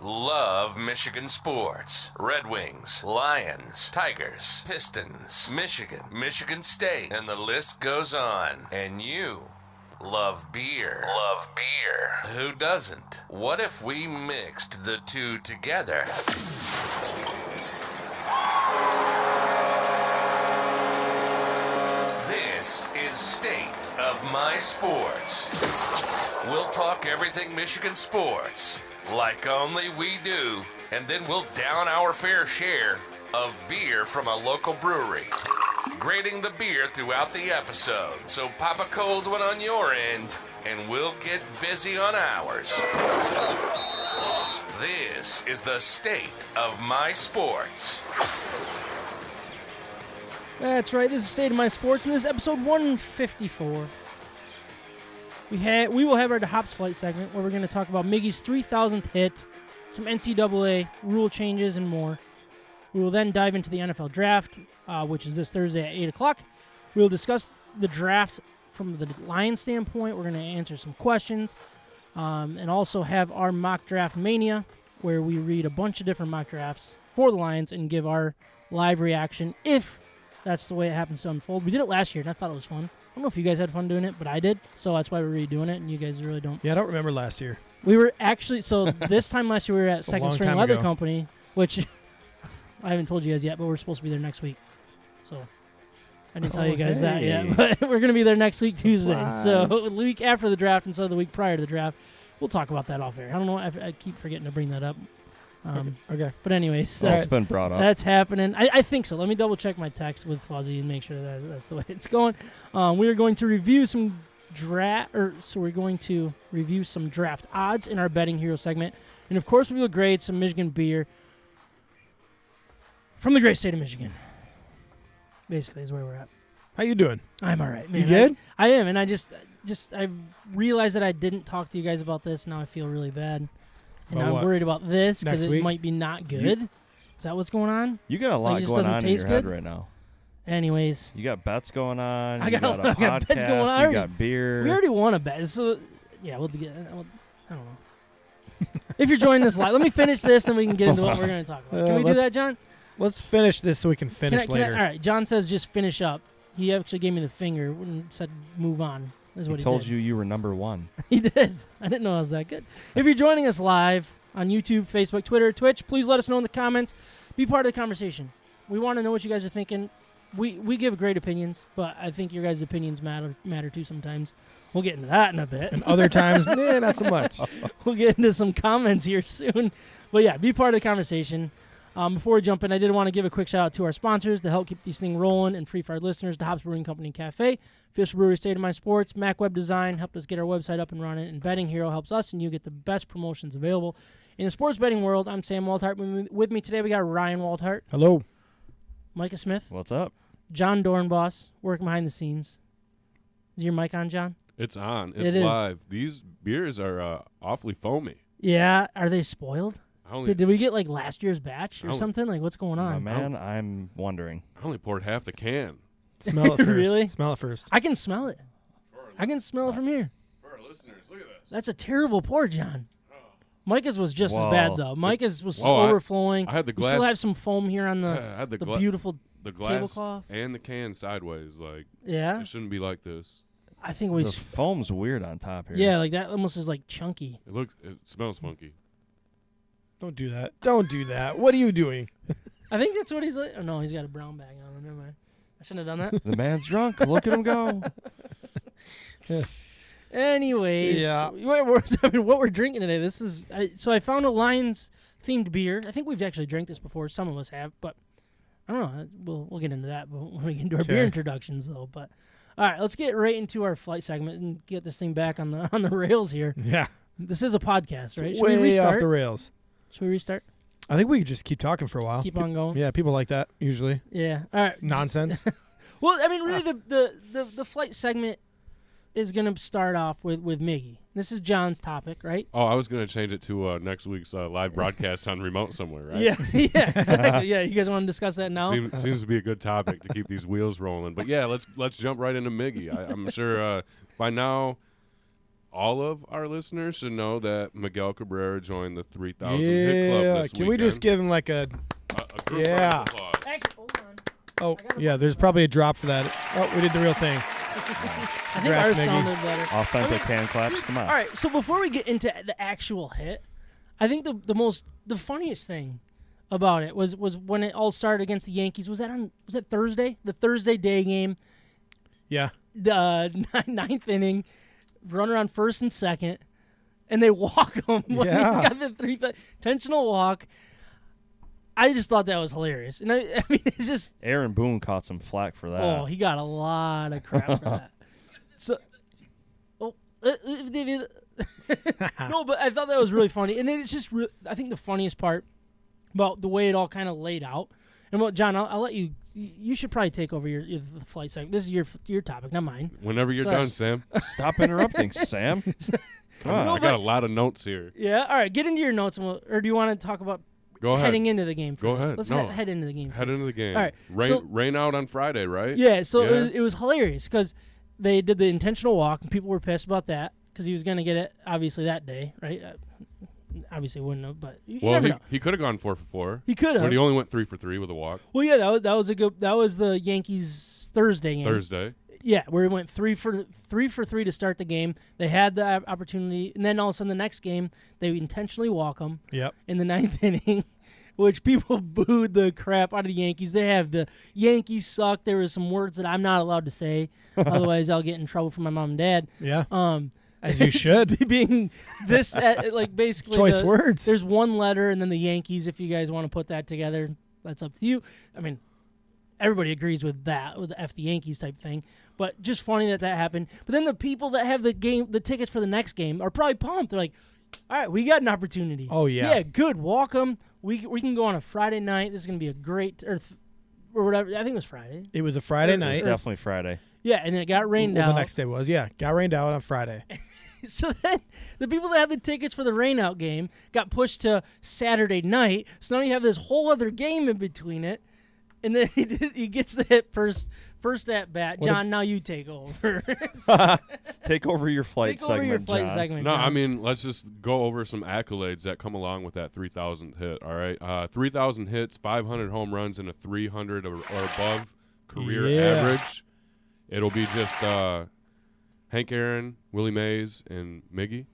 Love Michigan sports. Red Wings, Lions, Tigers, Pistons, Michigan State, and the list goes on. And you love beer. Love beer. Who doesn't? What if we mixed the two together? This is State of My Sports. We'll talk everything Michigan sports, like only we do, and then we'll down our fair share of beer from a local brewery, grading the beer throughout the episode. So pop a cold one on your end, and we'll get busy on ours. This is the State of My Sports. That's right, this is State of My Sports, and this is episode 154. We will have our DeHop Flight segment where we're going to talk about Miggy's 3,000th hit, some NCAA rule changes, and more. We will then dive into the NFL Draft, which is this Thursday at 8 o'clock. We'll discuss the draft from the Lions standpoint. We're going to answer some questions, and also have our Mock Draft Mania, where we read a bunch of different mock drafts for the Lions and give our live reaction if that's the way it happens to unfold. We did it last year, and I thought it was fun. I don't know if you guys had fun doing it, but I did, so that's why we're redoing it, and you guys really don't. Yeah, I don't remember last year. We were actually, so this time last year we were at Second String Leather Company, which I haven't told you guys yet, but we're supposed to be there next week. So I didn't tell you guys that yet, but we're going to be there next week, Tuesday. So the week after the draft instead of the week prior to the draft. We'll talk about that off air. I don't know, I keep forgetting to bring that up. Okay. But anyways, that's been brought up. That's happening. I think so. Let me double check my text with Fuzzy and make sure that that's the way it's going. We are going to review some draft odds in our Betting Hero segment, and of course we will grade some Michigan beer from the great state of Michigan. Basically, is where we're at. How you doing? I'm all right, man. You good? I am, and I realized that I didn't talk to you guys about this. Now I feel really bad. And I'm worried about this because it might be not good. Is that what's going on? You got a lot going on in your head right now. Anyways, You got bets going on. I you got got a I got bets podcast, going on. You got beer. we already won a bet. So, yeah, I don't know. If you're joining this live, let me finish this, then we can get into what we're going to talk about. Can we do that, John? Let's finish this so we can finish later. All right, John says just finish up. He actually gave me the finger and said move on. Is what he told did. you were number one. He did. I didn't know I was that good. If you're joining us live on YouTube, Facebook, Twitter, Twitch, please let us know in the comments. Be part of the conversation. We want to know what you guys are thinking. We give great opinions, but I think your guys' opinions matter too sometimes. We'll get into that in a bit. And other times, not so much. We'll get into some comments here soon. But yeah, be part of the conversation. Before we jump in, I did want to give a quick shout out to our sponsors to help keep these things rolling and free for our listeners. DeHop's Brewing Company and Cafe, Official Brewery State of My Sports, Mac Web Design helped us get our website up and running, and Betting Hero helps us and you get the best promotions available. In the sports betting world, I'm Sam Walthart. With me today, we got Ryan Walthart. Hello. Micah Smith. What's up? John Dornboss, working behind the scenes. Is your mic on, John? It's on. It's live. These beers are awfully foamy. Yeah. Are they spoiled? Did we get like last year's batch or something? Like, what's going on? Man, I'm wondering. I only poured half the can. Smell it first. Really? Smell it first. I can smell it. I can smell it from here. For our listeners, look at this. That's a terrible pour, John. Oh. Micah's was just as bad, though. Micah's was Whoa, overflowing. I had the We glass. still have some foam here on the, I had the beautiful the glass tablecloth. and the can sideways. Like, Yeah? it shouldn't be like this. I think we... The foam's weird on top here. Yeah, like that almost is like chunky. It smells funky. Don't do that. Don't do that. What are you doing? I think that's what he's like. Oh, no, he's got a brown bag on him. Never mind. I shouldn't have done that. The man's drunk. Look at him go. Anyways, Yeah. what we're drinking today, this is... So I found a Lions-themed beer. I think we've actually drank this before. Some of us have, but I don't know. We'll get into that when we get into our beer introductions, though. But all right, let's get right into our flight segment and get this thing back on the rails here. Yeah. This is a podcast, right? Should Way we restart? off the rails. Should we restart? I think we could just keep talking for a while. Keep on going? Yeah, people like that, usually. Yeah. All right. Nonsense. Well, I mean, really, the flight segment is going to start off with Miggy. This is John's topic, right? Oh, I was going to change it to next week's live broadcast on remote somewhere, right? Yeah, yeah, exactly. Yeah, you guys want to discuss that now? Seems to be a good topic to keep these wheels rolling. But yeah, let's jump right into Miggy. I'm sure by now all of our listeners should know that Miguel Cabrera joined the 3,000 hit club this Can we just give him like a group round of applause? Hold on. Oh, yeah, there's probably a drop for that. Oh, we did the real thing. I think Congrats, ours Miggy. sounded better. Authentic hand claps. Come on. All right, so before we get into the actual hit, I think the funniest thing about it was when it all started against the Yankees. Was that Thursday? The Thursday day game. Yeah. The ninth inning, runner on first and second, and they walk him when he's got the intentional walk. I just thought that was hilarious. And I mean, it's just... Aaron Boone caught some flack for that. Oh, he got a lot of crap for that. So... No, but I thought that was really funny. And it's just... I think the funniest part about the way it all kind of laid out... And, well, John, I'll let you... You should probably take over the flight segment. This is your topic, not mine. Whenever you're done, Sam. Stop interrupting, Sam. Come on. I got a lot of notes here. Yeah, all right. Get into your notes. Or do you want to talk about... Go ahead. Heading into the game. Go first. ahead. Let's No. head into the game. Head into the game. All right. Rain out on Friday, right? Yeah. So it was hilarious because they did the intentional walk and people were pissed about that because he was going to get it obviously that day, right? Obviously wouldn't have, but you never know. He could have gone 4 for 4. He could have. But he only went 3 for 3 with a walk. Well, yeah, that was the Yankees Thursday game. Thursday. Yeah, where he went 3 for 3 to start the game. They had the opportunity, and then all of a sudden the next game they intentionally walk him. Yep. In the ninth inning. Which people booed the crap out of the Yankees. They have the Yankees suck. There was some words that I'm not allowed to say, otherwise I'll get in trouble from my mom and dad. Yeah. As you should. Being this, like basically choice words. There's one letter and then the Yankees. If you guys want to put that together, that's up to you. I mean, everybody agrees with that, with the F the Yankees type thing. But just funny that happened. But then the people that have the tickets for the next game are probably pumped. They're like, all right, we got an opportunity. Oh yeah. Yeah, good. Walk them. We can go on a Friday night. This is going to be a great or whatever. I think it was Friday. It was a Friday It was night. definitely Friday. Yeah, and then it got rained out. The next day was, got rained out on Friday. So then the people that had the tickets for the rainout game got pushed to Saturday night. So now you have this whole other game in between it. And then he gets the hit first at bat. What John, now you take over. Take over your flight Take over your segment, flight John. segment. No, John. I mean, let's just go over some accolades that come along with that 3,000th hit, all right? 3,000 hits, 500 home runs, and a 300 or above career Yeah. average. It'll be just Hank Aaron, Willie Mays, and Miggy.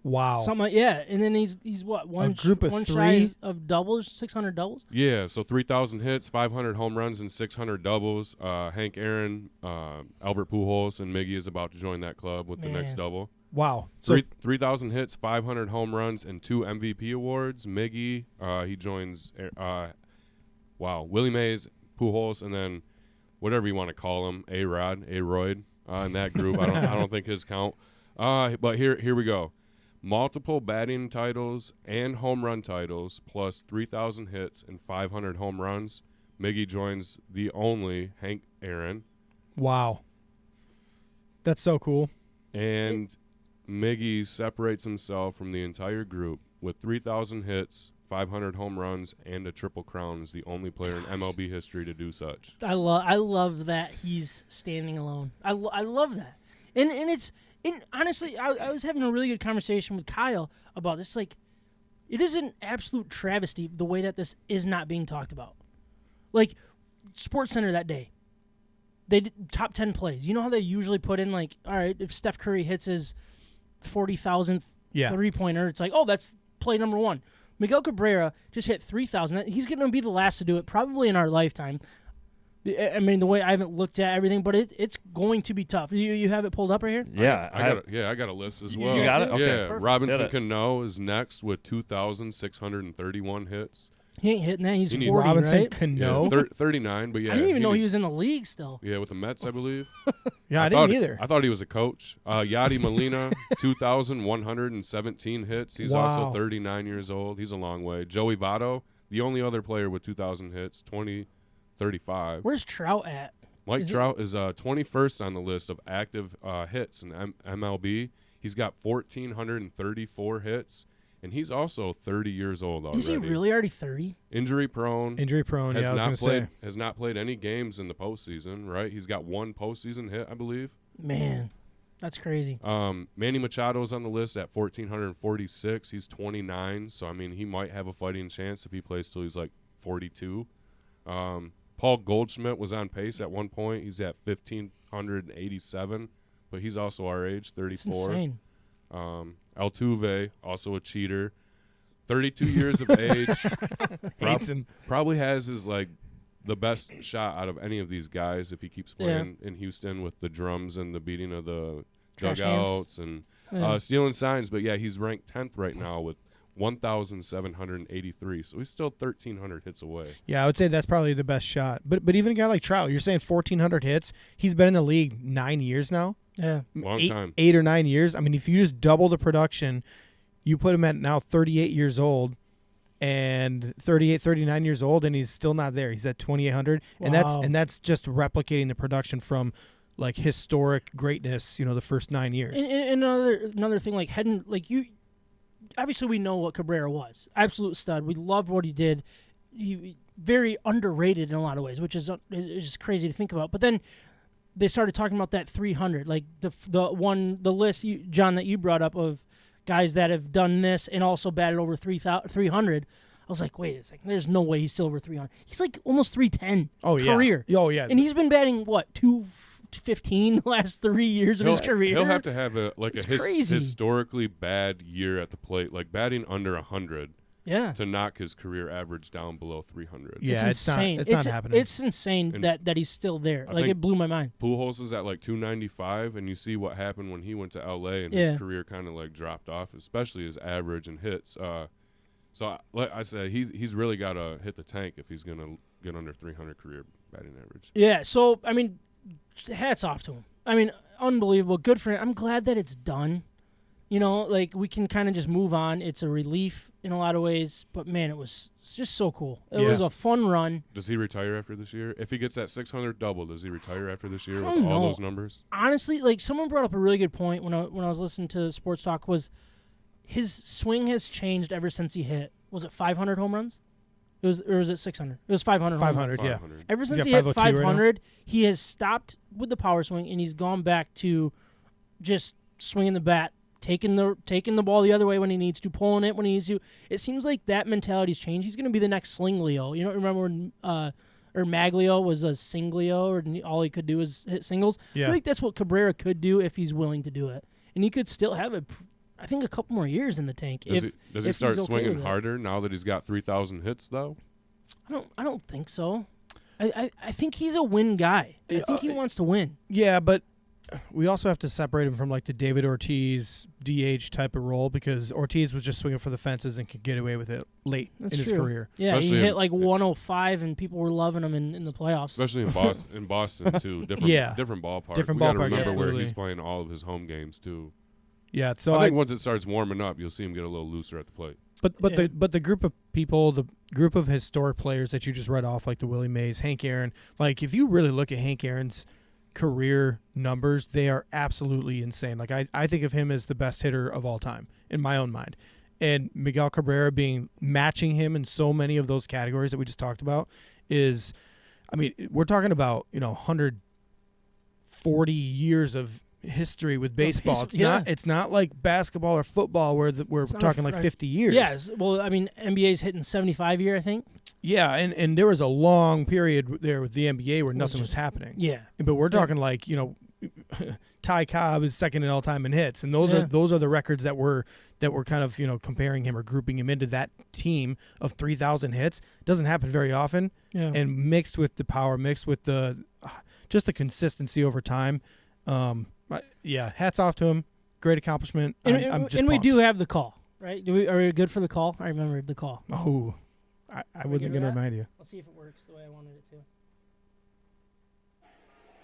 Wow. And then he's what, one group of one three? shy of doubles, 600 doubles? Yeah, so 3,000 hits, 500 home runs, and 600 doubles. Hank Aaron, Albert Pujols, and Miggy is about to join that club with the next Man. double. Wow. So 3,000 hits, 500 home runs, and 2 MVP awards. Miggy, he joins, Willie Mays, Pujols, and then whatever you want to call him, A-Rod, A-Royd, in that group. I don't think his count. But here we go. Multiple batting titles and home run titles, plus 3,000 hits and 500 home runs. Miggy joins the only Hank Aaron. wow. That's so cool. And Miggy separates himself from the entire group with 3,000 hits, 500 home runs, and a triple crown. Is the only player in MLB history to do such. I love that he's standing alone. I love that. And it's honestly, I was having a really good conversation with Kyle about this. Like, it is an absolute travesty the way that this is not being talked about. Like, Sports Center that day, they did top 10 plays. You know how they usually put in, like, all right, if Steph Curry hits his 40,000th Yeah. three-pointer, it's like, oh, that's play number 1. Miguel Cabrera just hit 3,000. He's going to be the last to do it, probably in our lifetime. I mean, the way I haven't looked at everything, but it's going to be tough. You have it pulled up right here? Yeah, I got a list as well. You got it? Okay. Yeah, Perfect. Robinson Did it. Cano is next with 2,631 hits. He ain't hitting that. He's He needs- 40, Robinson right? Cano. Yeah, 39, but yeah. I didn't even know he needs- was in the league still. Yeah, with the Mets, I believe. Yeah, I thought- didn't either. I thought he was a coach. Yadi Molina, 2,117 hits. He's Wow. also 39 years old. He's a long way. Joey Votto, the only other player with 2,000 hits, 35. Where's Trout at? Mike is it- Trout is 21st on the list of active hits in MLB. He's got 1,434 hits, and he's also 30 years old already. Is he really already 30? Injury prone? Injury prone. Has Yeah, I was not going to played. say. Has not played any games in the postseason. Right? He's got 1 postseason hit, I believe. Man, that's crazy. Manny Machado's on the list at 1,446. He's 29, so I mean he might have a fighting chance if he plays till he's like 42. Paul Goldschmidt was on pace at one point. He's at 1,587, but he's also our age, It's 34. insane. Altuve, also a cheater, 32 years of age. Hates him. Probably has his like the best shot out of any of these guys if he keeps playing in Houston with the drums and the beating of the Trash dugouts and Yeah. stealing signs. But yeah, he's ranked 10th right now with 1,783. So he's still 1,300 hits away. Yeah, I would say that's probably the best shot. But even a guy like Trout, you're saying 1,400 hits. He's been in the league 9 years now. Yeah. Long eight, time. 8 or 9 years. I mean, if you just double the production, you put him at now 38 years old and 38, 39 years old, and he's still not there. He's at 2,800, Wow. and that's just replicating the production from like historic greatness. The first 9 years. And another thing, like heading, like you, obviously we know what Cabrera was, absolute stud. We loved what he did. He very underrated in a lot of ways, which is just crazy to think about. But then they started talking about that 300, like the list, John, that you brought up of guys that have done this and also batted over 300. I was like, wait a second, there's no way he's still over 300. He's like almost 310 career. Oh yeah. And he's been batting, what, 215 the last 3 years of his career? He'll have to have a crazy. historically bad year at the plate, like batting under 100 Yeah. to knock his career average down below 300. Yeah, it's insane. It's not happening. It's insane And that he's still there. I Like, think- it blew my mind. Pujols is at like 295, and you see what happened when he went to LA, and Yeah. his career kind of like dropped off, especially his average and hits. So like I said, he's really got to hit the tank if he's gonna get under 300 career batting average. Yeah, so, I mean, hats off to him. I mean, unbelievable. Good for him. I'm glad that it's done. Like, we can kind of just move on. It's a relief in a lot of ways, but, man, it's just so cool. It was a fun run. Does he retire after this year? If he gets that 600 double, does he retire after this year I with don't all know. those numbers? Honestly, like, someone brought up a really good point when I was listening to Sports Talk was his swing has changed ever since he hit, was it 500 home runs? Or was it 600? It was 500. 500, yeah. 500. Ever He's since got he hit 502 right now. 500, he has stopped with the power swing, and he's gone back to just swinging the bat, taking the ball the other way when he needs to, pulling it when he needs to. It seems like that mentality's changed. He's going to be the next Slinglio. You don't remember when or Maglio was a singlio, or all he could do was hit singles? Yeah. I think that's what Cabrera could do if he's willing to do it. And he could still have I think a couple more years in the tank. Does he if he's start okay swinging with it. harder now that he's got 3,000 hits though? I don't think so. I think he's a win guy. I think he wants to win. Yeah, but we also have to separate him from like the David Ortiz DH type of role, because Ortiz was just swinging for the fences and could get away with it late That's in his true. career. Yeah, Especially he hit in- like 105, and people were loving him in the playoffs. Especially in Boston, too. Different, Yeah. different ballpark. Different we gotta ballpark, remember where absolutely. he's playing all of his home games too. Yeah, so I think once it starts warming up, you'll see him get a little looser at the plate. But the group of people, the group of historic players that you just read off, like the Willie Mays, Hank Aaron, like if you really look at Hank Aaron's career numbers, they are absolutely insane. Like I think of him as the best hitter of all time in my own mind. And Miguel Cabrera matching him in so many of those categories that we just talked about is, I mean, we're talking about, 140 years of history with baseball. It's not like basketball or football where we're It's not talking a like fr- 50 years. Yes. Well, I mean, NBA's hitting 75 year, I think. Yeah, and there was a long period there with the NBA where nothing was just- happening. Yeah. But we're talking like, Ty Cobb is second in all time in hits, and those Yeah. are the records that we're kind of, comparing him or grouping him into that team of 3,000 hits. Doesn't happen very often. Yeah. And mixed with the power, mixed with the just the consistency over time. Yeah, hats off to him. Great accomplishment. I'm just and we pumped. do have the call, right? Are we good for the call? I remember the call. Oh, I wasn't get going to that? remind you. Let's see if it works the way I wanted it to.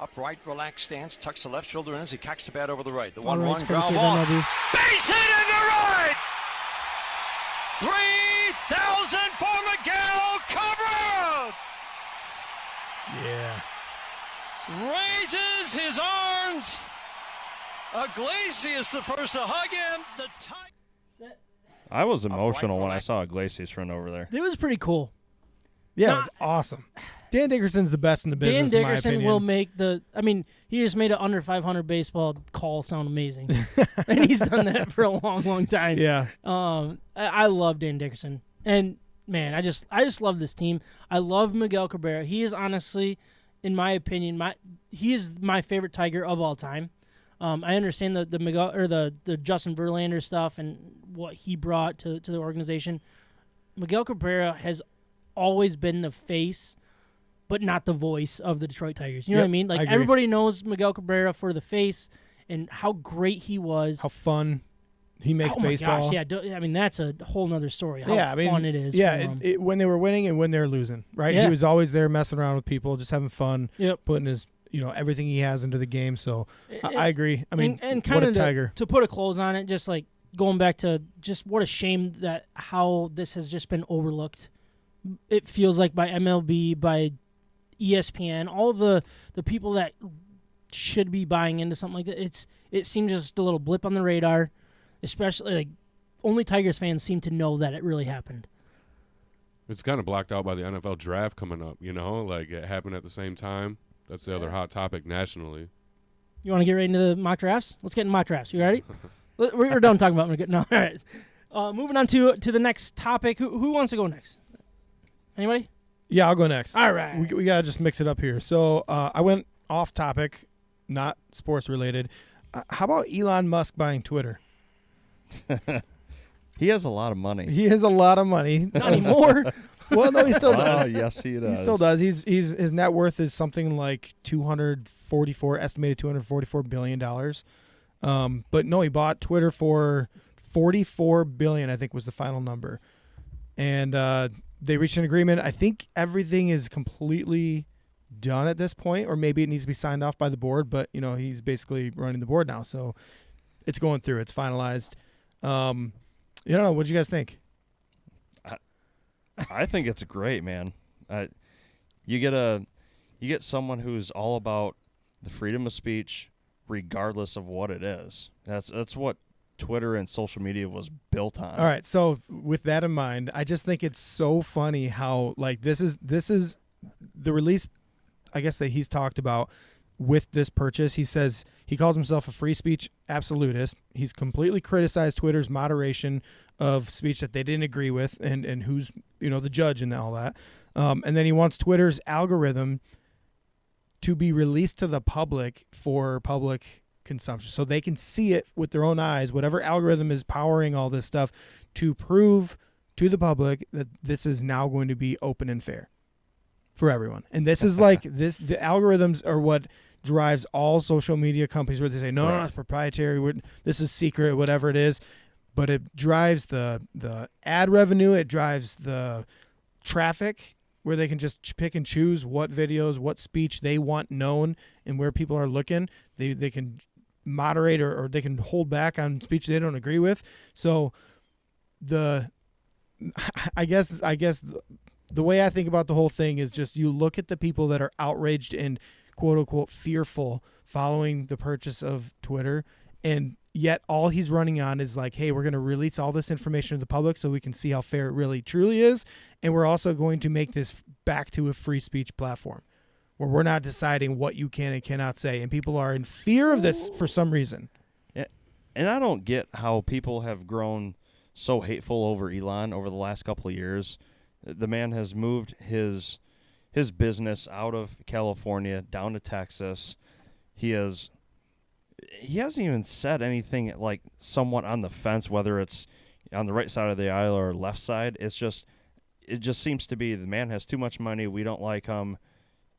Upright, relaxed stance, tucks the left shoulder in as he cocks the bat over the right. The All 1-1 right, ground courtesy of ball. MLB. Base hit into right! 3,000 for Miguel Cabrera! Yeah. Raises his arms. Iglesias the first to hug him. The tie. I was emotional when I saw Iglesias run over there. It was pretty cool. Yeah, Nah. it was awesome. Dan Dickerson's the best in the Dan business, in my Dickerson opinion. will make he just made an under 500 baseball call sound amazing. And he's done that for a long, long time. Yeah. I love Dan Dickerson. And man, I just love this team. I love Miguel Cabrera. He is honestly, in my opinion, he is my favorite Tiger of all time. I understand the Miguel or the Justin Verlander stuff and what he brought to the organization. Miguel Cabrera has always been the face, but not the voice of the Detroit Tigers. You know what I mean? I Like agree. everybody knows Miguel Cabrera for the face and how great he was. How fun he makes oh my baseball. gosh, yeah. I mean, that's a whole nother story. How I mean, fun it is. Yeah, for him. when they were winning and when they were losing, right? Yeah. He was always there messing around with people, just having fun, Yep. putting his, everything he has into the game. So I agree. I mean, and what kind a of Tiger. to put a close on it, just like going back to just what a shame that how this has just been overlooked. It feels like by MLB, by ESPN, all of the people that should be buying into something like that. It seems just a little blip on the radar, especially like only Tigers fans seem to know that it really happened. It's kind of blocked out by the NFL draft coming up, like it happened at the same time. That's the other hot topic nationally. You want to get right into the mock drafts? Let's get in mock drafts. You ready? We're done talking about no. All right. Moving on to the next topic. Who wants to go next? Anybody? Yeah, I'll go next. All right. We gotta just mix it up here. So I went off topic, not sports related. How about Elon Musk buying Twitter? He has a lot of money. He has a lot of money. Not anymore. Well, no, he still Oh, does. yes, he does. He still does. His net worth is something like estimated $244 billion. But no, he bought Twitter for $44 billion, I think was the final number. And they reached an agreement. I think everything is completely done at this point, or maybe it needs to be signed off by the board, but he's basically running the board now. So it's going through. It's finalized. What do you guys think? I think it's great, man. You get someone who's all about the freedom of speech, regardless of what it is. That's what Twitter and social media was built on. All right, so with that in mind, I just think it's so funny how like this is the release, I guess, that he's talked about with this purchase. He says he calls himself a free speech absolutist. He's completely criticized Twitter's moderation of speech that they didn't agree with, and who's the judge and all that. And then he wants Twitter's algorithm to be released to the public for public consumption, so they can see it with their own eyes, whatever algorithm is powering all this stuff, to prove to the public that this is now going to be open and fair for everyone. And this is like the algorithms are what drives all social media companies, where they say no, it's proprietary, this is secret, whatever it is. But it drives the ad revenue, it drives the traffic, where they can just pick and choose what videos, what speech they want known, and where people are looking. They can moderate or they can hold back on speech they don't agree with. So I guess the way I think about the whole thing is just you look at the people that are outraged and quote unquote fearful following the purchase of Twitter, and yet all he's running on is like, hey, we're going to release all this information to the public so we can see how fair it really truly is, and we're also going to make this back to a free speech platform where we're not deciding what you can and cannot say, and people are in fear of this for some reason. Yeah, and I don't get how people have grown so hateful over Elon over the last couple of years. The man has moved his business out of California down to Texas. He hasn't even said anything like somewhat on the fence, whether it's on the right side of the aisle or left side. It just seems to be the man has too much money. We don't like him.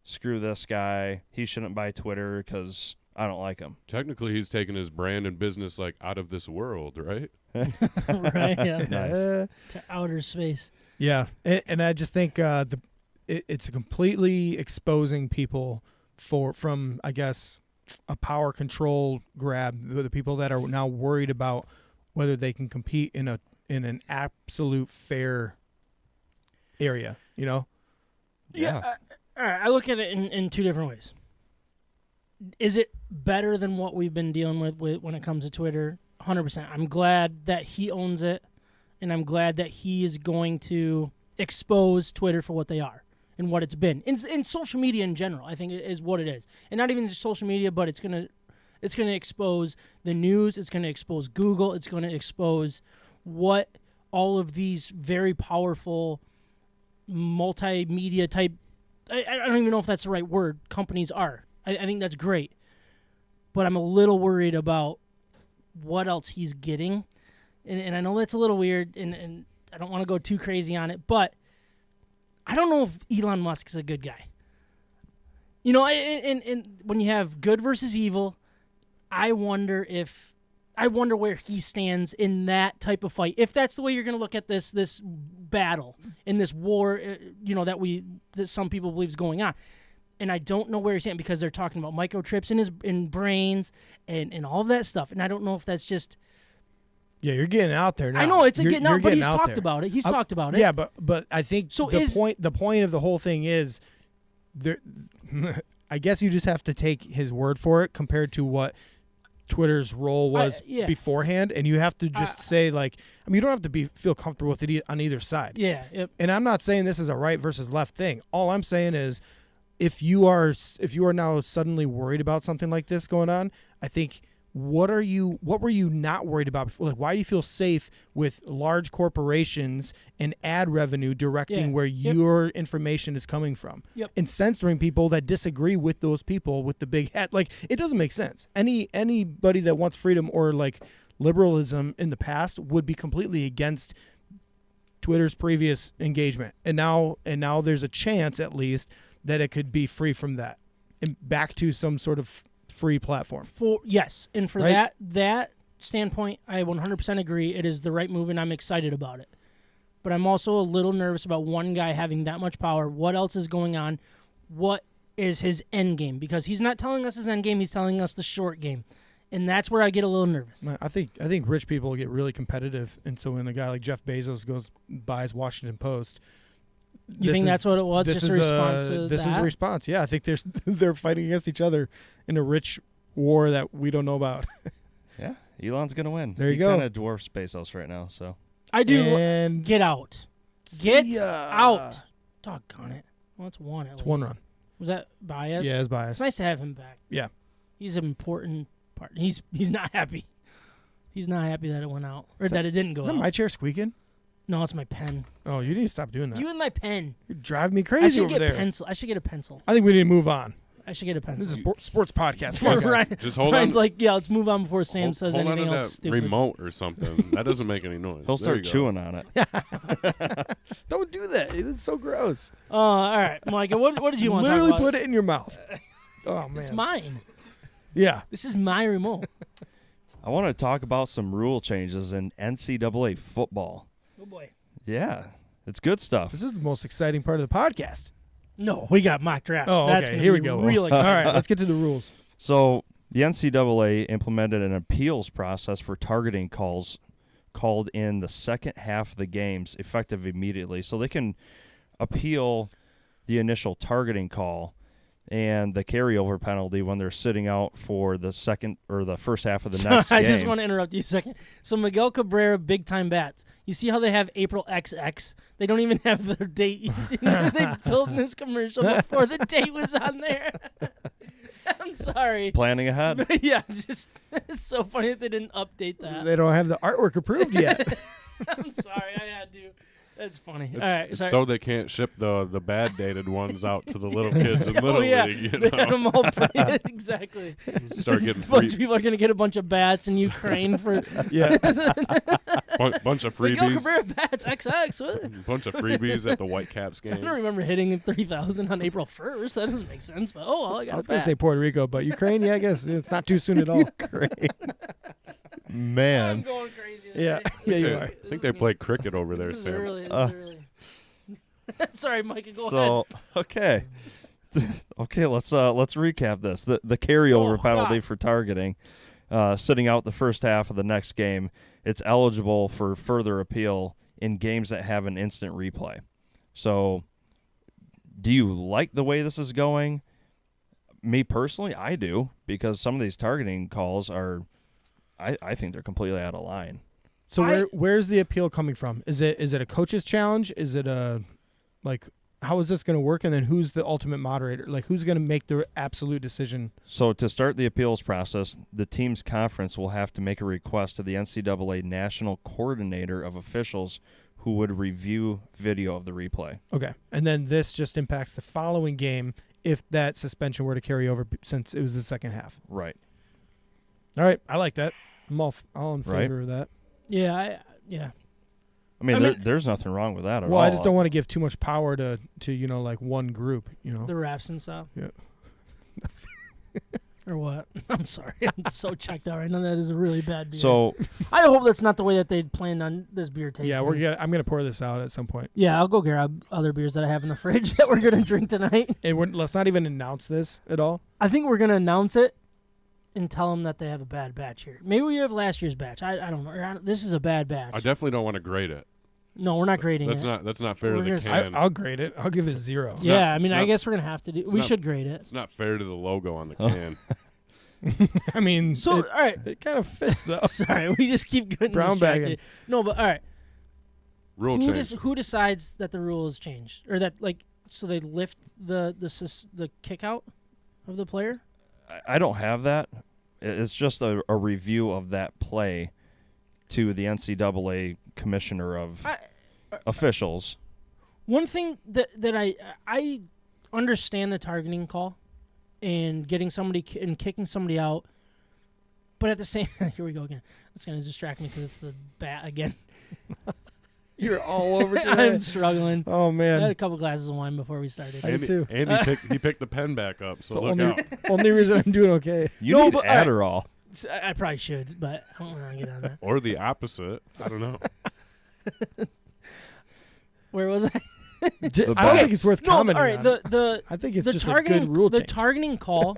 Screw this guy. He shouldn't buy Twitter because I don't like him. Technically, he's taken his brand and business like out of this world, right? Right, yeah. Nice. To outer space. Yeah, and I just think it's completely exposing people from I guess a power control grab. The people that are now worried about whether they can compete in an absolute fair area. Yeah. All right, I look at it in two different ways. Is it better than what we've been dealing with when it comes to Twitter? 100%. I'm glad that he owns it, and I'm glad that he is going to expose Twitter for what they are and what it's been. In social media in general, I think is what it is. And not even just social media, but it's going to expose the news, it's going to expose Google, it's going to expose what all of these very powerful multimedia type, I don't even know if that's the right word, companies are. I think that's great. But I'm a little worried about what else he's getting. And I know that's a little weird, and I don't want to go too crazy on it, but I don't know if Elon Musk is a good guy. And when you have good versus evil, I wonder where he stands in that type of fight. If that's the way you're going to look at this battle in this war, that some people believe is going on. And I don't know where he's at because they're talking about microchips in brains and all of that stuff. And I don't know if that's just. Yeah, you're getting out there now. I know it's getting out, but he's talked talked about it. He's talked about it. Yeah, but I think the point of the whole thing is there. I guess you just have to take his word for it compared to what Twitter's role was beforehand, and you have to just say you don't have to feel comfortable with it on either side. Yeah. Yep. And I'm not saying this is a right versus left thing. All I'm saying is, if you are now suddenly worried about something like this going on, I think what were you not worried about before? Like, why do you feel safe with large corporations and ad revenue directing where your information is coming from? Yep. And censoring people that disagree with those people with the big hat. Like, it doesn't make sense. Anybody that wants freedom or liberalism in the past would be completely against Twitter's previous engagement. And now there's a chance, at least, that it could be free from that and back to some sort of free platform. And for that standpoint, I 100% agree. It is the right move, and I'm excited about it. But I'm also a little nervous about one guy having that much power. What else is going on? What is his end game? Because he's not telling us his end game. He's telling us the short game, and that's where I get a little nervous. I think rich people get really competitive, and so when a guy like Jeff Bezos buys Washington Post. You think that's what it was? Just a response to that? This is a response. Yeah, I think they're fighting against each other in a rich war that we don't know about. Yeah, Elon's going to win. There you he go. He kind of dwarfs Bezos right now, so. I do. And Get out. Get out. Doggone it. Well, it's one at least. one run. Was that Baez? Yeah, it's It's biased. nice to have him back. Yeah. He's an important part. He's not happy. He's not happy that it went out. Or that it didn't go Is that out. my chair squeaking? No, it's my pen. Oh, you need to stop doing that. You and my pen. You're driving me I crazy should over get there. pencil. I should get a pencil. I think we need to move on. I should get a pencil. This is a sports podcast. Come on, guys. Ryan, Just hold Ryan's on. like, yeah, let's move on before Sam says hold on anything to else that stupid. remote or something. That doesn't make any noise. He'll There you start go. chewing on it. Don't do that. It's so gross. All right, Micah, what did you want to talk Literally about? put it in your mouth. Oh, man. It's mine. Yeah. This is my remote. I want to talk about some rule changes in NCAA football. Oh, boy. Yeah, it's good stuff. This is the most exciting part of the podcast. No, we got mock draft. Oh, That's okay. gonna Here we be go. Real All exciting. right, let's get to the rules. So the NCAA implemented an appeals process for targeting calls called in the second half of the games effective immediately. So they can appeal the initial targeting call and the carryover penalty when they're sitting out for the second or the first half of the next I game. just want to interrupt you a second. So Miguel Cabrera, big time bats. You see how they have April XX? They don't even have their date. They built in this commercial before the date was on there. I'm sorry. Planning ahead. Yeah, just it's so funny that they didn't update that. They don't have the artwork approved yet. I'm sorry, I had to. That's funny. It's, All right, it's sorry. so they can't ship the bad dated ones out to the little kids in Little Oh yeah, League. You they had know? them all printed. Exactly. Start getting A bunch of free, people are gonna get a bunch of bats in Ukraine for Yeah. bunch of Miguel freebies, Cabrera bats XX. What? bunch of freebies at the Whitecaps I game. don't remember hitting 3,000 on April 1st. That doesn't make sense. But oh well, I got I was going to say Puerto Rico, but Ukraine, yeah, I guess it's not too soon at all. I'm Man. going crazy. Yeah, today. yeah, you I are. think they play cricket over there, This is Sam. early. This is early. Sorry, Micah. Go ahead. So okay. Okay, let's recap this. The carryover Oh, penalty God. for targeting, sitting out the first half of the next game, it's eligible for further appeal in games that have an instant replay. So, do you like the way this is going? Me personally, I do, because some of these targeting calls are, I think they're completely out of line. So where's the appeal coming from? Is it a coach's challenge? Is it how is this going to work? And then who's the ultimate moderator? Like, who's going to make the absolute decision? So to start the appeals process, the team's conference will have to make a request to the NCAA National Coordinator of Officials who would review video of the replay. Okay. And then this just impacts the following game if that suspension were to carry over since it was the second half. Right. All right. I like that. I'm all in Right. favor of that. Yeah, I mean, I mean- there's nothing wrong with that at all. Well, I just don't want to give too much power to like one group, the refs and stuff. Yeah. Or what? I'm sorry. I'm so checked out right now. That is a really bad beer. So, I hope that's not the way that they planned on this beer tasting. Yeah, I'm gonna pour this out at some point. Yeah, I'll go grab other beers that I have in the fridge that we're gonna drink tonight. And let's not even announce this at all. I think we're gonna announce it and tell them that they have a bad batch here. Maybe we have last year's batch. I don't know. This is a bad batch. I definitely don't want to grade it. No, we're not grading That's it. not fair to We're the gonna- can. I'll grade it. I'll give it 0. Yeah, not- I mean, it's I not- guess we're gonna have to do. We not- should grade it. It's not fair to the logo on the can. I mean, So, it, all right. it kind of fits though. Sorry, we just keep getting Brown distracted. bagging. No, but all right. Rule Who, change. who decides that the rule is changed, or that so they lift the kick out of the player? I don't have that. It's just a review of that play to the NCAA commissioner of officials. One thing that I understand the targeting call and getting somebody and kicking somebody out, but at the same here we go again. It's gonna distract me because it's the bat again. You're all over today. I'm struggling. Oh I had man. a couple glasses of wine before we started. I did too. Andy he picked the pen back up, so It's look the out. only reason I'm doing okay. You No, need but- all right. Adderall. I probably should, but I don't want to get on that. Or the opposite. I don't know. Where was I? I don't bats. think it's worth No, commenting all right. on. The I think it's the just targeting a good rule the change. targeting call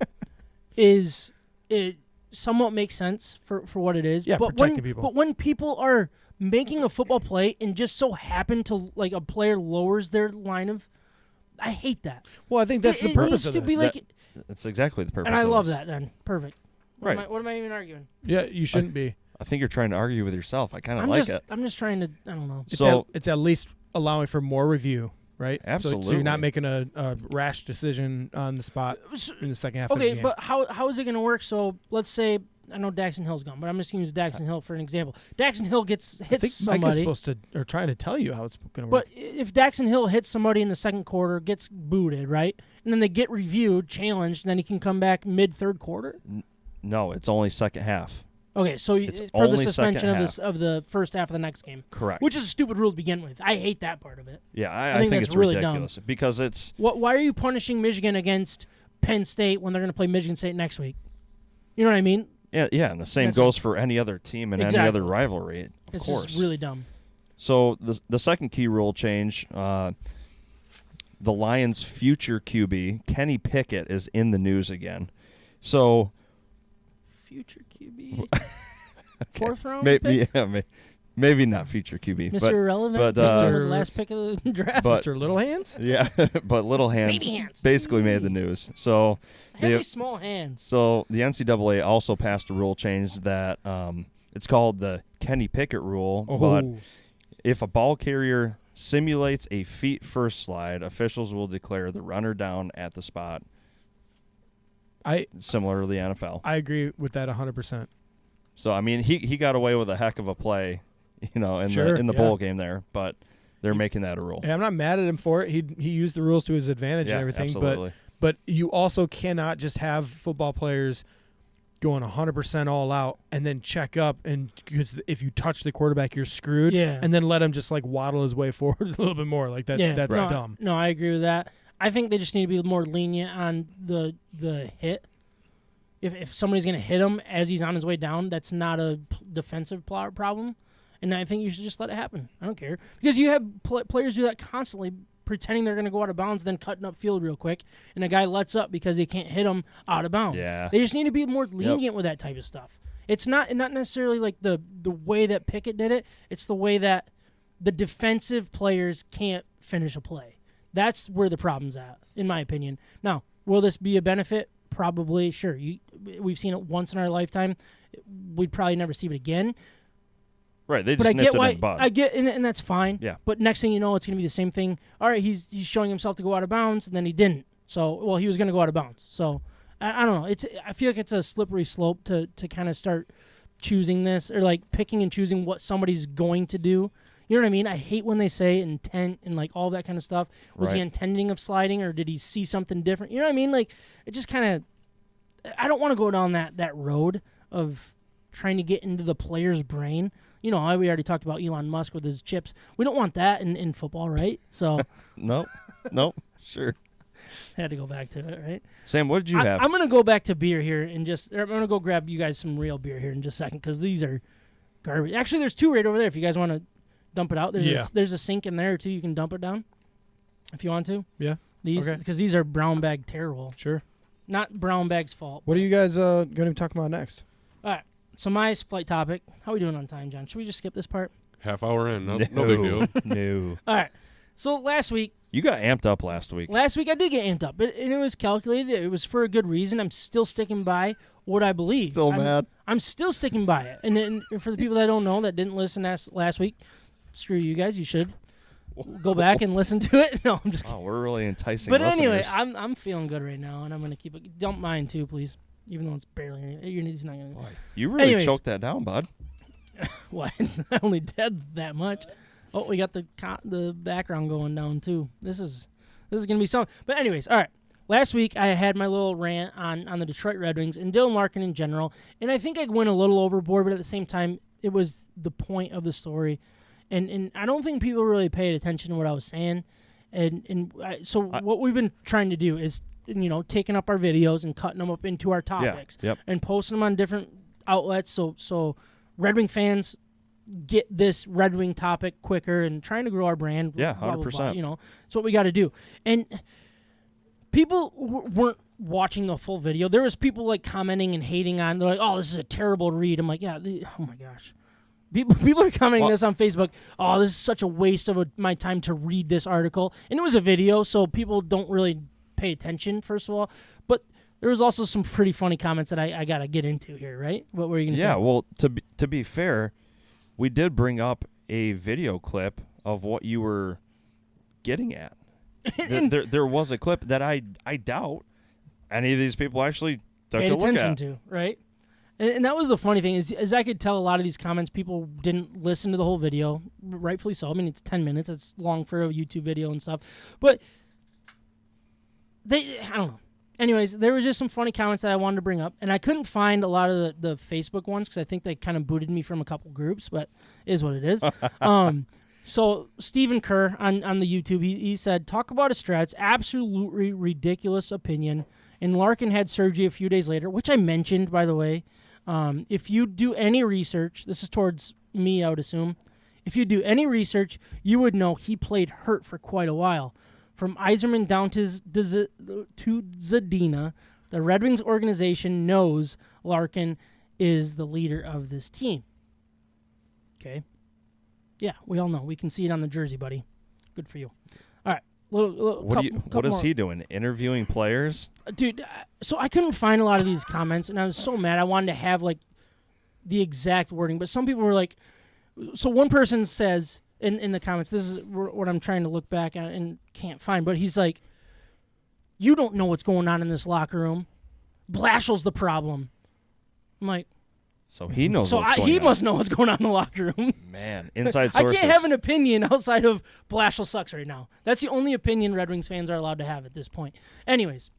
is it somewhat makes sense for what it is. Yeah, but protecting when, people. But when people are making a football play and just so happen to like a player lowers their line of, I hate that. Well, I think that's it the purpose needs of to this. be like, That's exactly the purpose. and I of love this. that. Then perfect. Right. What am I even arguing? Yeah, you shouldn't be. I think you're trying to argue with yourself. I kind of like it. I'm just trying to. I don't know. It's at least allowing for more review, right? Absolutely. So you're not making a rash decision on the spot in the second half of the game. Okay, but how is it going to work? So let's say I know Daxton Hill's gone, but I'm just going to use Daxton Hill for an example. Daxton Hill hits I think somebody. Mike is supposed to, or trying to tell you how it's going to work. But if Daxton Hill hits somebody in the second quarter, gets booted, right, and then they get reviewed, challenged, and then he can come back mid-third quarter? No, it's only second half. Okay, so It's for the only suspension second of the first half of the next game. Correct. Which is a stupid rule to begin with. I hate that part of it. Yeah, I think think that's it's really ridiculous because it's Why are you punishing Michigan against Penn State when they're going to play Michigan State next week? You know what I mean? yeah, and the same That's goes for any other team in any other rivalry. Of It's course, just really dumb. So the second key rule change, the Lions' future QB Kenny Pickett is in the news again. So Future QB. Fourth round maybe pick? maybe not future QB, Mr. but Irrelevant? but, Mr. Last pick of the draft? but- Mr. Little Hands? yeah, but Little Hands Baby hands. basically made the news. So I have they- these small hands. So the NCAA also passed a rule change that it's called the Kenny Pickett rule. But if a ball carrier simulates a feet-first slide, officials will declare the runner down at the spot. Similar to the NFL. I agree with that 100%. So I mean, he got away with a heck of a play, in the bowl game there, but they're making that a rule. Hey, I'm not mad at him for it. He used the rules to his advantage and everything. Absolutely. But you also cannot just have football players going 100% all out and then check up, and because if you touch the quarterback, you're screwed. Yeah. And then let him just like waddle his way forward a little bit more. Like that. Yeah. That's no, dumb. No, I agree with that. I think they just need to be more lenient on the hit. If somebody's going to hit him as he's on his way down, that's not a defensive problem. And I think you should just let it happen. I don't care. Because you have players do that constantly, pretending they're going to go out of bounds, then cutting up field real quick, and a guy lets up because they can't hit him out of bounds. Yeah. They just need to be more lenient with that type of stuff. It's not necessarily like the way that Pickett did it. It's the way that the defensive players can't finish a play. That's where the problem's at, in my opinion. Now, will this be a benefit? Probably, sure. We've seen it once in our lifetime. We'd probably never see it again. Right, they But just I nipped get it why. in the bud. I get, and that's fine. Yeah. But next thing you know, it's going to be the same thing. All right, he's showing himself to go out of bounds, and then he didn't. So, he was going to go out of bounds. So, I don't know. I feel like it's a slippery slope to kind of start choosing this, or like picking and choosing what somebody's going to do. You know what I mean? I hate when they say intent and like all that kind of stuff. Was he Right. intending of sliding, or did he see something different? You know what I mean? Like, it just kind of, I don't want to go down that road of trying to get into the player's brain. We already talked about Elon Musk with his chips. We don't want that in football, right? So Nope, sure. had to go back to it, right? Sam, what did you have? I'm going to go back to beer here I'm going to go grab you guys some real beer here in just a second, because these are garbage. Actually, there's two right over there if you guys want to dump it out. There's a sink in there, too. You can dump it down if you want to. Yeah. Because these are brown bag terrible. Sure. Not brown bag's fault. What are you guys going to talk about next? All right. So my flight topic. How are we doing on time, John? Should we just skip this part? Half hour in. No big deal. No. All right. So last week You got amped up last week. I did get amped up, and it was calculated. It was for a good reason. I'm still sticking by what I believe. Still mad? I'm still sticking by it. And for the people that don't know, that didn't listen last week, screw you guys. You should go back and listen to it. No, I'm just kidding. Oh, we're really enticing But listeners. anyway, I'm feeling good right now, and I'm going to keep it. Don't mind, too, please. Even though it's barely. He's not going to. You really Anyways. choked that down, bud. What? I only did that much. Oh, we got the background going down too. This is gonna be something. But anyways, all right. Last week I had my little rant on the Detroit Red Wings and Dylan Larkin in general, and I think I went a little overboard, but at the same time, it was the point of the story, and I don't think people really paid attention to what I was saying, so what we've been trying to do is taking up our videos and cutting them up into our topics Yep. and posting them on different outlets, so Red Wing fans get this Red Wing topic quicker, and trying to grow our brand. Yeah, blah, blah, blah, 100%. It's what we got to do. And people weren't watching the full video. There was people like commenting and hating on. They're like, "Oh, this is a terrible read." I'm like, "Yeah, oh my gosh." People are commenting this on Facebook. "Oh, this is such a waste of my time to read this article." And it was a video, so people don't really pay attention. First of all, but there was also some pretty funny comments that I got to get into here, right? What were you going to say? Yeah, well, to be fair, we did bring up a video clip of what you were getting at. There was a clip that I doubt any of these people actually took paid a look attention at. to, right? And that was the funny thing is I could tell a lot of these comments people didn't listen to the whole video, rightfully so. I mean, it's 10 minutes. It's long for a YouTube video and stuff. But I don't know. Anyways, there was just some funny comments that I wanted to bring up, and I couldn't find a lot of the Facebook ones because I think they kind of booted me from a couple groups, but it is what it is. So Stephen Kerr on the YouTube, he said, talk about a stretch, absolutely ridiculous opinion. And Larkin had surgery a few days later, which I mentioned, by the way. If you do any research, this is towards me, I would assume. If you do any research, you would know he played hurt for quite a while. From Yzerman down to Zadina, the Red Wings organization knows Larkin is the leader of this team. Okay. Yeah, we all know. We can see it on the jersey, buddy. Good for you. All right. What is he doing? Interviewing players? Dude, so I couldn't find a lot of these comments, and I was so mad. I wanted to have, like, the exact wording, but some people were like, so one person says in the comments, this is what I'm trying to look back at and can't find, but he's like, you don't know what's going on in this locker room. Blashill's the problem. I'm like, so he knows what's going on. He must know what's going on in the locker room. Man, inside sources. I can't have an opinion outside of Blashill sucks right now. That's the only opinion Red Wings fans are allowed to have at this point. Anyways,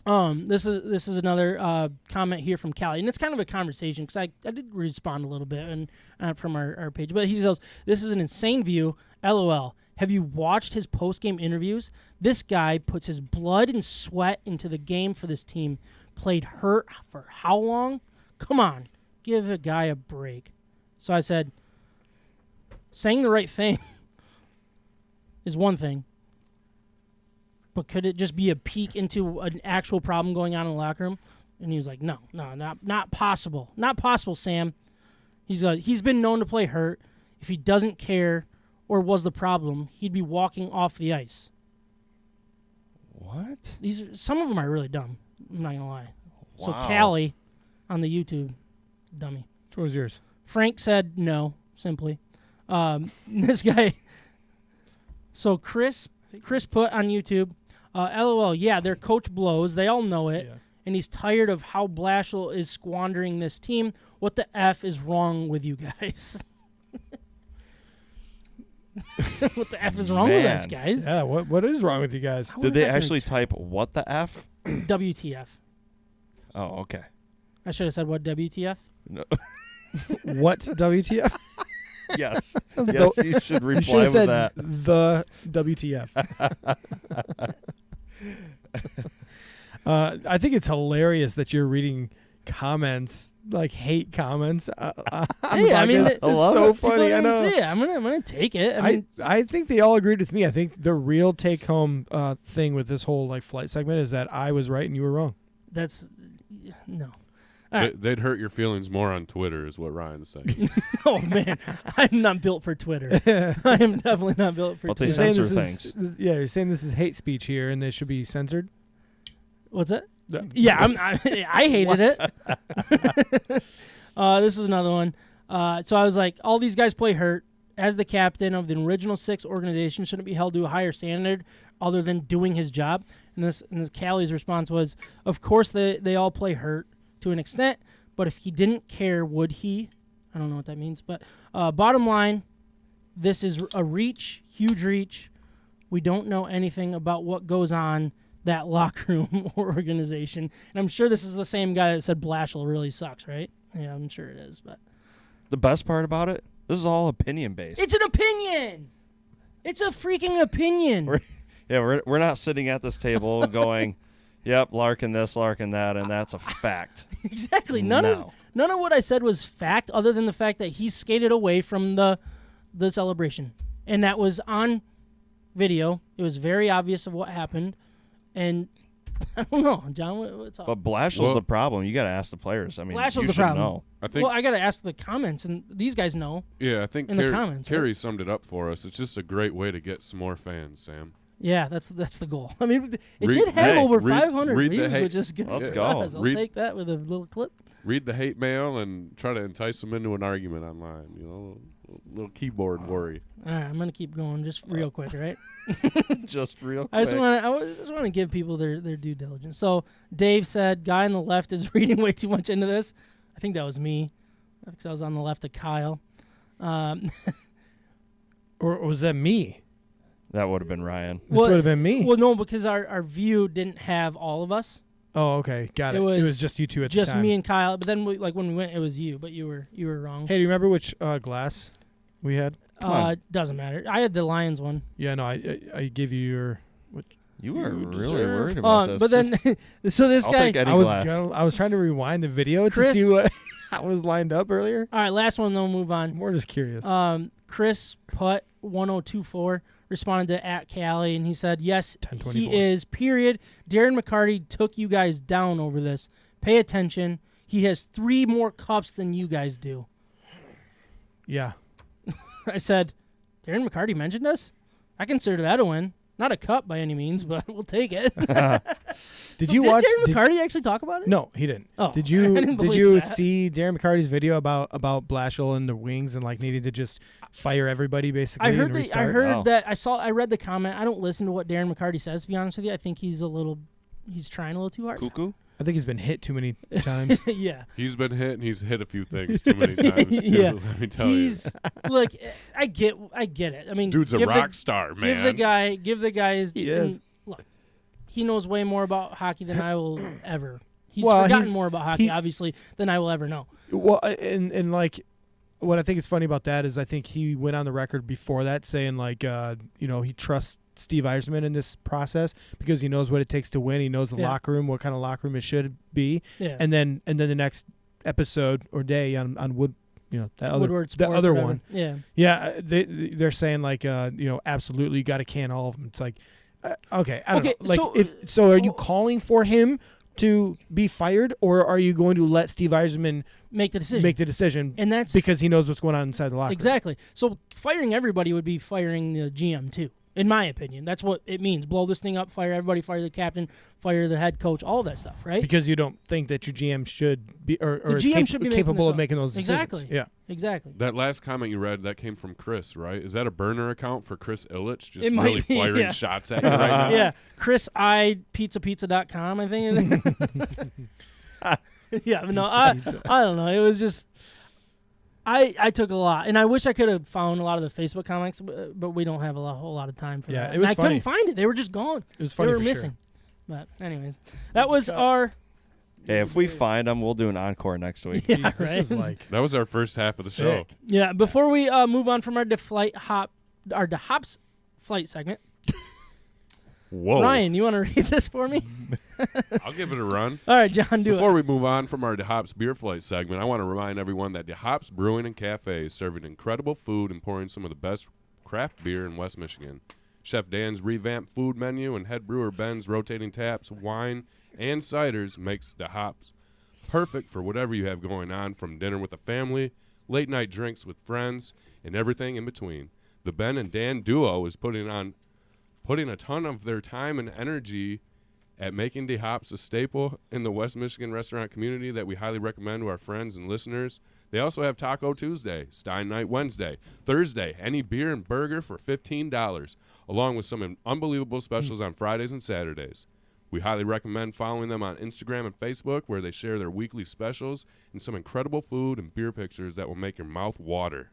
this is another comment here from Callie, and it's kind of a conversation because I did respond a little bit and from our page. But he says, this is an insane view. LOL. Have you watched his post-game interviews? This guy puts his blood and sweat into the game for this team. Played hurt for how long? Come on. Give a guy a break. So I said, saying the right thing is one thing, but could it just be a peek into an actual problem going on in the locker room? And he was like, no, not possible. Not possible, Sam. He's been known to play hurt. If he doesn't care or was the problem, he'd be walking off the ice. What? Some of them are really dumb. I'm not going to lie. Wow. So Callie on the YouTube, dummy. What was yours? Frank said no, simply. This guy. So Chris put on YouTube, LOL, yeah, their coach blows. They all know it. Yeah. And he's tired of how Blashill is squandering this team. What the F is wrong with you guys? What the F is wrong with us, guys? Yeah, what is wrong with you guys? Did they actually type what the F? WTF. Oh, okay. I should have said what WTF? No. What WTF? Yes. Yes, you should reply you should have with said that. The WTF. I think it's hilarious that you're reading comments, like hate comments. Hey, I mean, it's so funny. I know. I'm gonna take it. I think they all agreed with me. I think the real take-home thing with this whole like flight segment is that I was right and you were wrong. That's no. They'd hurt your feelings more on Twitter, is what Ryan's saying. Oh man, I'm not built for Twitter. I am definitely not built for But they Twitter. censor things. You're saying this is hate speech here, and they should be censored. What's that? Yeah, I hated it. This is another one. So I was like, all these guys play hurt. As the captain of the original 6 organization, shouldn't be held to a higher standard other than doing his job. And this Callie's response was, of course they all play hurt to an extent, but if he didn't care, would he? I don't know what that means. But bottom line, this is a reach, huge reach. We don't know anything about what goes on that locker room or organization. And I'm sure this is the same guy that said Blashill really sucks, right? Yeah, I'm sure it is. But the best part about it, this is all opinion based. It's an opinion. It's a freaking opinion. We're not sitting at this table going, yep, Larkin this, Larkin that, and that's a fact. Exactly. None of what I said was fact, other than the fact that he skated away from the celebration, and that was on video. It was very obvious of what happened, and I don't know, John. What's up? But Blashill's the problem. You got to ask the players. I mean, Blashill's you the should problem. know. I got to ask the comments, and these guys know. Yeah, I think in the comments, Carrie summed it up for us. It's just a great way to get some more fans, Sam. Yeah, that's the goal. I mean, it Read- did have hey, over read- 500 read the views, hate- which is good. Let's for go. us. I'll Read- take that with a little clip. Read the hate mail and try to entice them into an argument online. You know, a little keyboard worry. All right, I'm gonna keep going just real quick, right? Just real I quick. just want to give people their due diligence. So Dave said, "Guy on the left is reading way too much into this." I think that was me, because I was on the left of Kyle. Or was that me? That would have been Ryan. This would have been me. Well, no, because our view didn't have all of us. Oh, okay, got it. It It was was just you two at the Just time. me and Kyle. But then, when we went, it was you. But you were wrong. Hey, do you remember which glass we had? Doesn't matter. I had the Lions one. Yeah, no, I give you your. You were You really deserve- worried about this. But then, so this I'll guy. take any I was glass. I was trying to rewind the video Chris- to see what I was lined up earlier. All right, last one. Then we'll move I'm on. more just curious. Chris Putt 1024 responded to @Cali, and he said, "Yes, 1024. he is. Period. Darren McCarty took you guys down over this. Pay attention. He has 3 more cups than you guys do." Yeah. I said, "Darren McCarty mentioned us. I consider that a win. Not a cup by any means, but we'll take it." Did So you watch? Darren McCarty actually talk about it? No, he didn't. Oh, Did I you? didn't Did believe you that. see Darren McCarty's video about Blashill and the wings and like needing to just fire everybody basically? I heard and the, I restart? heard Wow. that I read the comment. I don't listen to what Darren McCarty says, to be honest with you. I think he's trying a little too hard. Cuckoo? I think he's been hit too many times. Yeah. He's been hit, and he's hit a few things too many times. Too, Yeah. let me tell He's look, I get it. I mean, Dude's a give rock star, man. Give the guy his He is. Look, he knows way more about hockey than I will ever. He's Well, forgotten he's- more about hockey, he- obviously, than I will ever know. Well, and like, what I think is funny about that is I think he went on the record before that saying like, he trusts Steve Yzerman in this process because he knows what it takes to win. He knows the Yeah. locker room, what kind of locker room it should be. Yeah. And then the next episode or day on Wood, that other Woodward the Sports, other whatever. one. Yeah. Yeah, they're saying like, absolutely, you got to can all of them. It's like, okay, I don't Okay, know. Like, so- are you calling for him to be fired, or are you going to let Steve Yzerman Make the decision. make the decision and that's because he knows what's going on inside the locker room? exactly. So firing everybody would be firing the GM too, in my opinion. That's what it means. Blow this thing up, fire everybody, fire the captain, fire the head coach, all that stuff, right? Because you don't think that your GM should be or The is GM should be making capable the of making those decisions. Exactly. Yeah. Exactly. That last comment you read, that came from Chris, right? Is that a burner account for Chris Illich? Just It might really be, firing yeah. shots at you right now? Yeah. Chris I pizzapizza.com, I think. Yeah, but no, I don't know. It was just I took a lot, and I wish I could have found a lot of the Facebook comics, but we don't have whole lot of time for Yeah, that. it was And I funny. couldn't find it; they were just gone. It was funny They were for missing. sure. But anyways, that was our Hey, if we find them, we'll do an encore next week. yeah, Jeez, this right? is like That was our first half of the show. Sick. Yeah. Before we move on from our DeHop's flight segment, Whoa. Ryan, you want to read this for me? I'll give it a run. All right, John, do Before it. we move on from our DeHop's Beer Flight segment, I want to remind everyone that DeHop's Brewing and Cafe is serving incredible food and pouring some of the best craft beer in West Michigan. Chef Dan's revamped food menu and head brewer Ben's rotating taps, wine, and ciders makes DeHop's perfect for whatever you have going on, from dinner with the family, late night drinks with friends, and everything in between. The Ben and Dan duo is putting a ton of their time and energy at making DeHop's a staple in the West Michigan restaurant community that we highly recommend to our friends and listeners. They also have Taco Tuesday, Stein Night Wednesday, Thursday, any beer and burger for $15, along with some unbelievable specials on Fridays and Saturdays. We highly recommend following them on Instagram and Facebook, where they share their weekly specials and some incredible food and beer pictures that will make your mouth water.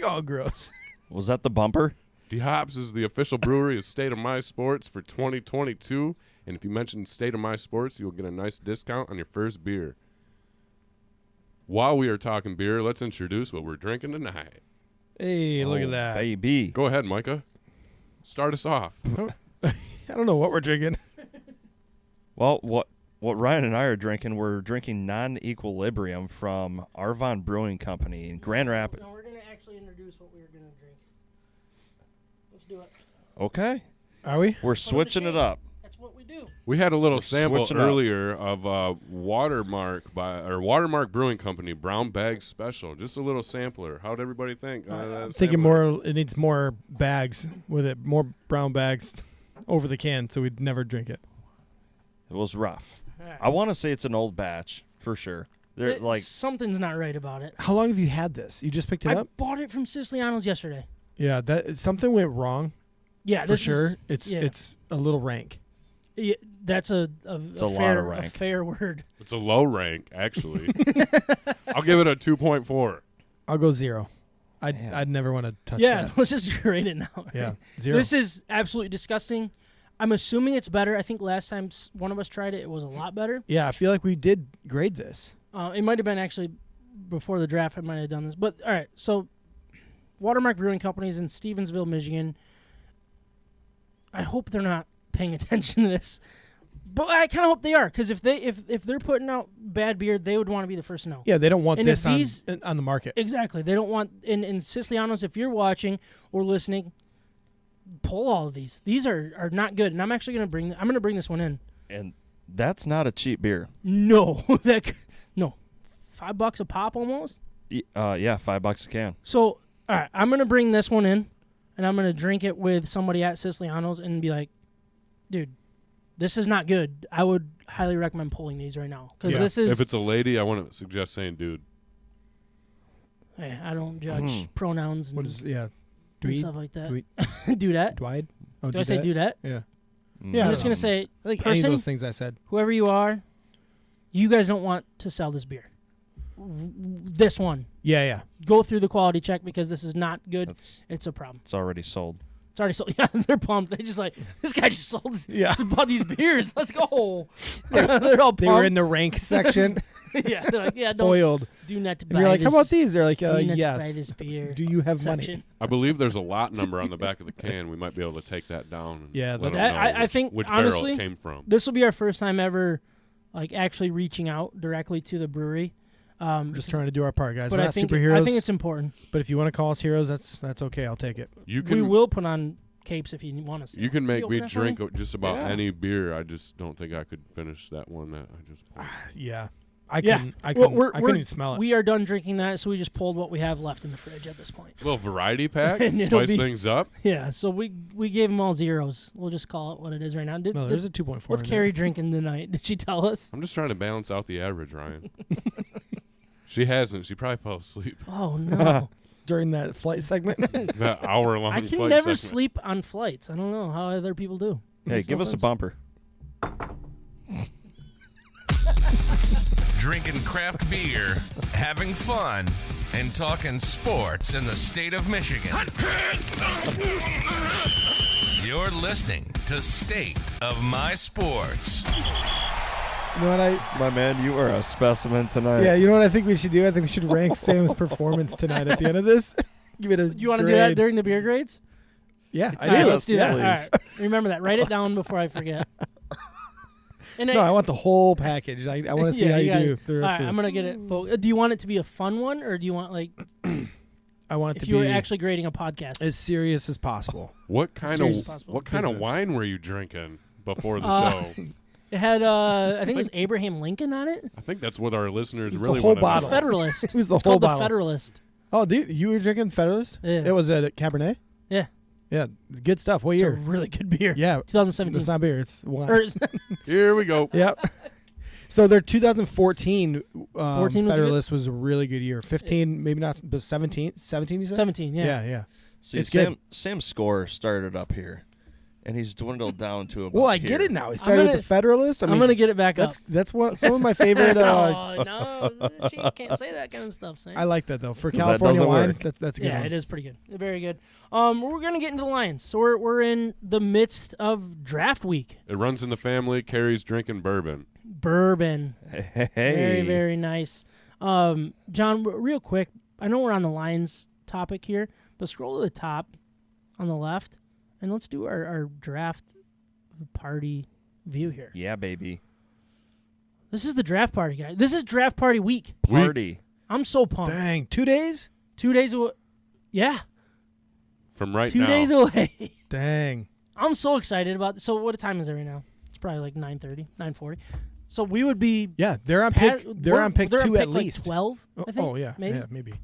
oh gross. Was that the bumper? DeHop's is the official brewery of State of My Sports for 2022, and if you mention State of My Sports, you'll get a nice discount on your first beer. While we are talking beer, let's introduce what we're drinking tonight. Hey, look Oh, at that. baby. Go ahead, Micah. Start us off. I don't know what we're drinking. Well, what Ryan and I are drinking, we're drinking Non-Equilibrium from Arvon Brewing Company in Grand Rapids. No, we're going to actually introduce what we were going to drink. Let's do it. Okay. Are we? We're switching it up. That's what we do. We had a little sample switching up. earlier of Watermark Brewing Company Brown Bag Special. Just a little sampler. How'd everybody think? I'm thinking more. It needs more bags with it, more brown bags over the can, so we'd never drink it. It was rough. All right. I want to say it's an old batch for sure. They're like something's not right about it. How long have you had this? You just picked it I up? bought it from Siciliano's yesterday. Yeah, that something went wrong. Yeah, for this sure. Is, It's a little rank. Yeah, that's a lot fair of rank. a fair word. It's a low rank, actually. I'll give it a 2.4. I'll go 0. I'd never want to touch Yeah, that. let's just rate it now. Right? Yeah, 0. This is absolutely disgusting. I'm assuming it's better. I think last time one of us tried it, it was a lot better. Yeah, I feel like we did grade this. It might have been actually before the draft. I might have done this. But, all right, so Watermark Brewing Company is in Stevensville, Michigan. I hope they're not paying attention to this. But I kind of hope they are, because if they're putting out bad beer, they would want to be the first to know. Yeah, they don't want And if this these- on the market. Exactly. They don't want in Siciliano's, if you're watching or listening, pull all of these. These are not good. And I'm actually going to bring this one in. and that's not a cheap beer. No. No. $5 a pop almost. Yeah, $5 a can. So, all right, I'm going to bring this one in, and I'm going to drink it with somebody at Siciliano's and be like, dude, this is not good. I would highly recommend pulling these right now. Because this is... If it's a lady, I want to suggest saying dude. Hey, I don't judge pronouns and, What is and Dweed? stuff like that. Dweed? Dudette. Dwight? Oh, Do I say dudette? Yeah. I'm just going to say, I think any of person, those things I said. whoever you are, you guys don't want to sell this beer. This one. Yeah. Go through the quality check because this is not good. It's a problem. It's already sold. It's already sold. Yeah, they're pumped. They just like, this guy just sold. Yeah. Just bought these beers. Let's go. They're all pumped. They were in the rank section. Yeah, they're like, yeah, Spoiled. do not to buy And you're like, this. how about these? They're like, do not to buy yes. this beer. Do you have money? section. I believe there's a lot number on the back of the can. We might be able to take that down. And Yeah, let that's- them know I think, which honestly, barrel it came from. This will be our first time ever, like, actually reaching out directly to the brewery. Just trying to do our part, guys. But We're I not think superheroes. I think it's important. But if you want to call us heroes, that's okay. I'll take it. You We can will put on capes if you want us to. you can make me open that for drink just about Yeah. any beer. I just don't think I could finish that one that I just. Yeah. I Yeah. couldn't. I Well, couldn't. I couldn't even smell it. We are done drinking that, so we just pulled what we have left in the fridge at this point. Little variety pack, And it'll spice be- things up. Yeah, so we gave them all zeros. We'll just call it what it is right now. No, there's a 2.4. What's in Carrie drinking tonight? Did she tell us? I'm just trying to balance out the average, Ryan. She hasn't. She probably fell asleep. Oh no! there during that flight segment. That hour-long I can flight never segment. sleep on flights. I don't know how other people do. Hey, Makes give no us a sense. bumper. Drinking craft beer, having fun, and talking sports in the state of Michigan. You're listening to State of My Sports. You know what My man, you are a specimen tonight. Yeah, you know what I think we should do? I think we should rank Sam's performance tonight at the end of this. Give it a You want to do that grade. during the beer grades? Yeah, I All right, do. let's do that. please. All right. Remember that. Write it down before I forget. And No, I want the whole package. I want to see how you got do. it. The All rest right, of I'm this. gonna get it. Do you want it to be a fun one, or do you want like I want it if to you were be actually grading a podcast? as serious as possible. What kind Serious as of possible. what kind of Business. wine were you drinking before the Uh, show? It had I think it was Abraham Lincoln on it. I think that's what our listeners It's the really whole want to bottle. know. Federalist. It was the It's whole called bottle. the Federalist. Oh, dude, you were drinking Federalist? Yeah. It was a Cabernet? Yeah. Yeah, good stuff. What It's a year? really good beer. Yeah, 2017. it's not beer. It's wine. Or, Here we go. Yep. So their 2014 14 was good? Federalist was a really good year. 15, maybe not, but 17. 17, you said? 17. Yeah. Yeah. See, It's good. Sam's score started up here, and he's dwindled down to about Well, I here. get it now. He started with gonna- the Federalist. I I'm mean, gonna get it back up. that's what some of my favorite. Oh no, she can't say that kind of stuff, Sam. I like that though for 'Cause that California doesn't wine. work. That's a good Yeah, one. it is pretty good. Very good. We're gonna get into the Lions. So we're in the midst of draft week. It runs in the family. Carrie's drinking bourbon. Bourbon. Hey. Very, very nice. John, real quick, I know we're on the Lions topic here, but scroll to the top on the left, and let's do our draft party view here. Yeah, baby. This is the draft party, guys. This is draft party week. Party. I'm so pumped. Dang, 2 days? 2 days away. Yeah, From right 2 now. days away. Dang. I'm so excited about this. So what time is it right now? It's probably like 9:30, 9:40. So we would be. Yeah, they're on pick. They're on pick 2 at least. Like 12. I think, oh yeah, maybe. yeah, maybe.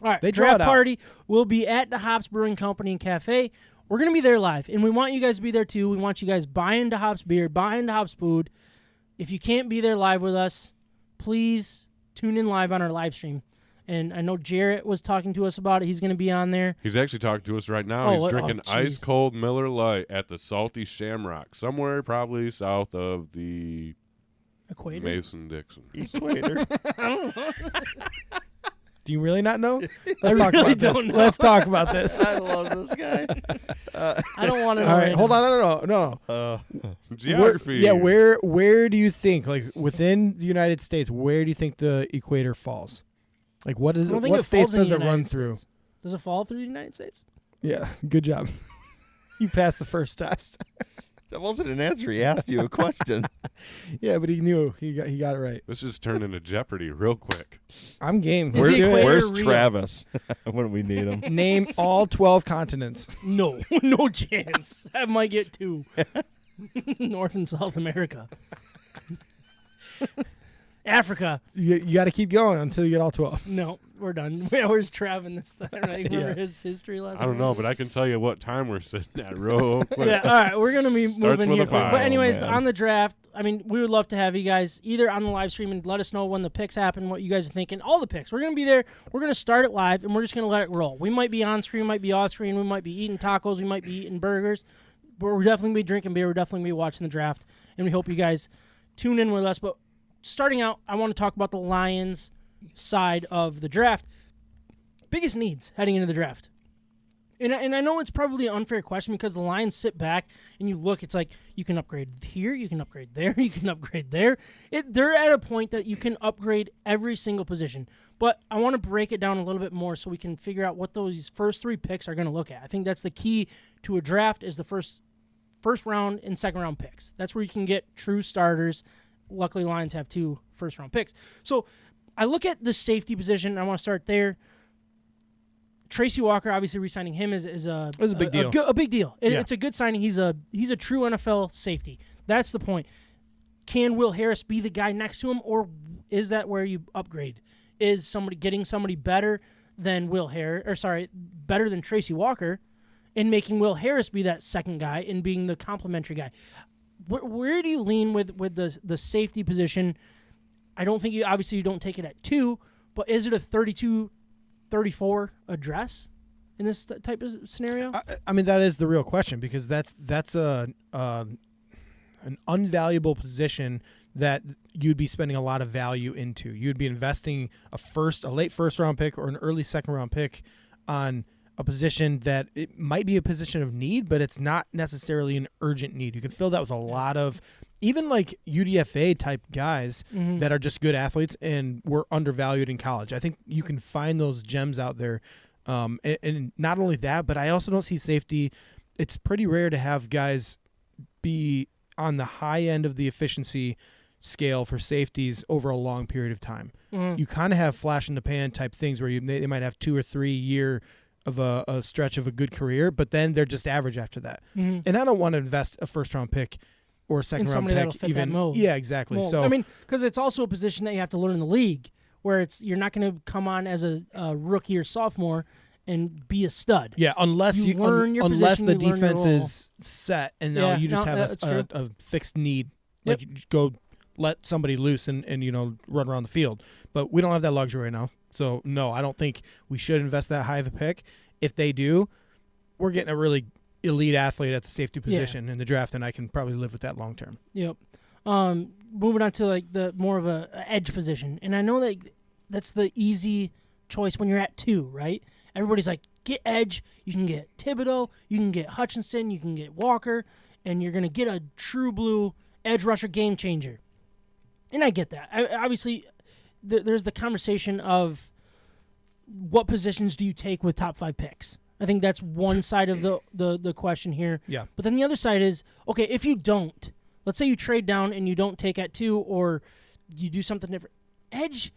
All right, They draw draft it out. party will be at DeHop's Brewing Company and Cafe. We're going to be there live, and we want you guys to be there too. We want you guys buying DeHop's beer, buying DeHop's food. If you can't be there live with us, please tune in live on our live stream. And I know Jarrett was talking to us about it. He's going to be on there. He's actually talking to us right now. He's drinking ice cold Miller Lite at the Salty Shamrock, somewhere probably south of the Equator. Mason-Dixon. Equator. Do you really not know? Let's I talk really about this. don't know. Let's talk about this. I love this guy. I don't want to know. All right, right hold now. on. No. Geography. Where do you think, like within the United States, where do you think the equator falls? Like what is I it? don't think What it states falls in does the it run United through? States. Does it fall through the United States? Yeah, good job. You passed the first test. That wasn't an answer. He asked you a question. Yeah, but he knew he got it right. Let's just turn into Jeopardy real quick. I'm game. Is Let's the do it. equator Where's real? Travis when we need him? Name all 12 continents. No, no chance. I might get 2. North and South America. Africa. You got to keep going until you get all 12. No, we're done. Where's Trav in this time? Right? Remember Yeah. his history lesson? I don't know, but I can tell you what time we're sitting at real quick. Yeah, all right, we're going to be Starts moving with here a quick. 5. But anyways, Oh, man. on the draft, I mean, we would love to have you guys either on the live stream and let us know when the picks happen, what you guys are thinking. All the picks. We're going to be there. We're going to start it live, and we're just going to let it roll. We might be on screen, might be off screen. We might be eating tacos. We might be eating burgers. But we're definitely going to be drinking beer. We're definitely going to be watching the draft, and we hope you guys tune in with us. But starting out, I want to talk about the Lions side of the draft. Biggest needs heading into the draft. And I know it's probably an unfair question because the Lions sit back and you look, it's like you can upgrade here, you can upgrade there, you can upgrade there. They're at a point that you can upgrade every single position. But I want to break it down a little bit more so we can figure out what those first 3 picks are going to look at. I think that's the key to a draft is the first round and second round picks. That's where you can get true starters. Luckily, Lions have 2 first-round picks. So I look at the safety position, and I want to start there. Tracy Walker, obviously re-signing him is a big deal. A big deal. Yeah. It's a good signing. He's a true NFL safety. That's the point. Can Will Harris be the guy next to him, or is that where you upgrade? Is somebody getting somebody better than better than Tracy Walker, and making Will Harris be that second guy and being the complimentary guy? Where do you lean with the safety position? I don't think you don't take it at 2, but is it a 32-34 address in this type of scenario? I mean, that is the real question because that's an unvaluable position that you'd be spending a lot of value into. You'd be investing a late first round pick or an early second round pick on a position that it might be a position of need, but it's not necessarily an urgent need. You can fill that with a lot of even like UDFA type guys that are just good athletes and were undervalued in college. I think you can find those gems out there. And not only that, but I also don't see safety. It's pretty rare to have guys be on the high end of the efficiency scale for safeties over a long period of time. You kind of have flash in the pan type things where they might have 2 or 3 year of a stretch of a good career, but then they're just average after that. And I don't want to invest a first round pick or a second round that'll pick fit even. that mold. Yeah, exactly. Mold. So I mean, because it's also a position that you have to learn in the league, where you're not going to come on as a rookie or sophomore and be a stud. yeah, unless You learn your unless position, the you learn your defense role. is set and now Yeah, you just no, have that's true. a fixed need. Yep. Like you just go let somebody loose and run around the field. But we don't have that luxury right now. So no, I don't think we should invest that high of a pick. If they do, we're getting a really elite athlete at the safety position in the draft, and I can probably live with that long term. Yep. Moving on to like the more of a edge position, and I know that that's the easy choice when you're at 2, right? Everybody's like, get edge. You can get Thibodeau, you can get Hutchinson, you can get Walker, and you're gonna get a true blue edge rusher game changer. And I get that. Obviously, there's the conversation of what positions do you take with top 5 picks. I think that's one side of the question here. Yeah. But then the other side is, okay, if you don't, let's say you trade down and you don't take at 2 or you do something different, edge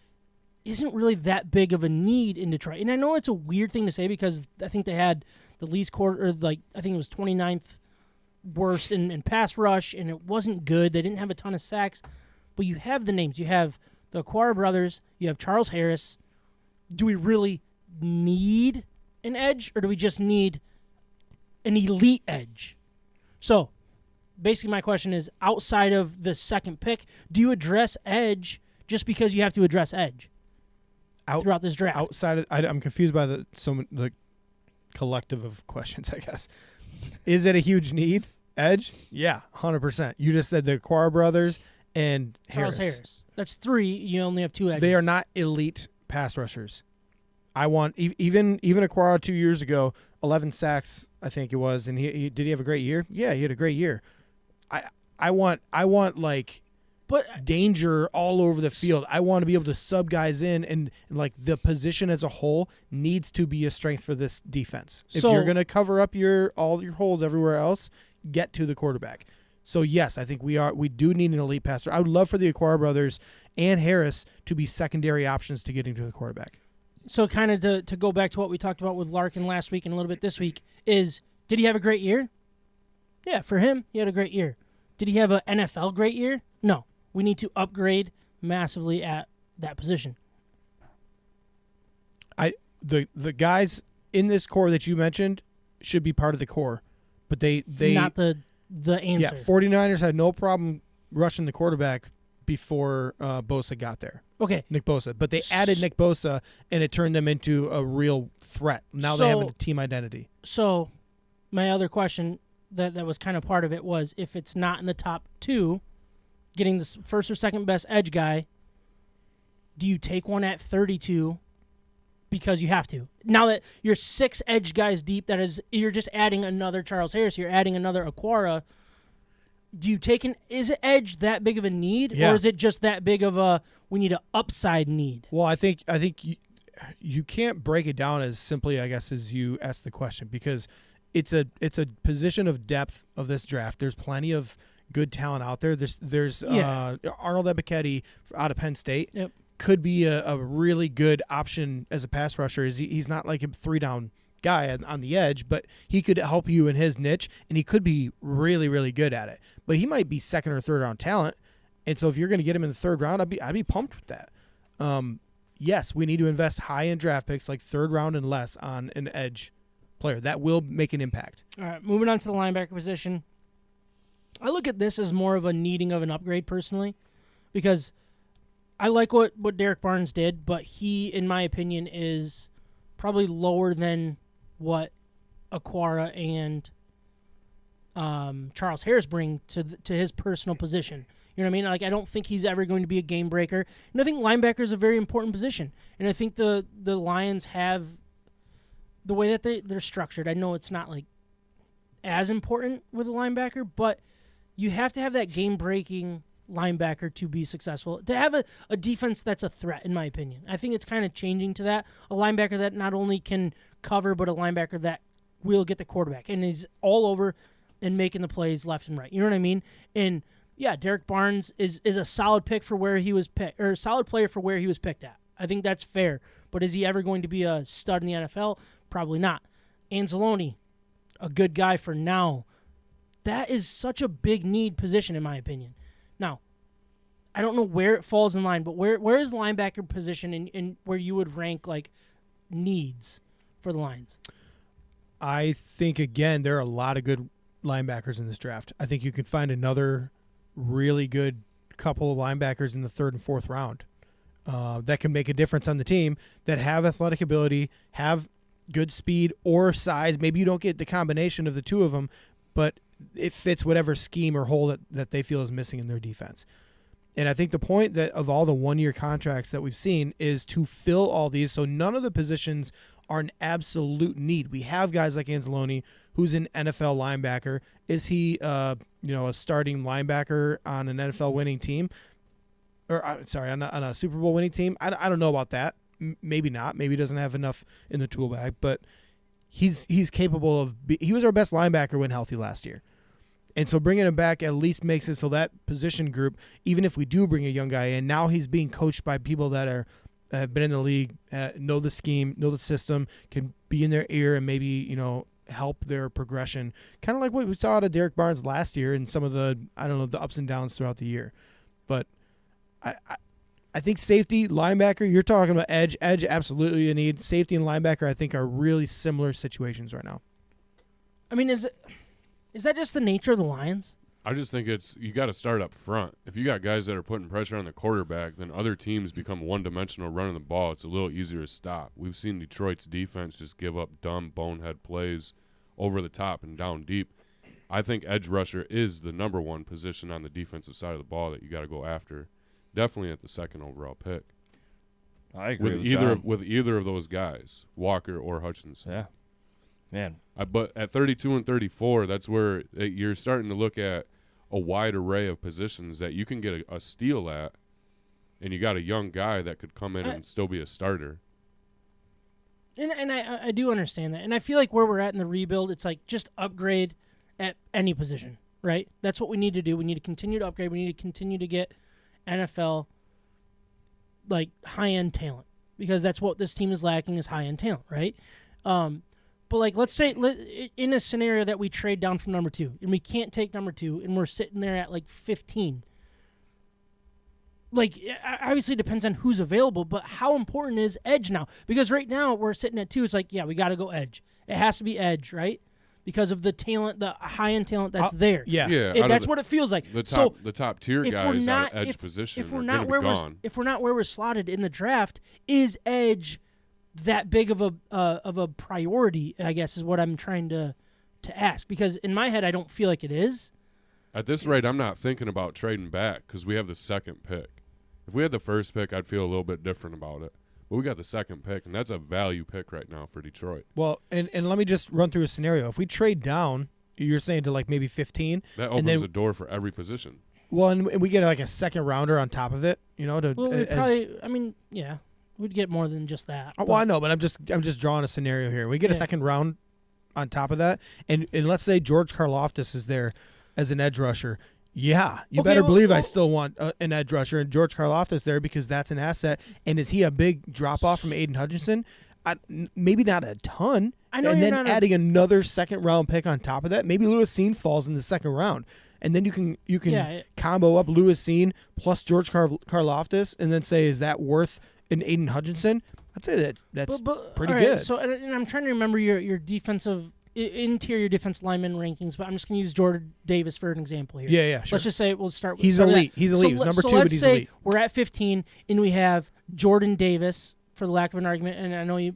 isn't really that big of a need in Detroit. And I know it's a weird thing to say because I think they had the least I think it was 29th worst in pass rush, and it wasn't good. They didn't have a ton of sacks. But you have the names. You have the Ncaa brothers. You have Charles Harris. Do we really need an edge, or do we just need an elite edge? So, basically my question is, outside of the second pick, do you address edge just because you have to address edge throughout this draft? Outside of, I'm confused by the collective of questions, I guess. Is it a huge need? Edge? Yeah, 100%. You just said the Ncaa brothers and Charles Harris. That's 3. You only have 2 edges. They are not elite pass rushers. I want even Ncaa 2 years ago, 11 sacks, I think it was, and he did he have a great year? Yeah, he had a great year. I want like danger all over the field. I want to be able to sub guys in, and like the position as a whole needs to be a strength for this defense. If you're going to cover up all your holes everywhere else, get to the quarterback. So yes, I think we do need an elite passer. I would love for the Ncaa brothers and Harris to be secondary options to getting to the quarterback. So kind of to go back to what we talked about with Larkin last week and a little bit this week is, did he have a great year? Yeah, for him, he had a great year. Did he have an NFL great year? No. We need to upgrade massively at that position. The guys in this core that you mentioned should be part of the core, but they not the answer. Yeah, 49ers had no problem rushing the quarterback before Bosa got there. Okay. Nick Bosa. But they added Nick Bosa, and it turned them into a real threat. Now they have a team identity. So my other question that was kind of part of it was, if it's not in the top 2, getting the first or second best edge guy, do you take one at 32 because you have to? Now that you're 6 edge guys deep, you're just adding another Charles Harris, you're adding another Ncaa. Do you take is it edge that big of a need, or is it just that big of a we need an upside need? Well, I think you can't break it down as simply, I guess, as you asked the question, because it's a position of depth of this draft. There's plenty of good talent out there. There's Arnold Ebiketie out of Penn State. Yep. Could be a really good option as a pass rusher. He's not like a 3-down guy on the edge, but he could help you in his niche, and he could be really, really good at it. But he might be 2nd or 3rd round talent, and so if you're going to get him in the 3rd round, I'd be pumped with that. Yes, we need to invest high in draft picks, like 3rd round and less, on an edge player. That will make an impact. All right, moving on to the linebacker position. I look at this as more of a needing of an upgrade personally, because I like what Derek Barnes did, but he, in my opinion, is probably lower than what Ncaa and Charles Harris bring to his personal position. You know what I mean? Like, I don't think he's ever going to be a game breaker. And I think linebacker is a very important position. And I think the Lions have the way that they're structured. I know it's not like as important with a linebacker, but you have to have that game-breaking linebacker to be successful, to have a defense that's a threat, in my opinion. I think it's kind of changing to that. A linebacker that not only can cover, but a linebacker that will get the quarterback and is all over and making the plays left and right. You know what I mean? And yeah, Derek Barnes is a solid pick for where he was picked, or a solid player for where he was picked at. I think that's fair. But is he ever going to be a stud in the NFL? Probably not. Anzalone, a good guy for now. That is such a big need position, in my opinion. Now, I don't know where it falls in line, but where is linebacker position in where you would rank like needs for the Lions? I think, again, there are a lot of good linebackers in this draft. I think you could find another really good couple of linebackers in the 3rd and 4th round that can make a difference on the team, that have athletic ability, have good speed or size. Maybe you don't get the combination of the two of them, but it fits whatever scheme or hole that they feel is missing in their defense. And I think the point that of all the 1-year contracts that we've seen is to fill all these, so none of the positions are an absolute need. We have guys like Anzalone, who's an NFL linebacker. Is he a starting linebacker on an NFL winning team? Or on a Super Bowl winning team? I don't know about that. Maybe not. Maybe he doesn't have enough in the tool bag, but he's capable of he was our best linebacker when healthy last year. And so bringing him back at least makes it so that position group, even if we do bring a young guy in, now he's being coached by people that have been in the league, know the scheme, know the system, can be in their ear and maybe, help their progression, kind of like what we saw out of Derek Barnes last year and some of the, I don't know, the ups and downs throughout the year. But I think safety, linebacker, you're talking about edge. Edge, absolutely you need. Safety and linebacker, I think, are really similar situations right now. I mean, is that just the nature of the Lions? I just think you got to start up front. If you got guys that are putting pressure on the quarterback, then other teams become one-dimensional running the ball. It's a little easier to stop. We've seen Detroit's defense just give up dumb, bonehead plays over the top and down deep. I think edge rusher is the number one position on the defensive side of the ball that you got to go after. Definitely at the second overall pick. I agree with either of those guys, Walker or Hutchinson. Yeah, man. But at 32 and 34, that's where you're starting to look at a wide array of positions that you can get a steal at, and you got a young guy that could come in and still be a starter. And I do understand that. And I feel like where we're at in the rebuild, it's like just upgrade at any position, right? That's what we need to do. We need to continue to upgrade. We need to continue to get NFL, like, high-end talent, because that's what this team is lacking is high-end talent, right? But, like, let's say in a scenario that we trade down from number 2, and we can't take number 2, and we're sitting there at, like, 15. Like, obviously it depends on who's available, but how important is edge now? Because right now we're sitting at 2. It's like, yeah, we got to go edge. It has to be edge, right? Because of the talent, the high-end talent that's there. Yeah. That's what it feels like. The top tier if guys we're not, on edge if, position if we're are not going to where be gone. If we're not where we're slotted in the draft, is edge that big of a priority, I guess, is what I'm trying to ask. Because in my head, I don't feel like it is. At this rate, I'm not thinking about trading back because we have the second pick. If we had the first pick, I'd feel a little bit different about it. But we got the second pick, and that's a value pick right now for Detroit. Well, and let me just run through a scenario. If we trade down, you're saying to like maybe 15. That opens the door for every position. Well, and we get like a second rounder on top of it, you know. We'd get more than just that. Well, I know, but I'm just drawing a scenario here. We get a second round on top of that, and let's say George Karlaftis is there as an edge rusher. Yeah, you better believe I still want an edge rusher and George Karlaftis there because that's an asset. And is he a big drop-off from Aiden Hutchinson? Maybe not a ton. I know, and you're then not adding another second-round pick on top of that. Maybe Lewis Seen falls in the second round. And then you can combo up Lewis Seen plus George Karlaftis and then say, is that worth an Aiden Hutchinson? I'd say that's pretty good. So, and I'm trying to remember your defensive interior defense lineman rankings, but I'm just going to use Jordan Davis for an example here. Yeah, sure. Let's just say we'll start with He's elite. He's elite. He's number 2, but he's elite. We're at 15, and we have Jordan Davis, for the lack of an argument, and I know I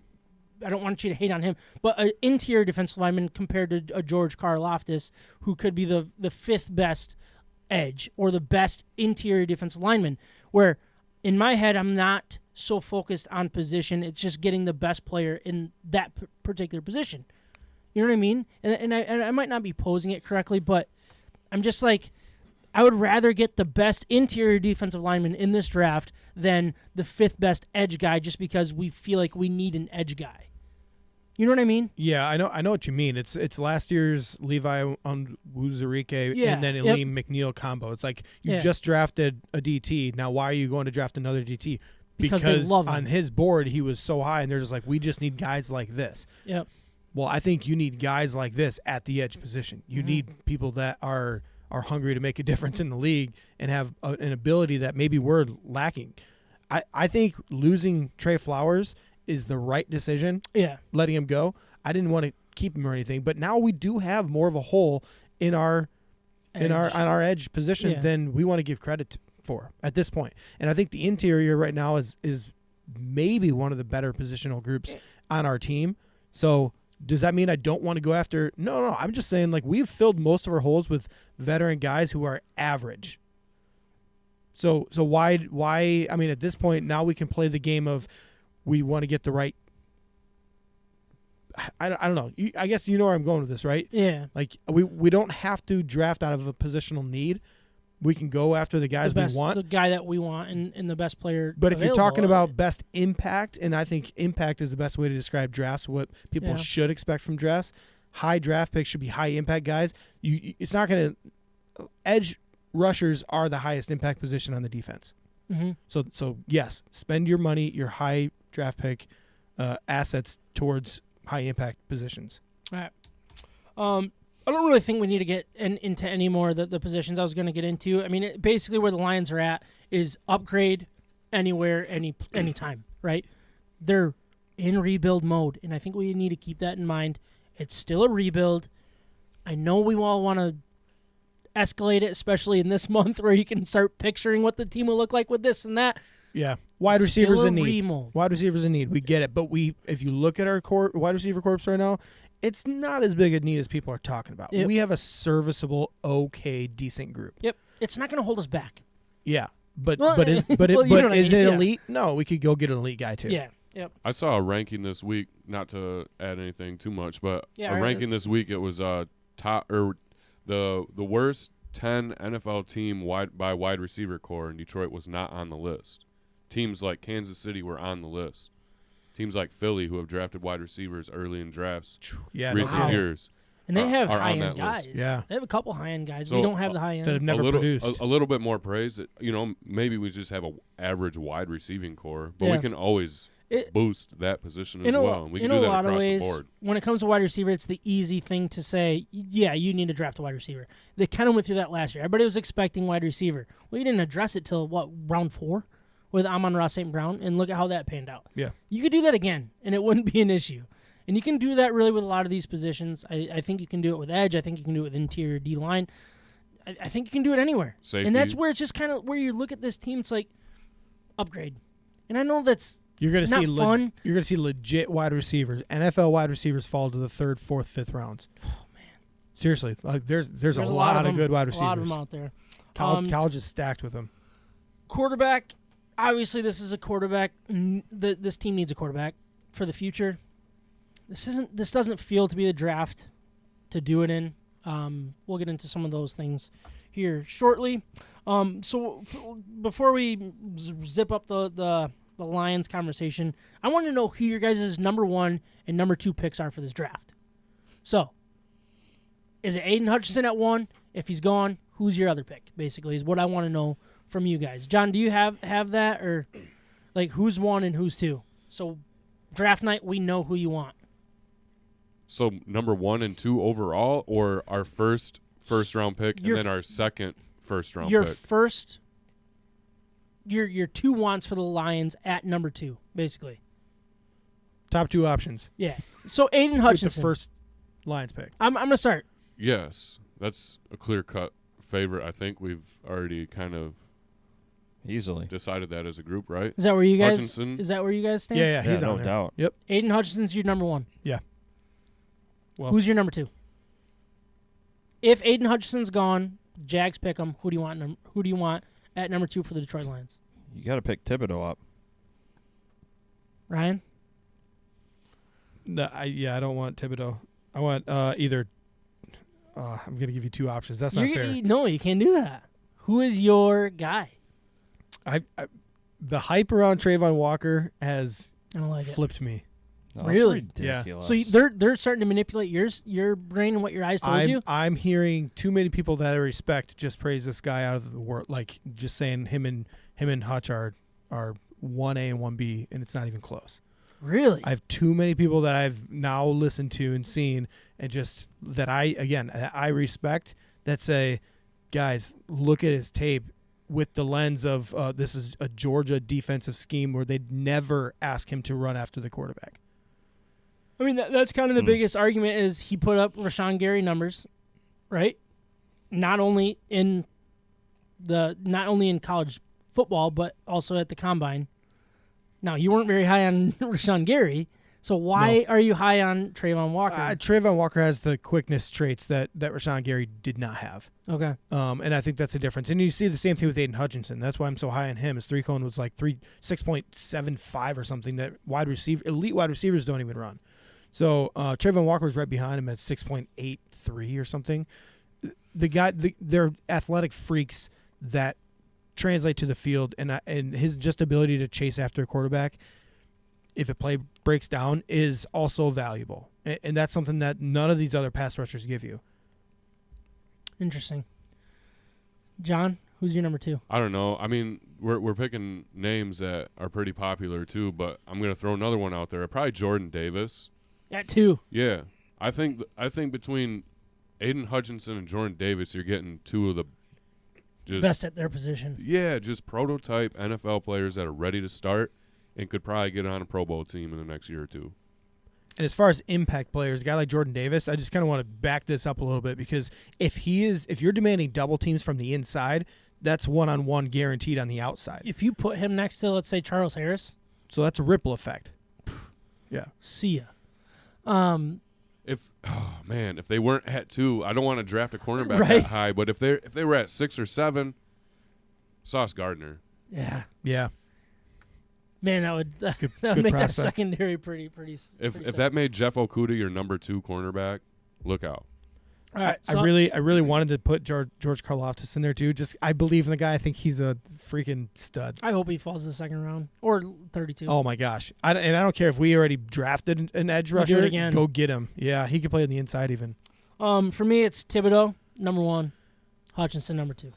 don't want you to hate on him, but an interior defensive lineman compared to a George Karlaftis, who could be the 5th best edge or the best interior defensive lineman, where in my head I'm not so focused on position. It's just getting the best player in that particular position. You know what I mean? And I might not be posing it correctly, but I'm just like, I would rather get the best interior defensive lineman in this draft than the 5th best edge guy just because we feel like we need an edge guy. You know what I mean? Yeah, I know what you mean. It's last year's Levi Onwuzurike and then Aleem McNeil combo. It's like you just drafted a DT. Now why are you going to draft another DT? Because they love him. On his board he was so high, and they're just like, we just need guys like this. Yep. Well, I think you need guys like this at the edge position. You need people that are hungry to make a difference in the league and have an ability that maybe we're lacking. I think losing Trey Flowers is the right decision. Yeah. Letting him go. I didn't want to keep him or anything, but now we do have more of a hole in our edge position than we want to give credit for at this point. And I think the interior right now is maybe one of the better positional groups on our team. So does that mean I don't want to go after? No. I'm just saying, like, we've filled most of our holes with veteran guys who are average. So why? I mean, at this point now we can play the game of we want to get the right. I don't know. I guess you know where I'm going with this, right? Yeah. Like we don't have to draft out of a positional need. We can go after the guys we want. The guy that we want and the best player. But if you're talking about best impact, and I think impact is the best way to describe drafts, what people should expect from drafts, high draft picks should be high impact guys. It's not going to – edge rushers are the highest impact position on the defense. Mm-hmm. So, yes, spend your money, your high draft pick assets towards high impact positions. All right. I don't really think we need to get into any more of the positions I was going to get into. I mean, basically where the Lions are at is upgrade anywhere, anytime, right? They're in rebuild mode, and I think we need to keep that in mind. It's still a rebuild. I know we all want to escalate it, especially in this month where you can start picturing what the team will look like with this and that. Yeah, wide receivers in need. Remold. Wide receivers in need. We get it, but if you look at our wide receiver corps right now, it's not as big a need as people are talking about. Yep. We have a serviceable, okay, decent group. Yep, it's not going to hold us back. Yeah, but Well, is well, you know what I is mean, it yeah. elite? No, we could go get an elite guy too. Yeah, yep. I saw a ranking this week, not to add anything too much, but Yeah, a right. ranking this week. It was top or the worst 10 NFL team by wide receiver core, and Detroit was not on the list. Teams like Kansas City were on the list. Teams like Philly, who have drafted wide receivers early in drafts Yeah, recent Wow. years. And they have are on high-end that guys. list. Yeah. They have a couple high-end guys. So, we don't have the high-end. that have never produced. a little bit more praise. That, maybe we just have a average wide receiving core, but Yeah. we can always boost that position as well. And we can do in a that lot of across ways, the board. when it comes to wide receiver, it's the easy thing to say, yeah, you need to draft a wide receiver. They kind of went through that last year. Everybody was expecting wide receiver. Well, you didn't address it till, round 4 with Amon-Ra St. Brown, and look at how that panned out. Yeah. You could do that again, and it wouldn't be an issue. And you can do that really with a lot of these positions. I think you can do it with edge. I think you can do it with interior D-line. I think you can do it anywhere. Safety. And that's where it's just kind of where you look at this team, it's like, upgrade. And I know that's You're gonna not see fun. you're gonna see legit wide receivers, NFL wide receivers fall to the 3rd, 4th, 5th rounds. Oh man, seriously, like there's a lot of good wide A lot of receivers. them out there. College is stacked with them. Quarterback. Obviously, this is a quarterback. This team needs a quarterback for the future. This doesn't feel to be the draft to do it in. We'll get into some of those things here shortly. Before we zip up the Lions conversation, I want to know who your guys' number 1 and number 2 picks are for this draft. So, is it Aiden Hutchinson at 1? If he's gone, who's your other pick? Basically, is what I want to know from you guys. John, do you have that, or like who's 1 and who's 2? So, draft night, we know who you want. So number 1 and 2 overall, or our first round pick, and then our second first round Your pick? first, your 2 wants for the Lions at number 2, basically. Top 2 options. Yeah. So Aiden With Hutchinson. the first Lions pick. I'm gonna start. Yes, that's a clear-cut favorite. I think we've already kind of Easily. decided that as a group, right? Is that where you guys? Hutchinson. Is that where you guys stand? Yeah, he's no on there. doubt. Yep. Aiden Hutchinson's your number 1. Yeah. Well, Who's your number 2? If Aiden Hutchinson's gone, Jags pick him. Who do you want? Who do you want at number 2 for the Detroit Lions? You got to pick Thibodeau up. Ryan? no, I don't want Thibodeau. I want either. I'm gonna give you 2 options. That's not fair. No, you can't do that. Who is your guy? The hype around Trayvon Walker has I don't like it. flipped me. No, Really? It's Yeah. ridiculous. So they're starting to manipulate your brain and what your eyes told you. I'm hearing too many people that I respect just praise this guy out of the world, like just saying him and Hutch are 1A and 1B, and it's not even close. Really? I have too many people that I've now listened to and seen, and just that I respect, that say, guys, look at his tape with the lens of this is a Georgia defensive scheme where they'd never ask him to run after the quarterback. I mean, that's kind of the biggest argument is he put up Rashawn Gary numbers, right? Not only in college football, but also at the combine. Now, you weren't very high on Rashawn Gary, so why are you high on Trayvon Walker? Trayvon Walker has the quickness traits that Rashawn Gary did not have. Okay. And I think that's the difference. And you see the same thing with Aiden Hutchinson. That's why I'm so high on him. His 3-cone was like 6.75 or something that elite wide receivers don't even run. So Trayvon Walker was right behind him at 6.83 or something. They're athletic freaks that translate to the field, and his just ability to chase after a quarterback, if a play breaks down, is also valuable. And that's something that none of these other pass rushers give you. Interesting. John, who's your number 2? I don't know. I mean, we're picking names that are pretty popular too, but I'm gonna throw another one out there. Probably Jordan Davis. At 2. Yeah, I think between Aiden Hutchinson and Jordan Davis, you're getting two of the best at their position. Yeah, just prototype NFL players that are ready to start and could probably get on a Pro Bowl team in the next year or two. And as far as impact players, a guy like Jordan Davis, I just kind of want to back this up a little bit because if you're demanding double teams from the inside, that's one-on-one guaranteed on the outside. If you put him next to, let's say, Charles Harris. So that's a ripple effect. Yeah. See ya. If they weren't at 2, I don't want to draft a cornerback Right. that high, but if they were at 6 or 7, Sauce Gardner. Yeah. Yeah. Man, that would good make prospect. that secondary pretty. If that made Jeff Okudah your number 2 cornerback, look out. All right, I really wanted to put George Karlaftis in there too. Just I believe in the guy. I think he's a freaking stud. I hope he falls in the second round or 32. Oh my gosh! I don't care if we already drafted an edge We'll do rusher. it again. Go get him. Yeah, he could play on the inside even. For me, it's Thibodeau, number 1, Hutchinson, number 2,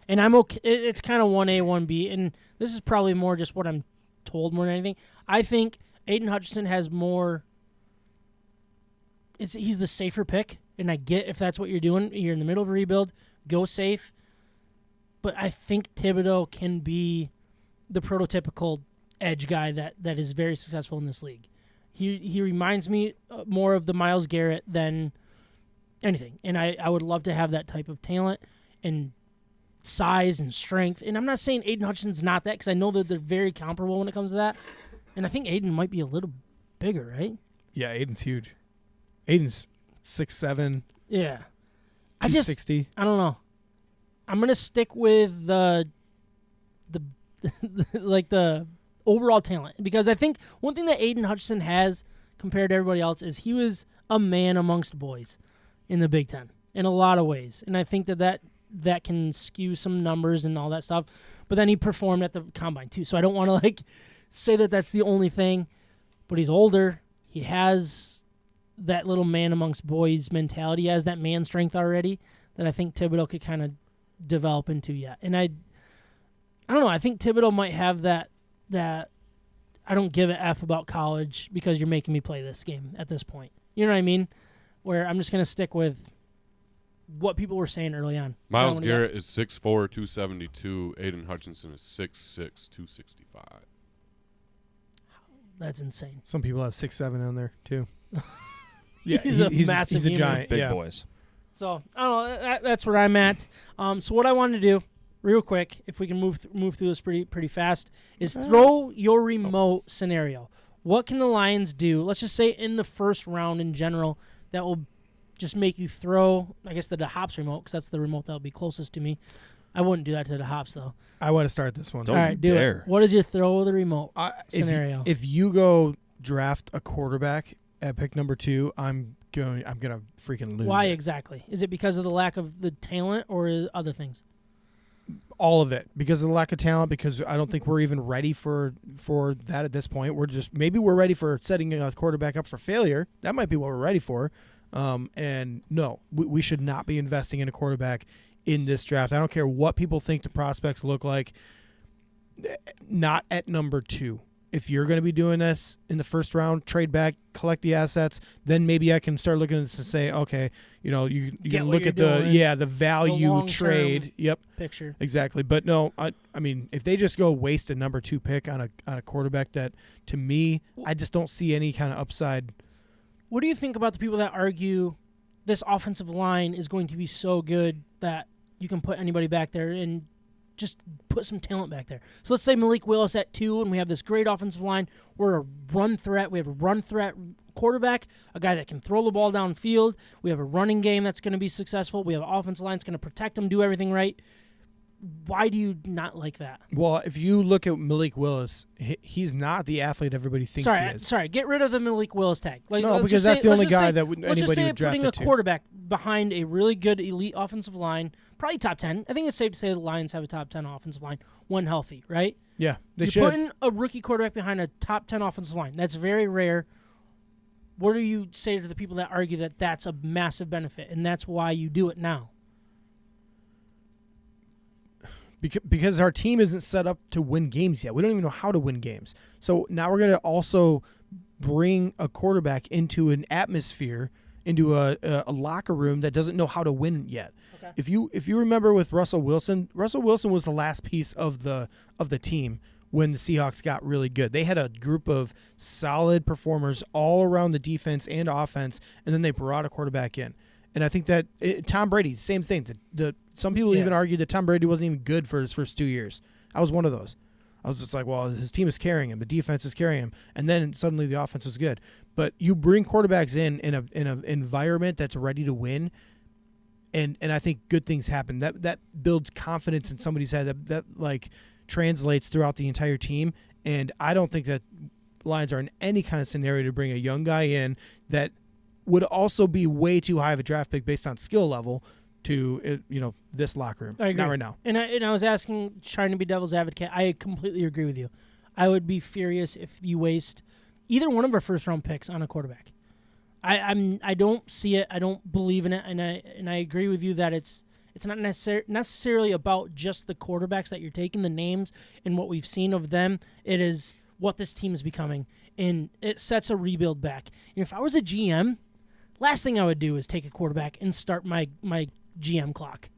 and I'm okay. It's kind of 1A, 1B, and this is probably more just what I'm told more than anything. I think Aiden Hutchinson has more. He's the safer pick, and I get if that's what you're doing. You're in the middle of a rebuild, go safe. But I think Thibodeau can be the prototypical edge guy that is very successful in this league. He reminds me more of the Myles Garrett than anything, and I would love to have that type of talent and size and strength. And I'm not saying Aiden Hutchinson's not that because I know that they're very comparable when it comes to that. And I think Aiden might be a little bigger, right? Yeah, Aiden's huge. Aiden's 6'7", Yeah. 260. I don't know. I'm gonna stick with the like the overall talent because I think one thing that Aiden Hutchinson has compared to everybody else is he was a man amongst boys in the Big Ten in a lot of ways, and I think that can skew some numbers and all that stuff. But then he performed at the combine too, so I don't want to say that that's the only thing. But he's older. He has that little man amongst boys mentality. He has that man strength already that I think Thibodeau could kind of develop into yet. And I don't know. I think Thibodeau might have that I don't give a F about college because you're making me play this game at this point. You know what I mean? Where I'm just going to stick with what people were saying early on. Myles Garrett is 6'4", 272. Aiden Hutchinson is 6'6", 265. That's insane. Some people have 6'7" on there too. Yeah, He's a massive He's a human. giant. Big yeah. boys. So I don't know. That's where I'm at. So what I wanted to do, real quick, if we can move through this pretty fast, is throw your remote scenario. What can the Lions do? Let's just say in the first round in general that will just make you throw. I guess the DeHop's remote because that's the remote that will be closest to me. I wouldn't do that to DeHop's though. I want to start this one. Don't All right, do dare. it. What is your throw the remote scenario? If you go draft a quarterback at pick number 2, I'm gonna freaking lose. Why it. exactly? Is it because of the lack of the talent or other things? All of it, because of the lack of talent, because I don't think we're even ready for that at this point. Maybe we're ready for setting a quarterback up for failure. That might be what we're ready for. And no, we should not be investing in a quarterback in this draft. I don't care what people think the prospects look like. Not at number 2. If you're going to be doing this in the first round, trade back, collect the assets, then maybe I can start looking at this and say, okay, you can look at the value trade. Yep, Picture. exactly. But no, I mean, if they just go waste a number 2 pick on a quarterback that, to me, I just don't see any kind of upside. What do you think about the people that argue this offensive line is going to be so good that you can put anybody back there and just put some talent back there? So let's say Malik Willis at 2, and we have this great offensive line. We're a run threat. We have a run threat quarterback, a guy that can throw the ball downfield. We have a running game that's going to be successful. We have an offensive line that's going to protect him, do everything right. Why do you not like that? Well, if you look at Malik Willis, he's not the athlete everybody thinks he is. Sorry, get rid of the Malik Willis tag. No, let's because just that's say- the only let's just guy say- that let's just anybody say would draft putting a it to. quarterback behind a really good elite offensive line, probably top 10. I think it's safe to say the Lions have a top 10 offensive line when healthy, right? Yeah, they You're should. putting a rookie quarterback behind a top 10 offensive line. That's very rare. What do you say to the people that argue that that's a massive benefit and that's why you do it now? Because our team isn't set up to win games yet. We don't even know how to win games. So now we're going to also bring a quarterback into an atmosphere, into a locker room that doesn't know how to win yet. Okay. If you remember with Russell Wilson was the last piece of the team when the Seahawks got really good. They had a group of solid performers all around the defense and offense, and then they brought a quarterback in. And I think that Tom Brady, same thing. Some people even argued that Tom Brady wasn't even good for his first 2 years. I was one of those. I was just like, well, his team is carrying him. The defense is carrying him. And then suddenly the offense was good. But you bring quarterbacks in an environment that's ready to win, and I think good things happen. That builds confidence in somebody's head that like translates throughout the entire team. And I don't think that Lions are in any kind of scenario to bring a young guy in that would also be way too high of a draft pick based on skill level to this locker room. I agree. Not right now. And I was asking, trying to be devil's advocate. I completely agree with you. I would be furious if you waste either one of our first round picks on a quarterback. I don't see it. I don't believe in it. And I agree with you that it's not necessarily about just the quarterbacks that you're taking, the names and what we've seen of them. It is what this team is becoming, and it sets a rebuild back. And if I was a GM, last thing I would do is take a quarterback and start my GM clock.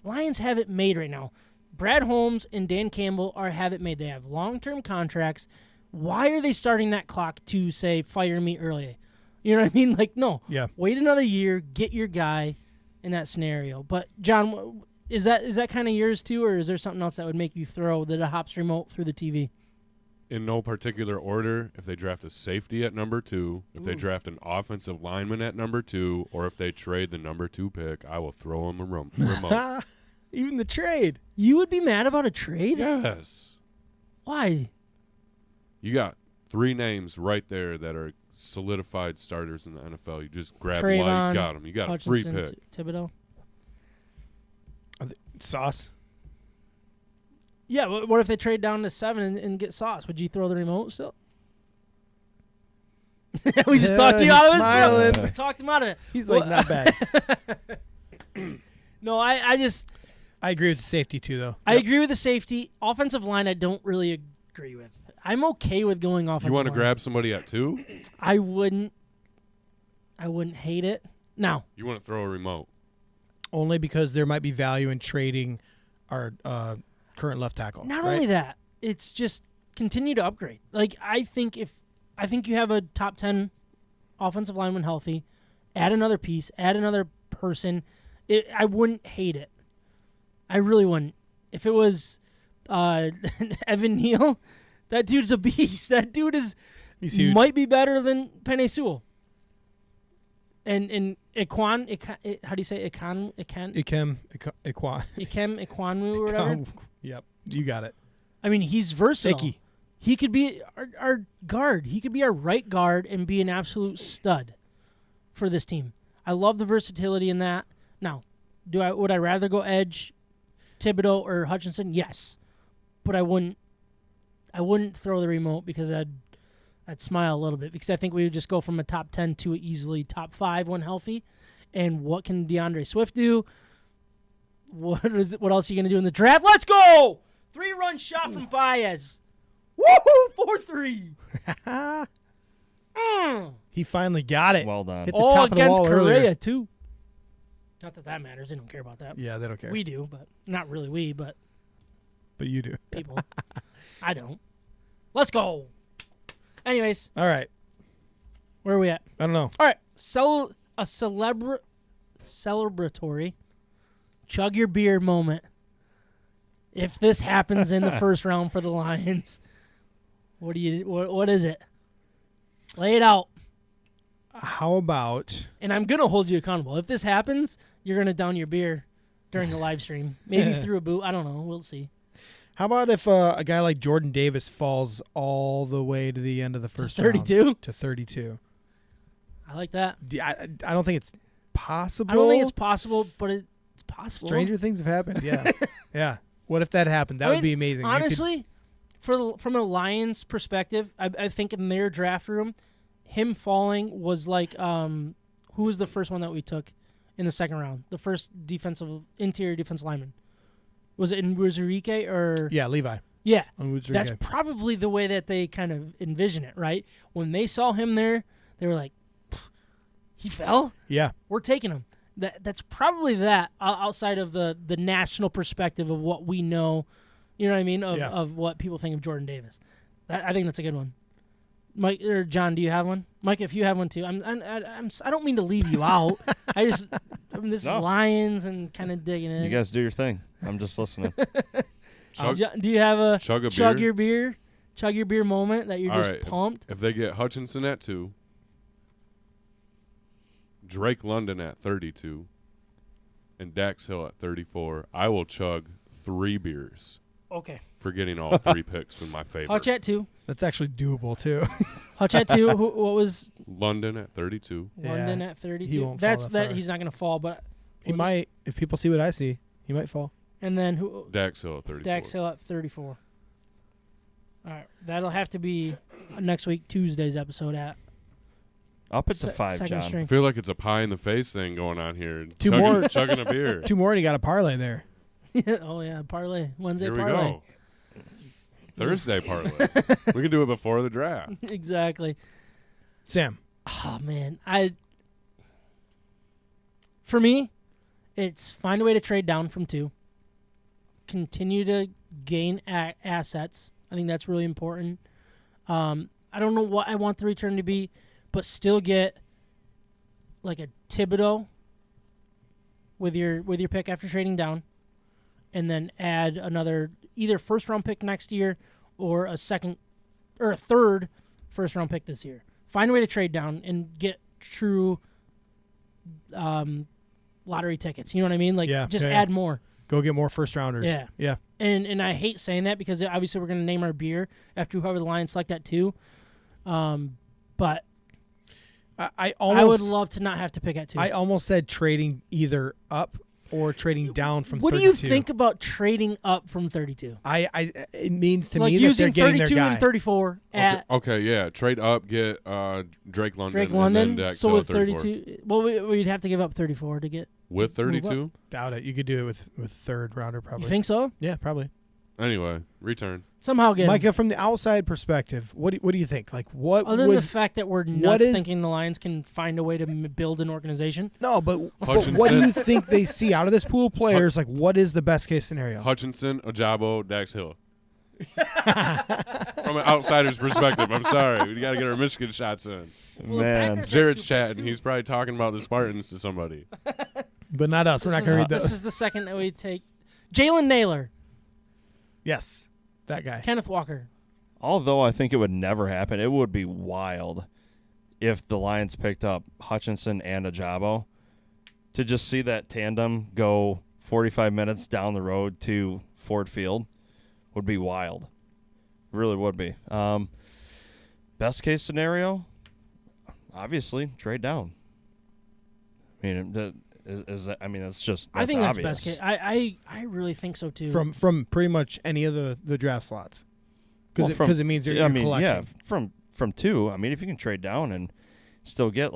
Lions have it made right now. Brad Holmes and Dan Campbell have it made. They have long-term contracts. Why are they starting that clock to say, fire me early? You know what I mean? Like, no. Yeah. Wait another year, get your guy in that scenario. But, John, is that kind of yours too, or is there something else that would make you throw the DeHop's remote through the TV? In no particular order, if they draft a safety at number 2, if they draft an offensive lineman at number 2, or if they trade the number 2 pick, I will throw them a remote. Even the trade. You would be mad about a trade? Yes. Why? You got 3 names right there that are solidified starters in the NFL. You just grab Trayvon, light, got them. You got Hutchinson, a free pick. Thibodeau. Sauce. Yeah, what if they trade down to 7 and get Sauce? Would you throw the remote still? We just talked you out of it still. Talked him out of it. He's like, not bad. No, I agree with the safety too, though. I agree with the safety. Offensive line, I don't really agree with. I'm okay with going offensive line. You want to grab somebody at 2? I wouldn't hate it. Now. You want to throw a remote? Oh, Only because there might be value in trading our current left tackle. Not only that, it's just continue to upgrade. Like, I think you have a top 10 offensive lineman healthy, add another piece, add another person. I wouldn't hate it. I really wouldn't. If it was Evan Neal, that dude's a beast. That dude might be better than Penei Sewell. And Iquan, how do you say Iquan? Ikem Iquanwu or whatever. Yep, you got it. I mean, he's versatile. Icky. He could be our guard. He could be our right guard and be an absolute stud for this team. I love the versatility in that. Now, would I rather go edge, Thibodeau or Hutchinson? Yes, but I wouldn't throw the remote because I'd smile a little bit because I think we would just go from a top 10 to an easily top 5 when healthy. And what can DeAndre Swift do? What else are you going to do in the draft? Let's go! 3-run shot from Baez. Woohoo! 4-3. He finally got it. Well done. Hit the top of the Against wall Correa, earlier. too. Not that that matters. They don't care about that. Yeah, they don't care. We do, but not really we, but But you do. people. I don't. Let's go. Anyways, All right. where are we at? I don't know. All right. Celebratory chug your beer moment. If this happens in the first round for the Lions, what is it? Lay it out. How about And I'm going to hold you accountable. If this happens, you're going to down your beer during the live stream. Maybe through a boot. I don't know. We'll see. if a guy like Jordan Davis falls all the way to the end of the first round? 32? To 32. I like that. I don't think it's possible. I don't think it's possible, but it's possible. Stranger things have happened. Yeah. Yeah. What if that happened? That would be amazing. Honestly, from a Lions perspective, I think in their draft room, him falling was like who was the first one that we took in the second round? The first interior defensive lineman. Was it Enrique or Yeah, Levi. Yeah. Onwuzurike. That's probably the way that they kind of envision it, right? When they saw him there, they were like, He fell? Yeah. We're taking him. That's probably that outside of the national perspective of what we know, you know what I mean, of what people think of Jordan Davis. I think that's a good one. Mike or John, do you have one? Mike, if you have one too, I don't mean to leave you out. This is Lions and kind of digging in. You guys do your thing. I'm just listening. Do you have a chug your beer moment that you're just pumped? If they get Hutchinson at 2, Drake London at 32, and Dax Hill at 34, I will chug 3 beers. Okay. For getting all 3 picks with my favorite. Hutch at 2. That's actually doable too. Hutch at 2. What was London at 32? London at 32. He won't That's fall that far. He's not going to fall, but He might. If people see what I see, he might fall. And then who? Dax Hill at 34. Dax Hill at 34. All right, that'll have to be next week Tuesday's episode at. Up at the 5, second John. I string. feel like it's a pie in the face thing going on here. More. Chugging a beer. 2 more and you got a parlay there. Oh yeah, parlay Wednesday Here we parlay. go. Thursday parlay. We can do it before the draft. Exactly. Sam. Oh man, for me, it's find a way to trade down from 2. Continue to gain assets. I think that's really important. I don't know what I want the return to be, but still get like a Thibodeau with your pick after trading down, and then add another either first round pick next year or a second or a third first round pick this year. Find a way to trade down and get true lottery tickets. You know what I mean? Like add more. Go get more first rounders. Yeah. Yeah. And I hate saying that because obviously we're going to name our beer after whoever the Lions select at 2. But I would love to not have to pick at 2. I almost said trading either up or trading down from 32. What do you think about trading up from 32? It means to like me that they're using getting 32 their guy. and 34 at Okay, yeah. Trade up, get Drake London. Drake and London. then Dax So Hill with at 34. 32, well, we'd have to give up 34 to get. With 32? Doubt it. You could do it with third rounder probably. You think so? Yeah, probably. Anyway, return. Somehow get. Micah, from the outside perspective, what do you think? Like what? Other than the fact that we're nuts is- thinking the Lions can find a way to build an organization. No, but what Hutchinson. do you think they see out of this pool of players? Like, what is the best case scenario? Hutchinson, Ojabo, Dax Hill. From an outsider's perspective, I'm sorry. We got to get our Michigan shots in. Well, the Man. Packers have Jared's 2 picks, chatting. too. He's probably talking about the Spartans to somebody. But not us. We're not going to read This those. is the second that we take. Jalen Naylor, Yes, that guy. Kenneth Walker. Although I think it would never happen, it would be wild if the Lions picked up Hutchinson and Ojabo. To just see that tandem go 45 minutes down the road to Ford Field would be wild. Really would be. Best case scenario, obviously, trade down. I mean, that's just I think that's obvious. best case. I really think so too. From pretty much any of the draft slots, because Well, it means your collection. Yeah, from 2. I mean, if you can trade down and still get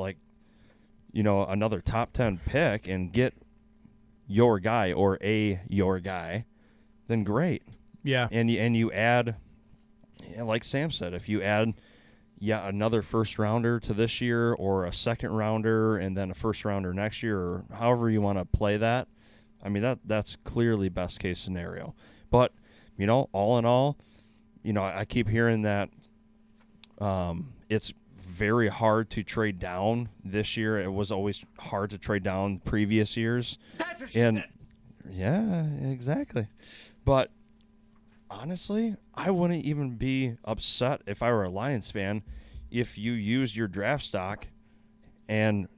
another top 10 pick and get your guy or your guy, then great. Yeah. And you add, like Sam said, if you add another first rounder to this year or a second rounder and then a first rounder next year or however you want to play that, I mean that's clearly best case scenario. But all in all, I keep hearing that it's very hard to trade down this year. It was always hard to trade down previous years. That's what she said. Yeah, exactly. But honestly, I wouldn't even be upset if I were a Lions fan if you used your draft stock and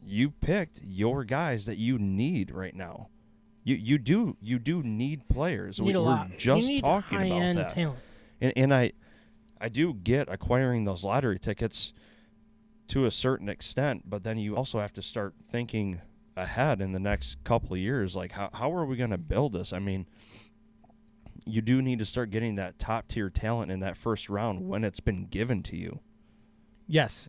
you picked your guys that you need right now. You do need players. You need a lot. We're just you need talking about high-end that. talent. And I do get acquiring those lottery tickets to a certain extent, but then you also have to start thinking ahead in the next couple of years. Like, how are we going to build this? I mean, you do need to start getting that top-tier talent in that first round when it's been given to you. Yes,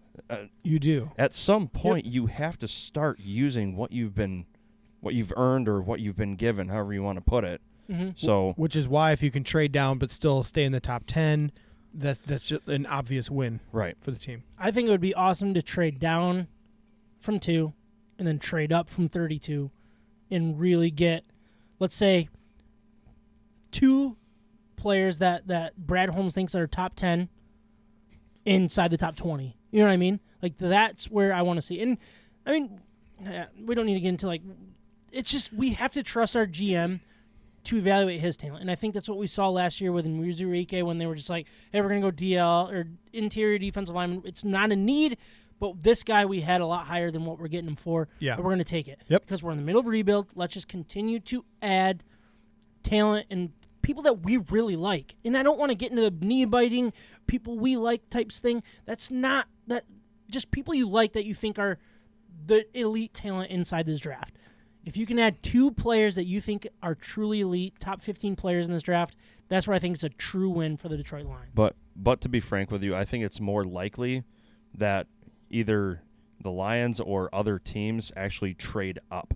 you do. At some point, you have to start using what you've earned or what you've been given, however you want to put it. Mm-hmm. So, Which is why if you can trade down but still stay in the top 10, that's just an obvious win right. for the team. I think it would be awesome to trade down from 2 and then trade up from 32 and really get, let's say, 2 players that Brad Holmes thinks are top 10 inside the top 20. You know what I mean? Like, that's where I want to see. And, I mean, we don't need to get into, like, it's just we have to trust our GM to evaluate his talent. And I think that's what we saw last year with Muzurike when they were just like, hey, we're going to go DL or interior defensive lineman. It's not a need, but this guy we had a lot higher than what we're getting him for. Yeah. But we're going to take it. Yep. Because we're in the middle of rebuild. Let's just continue to add talent and people that we really like. And I don't want to get into the knee-biting, people we like types thing. That's not that. Just people you like that you think are the elite talent inside this draft. If you can add 2 players that you think are truly elite, top 15 players in this draft, that's where I think it's a true win for the Detroit Lions. But to be frank with you, I think it's more likely that either the Lions or other teams actually trade up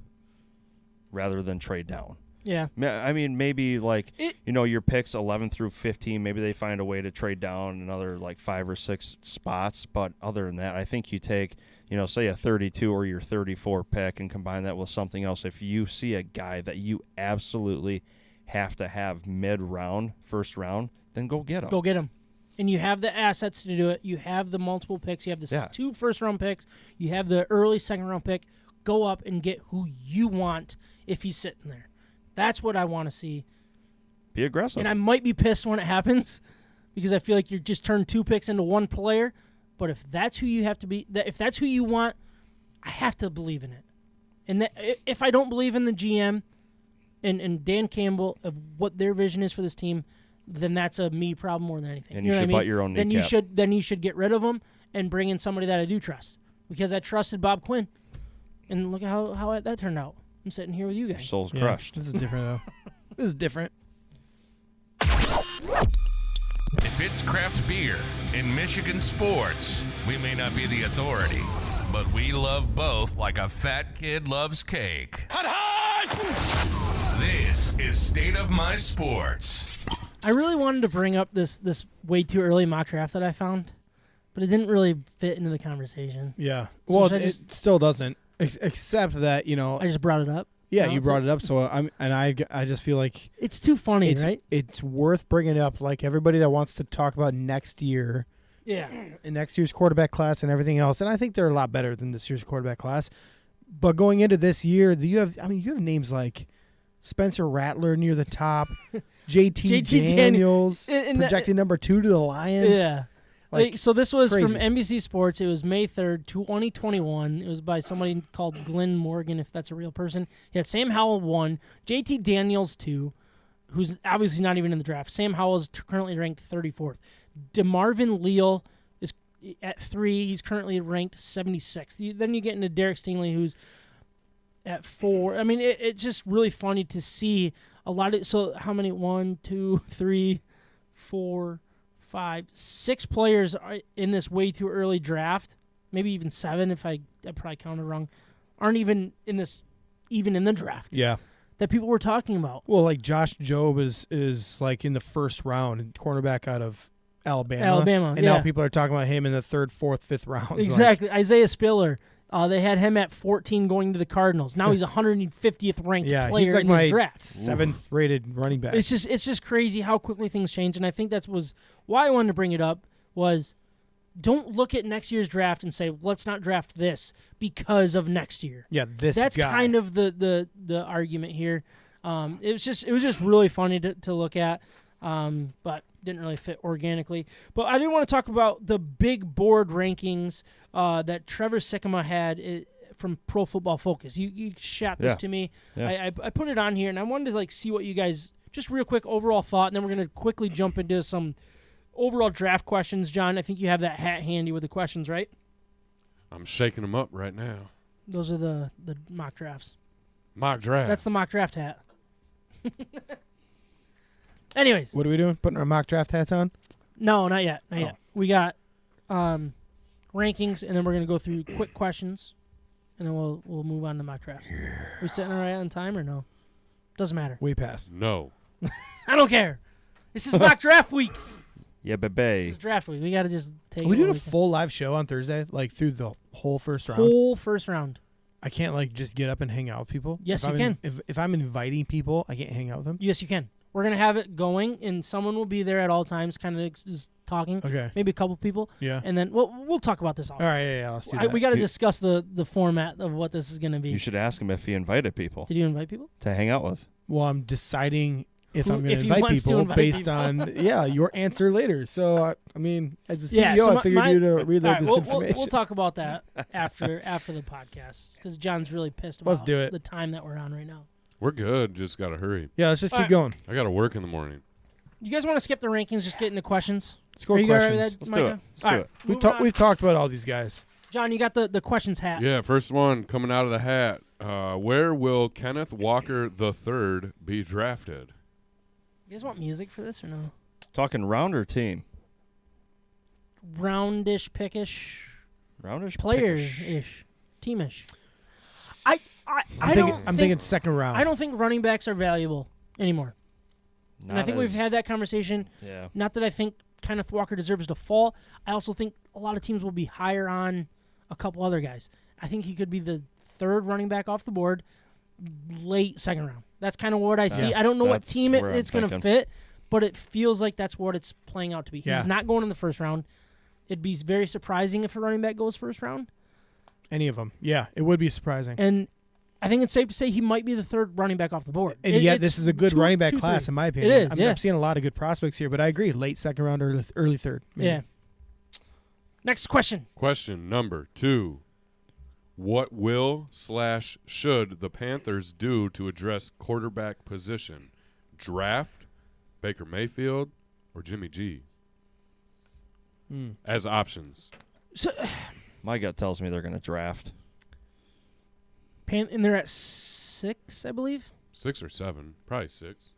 rather than trade down. Yeah. I mean, maybe like, your picks 11 through 15, maybe they find a way to trade down another like 5 or 6 spots. But other than that, I think you take, say a 32 or your 34 pick and combine that with something else. If you see a guy that you absolutely have to have mid-round, first round, then go get him. Go get him. And you have the assets to do it. You have the multiple picks. You have the 2 first-round picks. You have the early second-round pick. Go up and get who you want if he's sitting there. That's what I want to see. Be aggressive. And I might be pissed when it happens because I feel like you just turned 2 picks into 1 player. But if that's who you have to be, if that's who you want, I have to believe in it. And if I don't believe in the GM and Dan Campbell of what their vision is for this team, then that's a me problem more than anything. And you should butt your own kneecap. Then you should get rid of them and bring in somebody that I do trust because I trusted Bob Quinn. And look at how that turned out. I'm sitting here with you guys. Your soul's crushed. This is different, though. This is different. If it's craft beer in Michigan sports, we may not be the authority, but we love both like a fat kid loves cake. This is State of My Sports. I really wanted to bring up this way too early mock draft that I found, but it didn't really fit into the conversation. Yeah. So Well, should I it still doesn't, except that, I just brought it up. Yeah, No? you brought it up, so I just feel like It's too funny, it's right? it's worth bringing up. Like everybody that wants to talk about next year Yeah. and next year's quarterback class and everything else, and I think they're a lot better than this year's quarterback class. But going into this year, you have names like Spencer Rattler near the top, JT Daniels And projected number 2 to the Lions. Yeah. So this was crazy. from NBC Sports. It was May 3rd, 2021. It was by somebody called Glenn Morgan, if that's a real person. He had Sam Howell 1, JT Daniels 2, who's obviously not even in the draft. Sam Howell is currently ranked 34th. DeMarvin Leal is at 3. He's currently ranked 76th. Then you get into Derek Stingley, who's at 4. I mean, it's just really funny to see a lot of. So how many? 1, 2, 3, 4, 5, 6 players are in this way too early draft. Maybe even 7 if I probably counted wrong. Aren't even in the draft. Yeah. That people were talking about. Well, like Josh Jobe is like in the first round, cornerback out of Alabama. And now people are talking about him in the 3rd, 4th, 5th rounds. Exactly. Isaiah Spiller. They had him at 14 going to the Cardinals. Now he's 150th ranked player he's like in my this draft. 7th rated running back. It's just crazy how quickly things change, and I think that was why I wanted to bring it up. Was don't look at next year's draft and say let's not draft this because of next year. Yeah, that's guy. Kind of the argument here. It was just really funny to look at, but didn't really fit organically. But I did want to talk about the big board rankings that Trevor Sikkema had from Pro Football Focus. You shot this to me. Yeah. I put it on here, and I wanted to see what you guys, just real quick overall thought, and then we're going to quickly jump into some overall draft questions. John, I think you have that hat handy with the questions, right? I'm shaking them up right now. Those are the mock drafts. Mock draft. That's the mock draft hat. Anyways. What are we doing? Putting our mock draft hats on? No, not yet. Not yet. We got rankings, and then we're going to go through quick questions, and then we'll move on to mock draft. Are we sitting all right on time or no? Doesn't matter. Way past. No. I don't care. This is mock draft week. Yeah, This baby. is draft week. We got to just take Are we it doing while a we can. full live show on Thursday, like through the whole first round? Whole first round. I can't like just get up and hang out with people. Yes, if you I'm can. If I'm inviting people, I can't hang out with them. Yes, you can. We're going to have it going, and someone will be there at all times, kind of just talking. Okay. Maybe a couple people. Yeah. And then we'll talk about this all. All right. Yeah. Let's do that. We got to discuss the format of what this is going to be. You should ask him if he invited people Did you invite people? to hang out with. Well, I'm deciding if Who- I'm going if to he invite wants to people invite based people. on your answer later. So I mean, as a Yeah, CEO, so I figured you to all relay right, this we'll information. talk about that after the podcast because John's really pissed about Let's do it. the time that we're on right now. We're good. Just got to hurry. Yeah, let's just All keep right. going. I got to work in the morning. You guys want to skip the rankings, just get into questions? Let's go Are with you all right with questions. that, Let's do Micah? it. Let's All do right, it. moving on. We've talked about all these guys. John, you got the questions hat. Yeah, first one coming out of the hat. Where will Kenneth Walker III be drafted? You guys want music for this or no? Talking rounder team. Roundish, pickish, Roundish players-ish, teamish. I I'm thinking second round. I don't think running backs are valuable anymore. And I think we've had that conversation. Yeah. Not that I think Kenneth Walker deserves to fall. I also think a lot of teams will be higher on a couple other guys. I think he could be the third running back off the board, late second round. That's kind of what I see. Yeah, I don't know what that's team where I'm it's going to thinking. fit, but it feels like that's what it's playing out to be. Yeah. He's not going in the first round. It'd be very surprising if a running back goes first round. Any of them. Yeah, it would be surprising. And I think it's safe to say he might be the third running back off the board. And yet, this is a good running back class, three. in my opinion. It is, I'm, yeah. I'm seeing a lot of good prospects here, but I agree. Late second round or early third. maybe. Yeah. Next question. Question number 2. What will/should the Panthers do to address quarterback position? Draft Baker Mayfield or Jimmy G as options? So, My gut tells me they're going to draft. and they're at 6, I believe. 6 or 7, probably 6.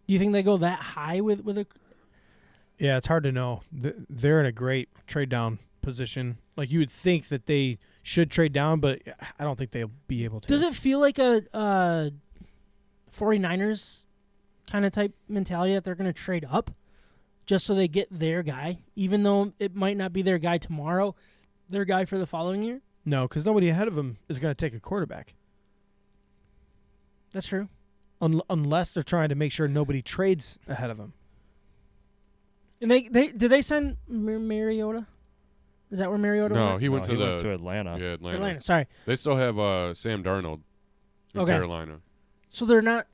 Do you think they go that high with a? Yeah, it's hard to know. They're in a great trade down position. Like you would think that they should trade down, but I don't think they'll be able to. Does it feel like a 49ers kind of type mentality that they're going to trade up just so they get their guy, even though it might not be their guy tomorrow, their guy for the following year? No, because nobody ahead of them is going to take a quarterback. That's true. Unless they're trying to make sure nobody trades ahead of them. And did they send Mariota? Is that where Mariota No, went? he went to the to Atlanta. yeah, Atlanta. Atlanta. Sorry. They still have Sam Darnold in Okay. Carolina. So they're not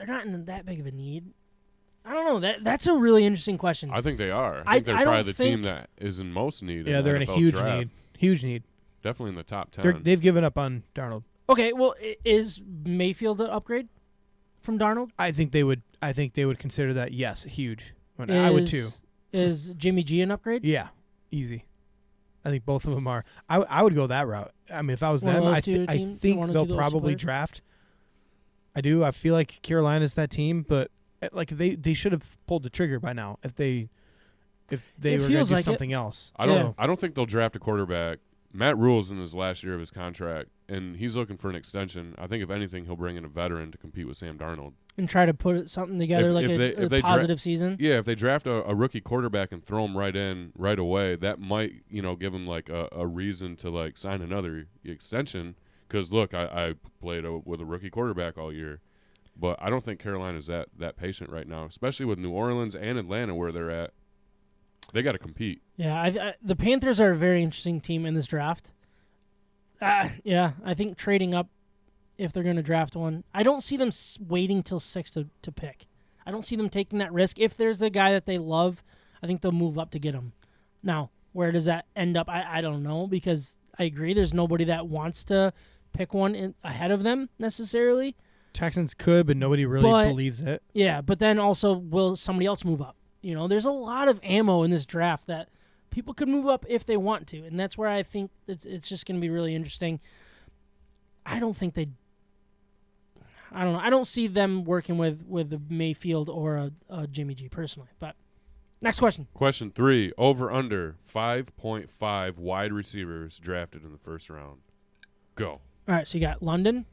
in that big of a need. I don't know. That's a really interesting question. I think they are. I I think they're don't probably the team think- that is in most need. Yeah, in they're in a NFL huge draft. need. Huge need. Definitely in the top 10. They've given up on Darnold. Okay, well, is Mayfield an upgrade from Darnold? I think they would consider that huge. I would too. Is Jimmy G an upgrade? Yeah, easy. I think both of them are. I would go that route. I mean, if I was One of them, those I two think teams? One or two they'll of those probably players? draft. I do. I feel like Carolina's that team, but like they should have pulled the trigger by now if they It were going to feels do like it. something else. I don't think they'll draft a quarterback. Matt Rule's in his last year of his contract, and he's looking for an extension. I think if anything, he'll bring in a veteran to compete with Sam Darnold. And try to put something together like if a they positive season? Yeah, if they draft a rookie quarterback and throw him right in right away, that might give him like a reason to like sign another extension. Because look, I played with a rookie quarterback all year, but I don't think Carolina's that patient right now, especially with New Orleans and Atlanta where they're at. They got to compete. Yeah, the Panthers are a very interesting team in this draft. Yeah, I think trading up if they're going to draft one. I don't see them waiting till 6 to pick. I don't see them taking that risk. If there's a guy that they love, I think they'll move up to get him. Now, where does that end up? I don't know, because I agree there's nobody that wants to pick one ahead of them necessarily. Texans could, but nobody really believes it. Yeah, but then also will somebody else move up? There's a lot of ammo in this draft that people could move up if they want to, and that's where I think it's just going to be really interesting. I don't think I don't know. I don't see them working with a Mayfield or a Jimmy G personally. But next question. Question 3: over under 5.5 wide receivers drafted in the first round. Go. All right, so you got London,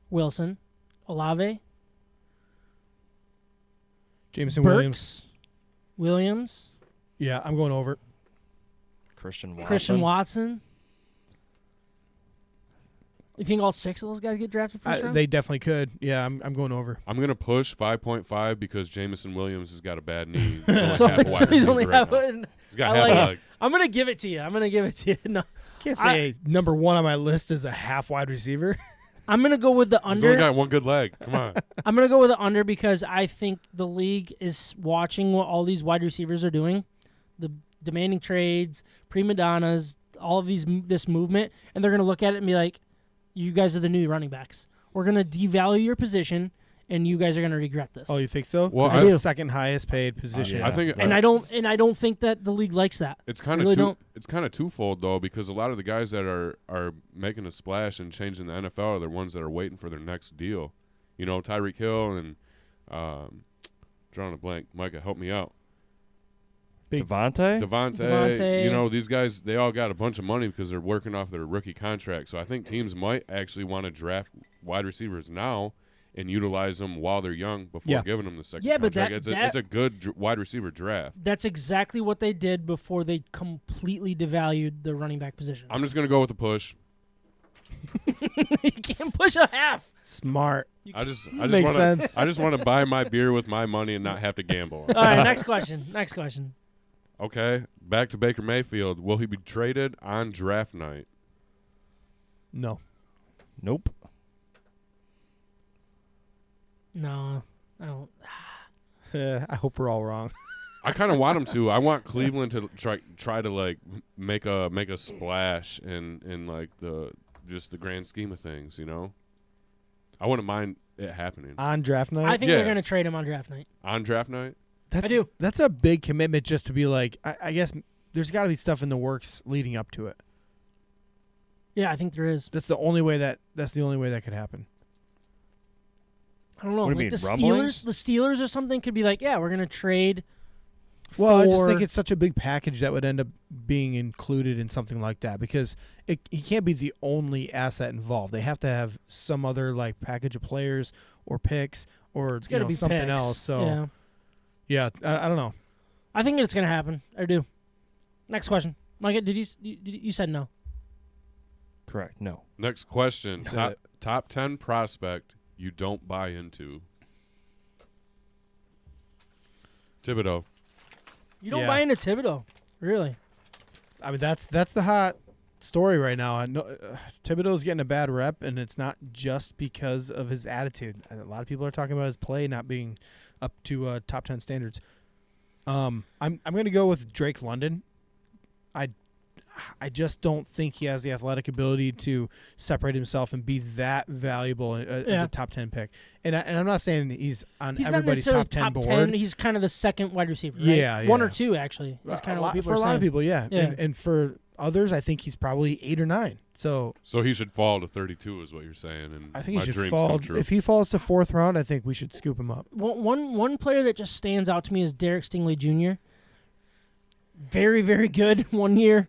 Wilson, Olave, Jameson Burks, Williams, Yeah, I'm going over. Christian Watson. You think all 6 of those guys get drafted first round? They definitely could. Yeah, I'm going over. I'm going to push 5.5 because Jamison Williams has got a bad knee. He's only So half a wide he's only receiver right half. now. He's got I half like a it. leg. I'm gonna give it to you. No, Can't say number 1 on my list is a half wide receiver. I'm gonna go with the He's only under. got one good leg. Come on. I'm gonna go with the under because I think the league is watching what all these wide receivers are doing, the demanding trades, prima donnas, all of this movement, and they're gonna look at it and be like, "You guys are the new running backs. We're gonna devalue your position, and you guys are gonna regret this." Oh, you think so? Well, It's I the do. second highest paid position. I think and I don't think that the league likes that. it's kind really of don't. it's kind of twofold though, because a lot of the guys that are making a splash and changing the NFL are the ones that are waiting for their next deal. You know, Tyreek Hill and drawing a blank. Micah, help me out. Devontae? Devontae. You know, these guys, they all got a bunch of money because they're working off their rookie contract. So I think teams might actually want to draft wide receivers now and utilize them while they're young before giving them the second Yeah, but contract. It's a good wide receiver draft. That's exactly what they did before they completely devalued the running back position. I'm just going to go with the push. You can't push a half. Smart. I just Makes want sense. to. I just want to buy my beer with my money and not have to gamble. All right, next question. Okay, back to Baker Mayfield. Will he be traded on draft night? No. Nope. No, I don't. I hope we're all wrong. I kind of want him to. I want Cleveland to try to like make a splash in like the grand scheme of things. You know, I wouldn't mind it happening On draft night? I think they're Yes. going to trade him on draft night. on draft night. I do. That's a big commitment just to be like, I guess there's got to be stuff in the works leading up to it. Yeah, I think there is. That's the only way that could happen. I don't know. What do Like you the mean, rumblings? Steelers or something could be like, yeah, we're going to trade. Well, I just for- think it's such a big package that would end up being included in something like that because he can't be the only asset involved. They have to have some other like package of players or picks or It's got to be something picks. else. So yeah, I don't know. I think it's going to happen. I do. Next question, Micah. Did you said no? Correct. No. Next question: Said top 10 prospect you don't buy into. Thibodeau. You don't Yeah. buy into Thibodeau, really? I mean, that's the hot story right now. I know Thibodeau's getting a bad rep, and it's not just because of his attitude. A lot of people are talking about his play not being up to top 10 standards. I'm going to go with Drake London. I just don't think he has the athletic ability to separate himself and be that valuable as a top 10 pick. And I'm not saying he's on He's not everybody's necessarily top 10 board. 10. He's kind of the second wide receiver. Right? Yeah, One yeah. or two actually. That's kind of what people for are a lot saying. of people, yeah. Yeah. And for others, I think he's probably 8 or 9. So So he should fall to 32, is what you're saying. And I think my he should dreams fall. come true. If he falls to 4th round, I think we should scoop him up. One player that just stands out to me is Derek Stingley Jr. Very, very good 1 year,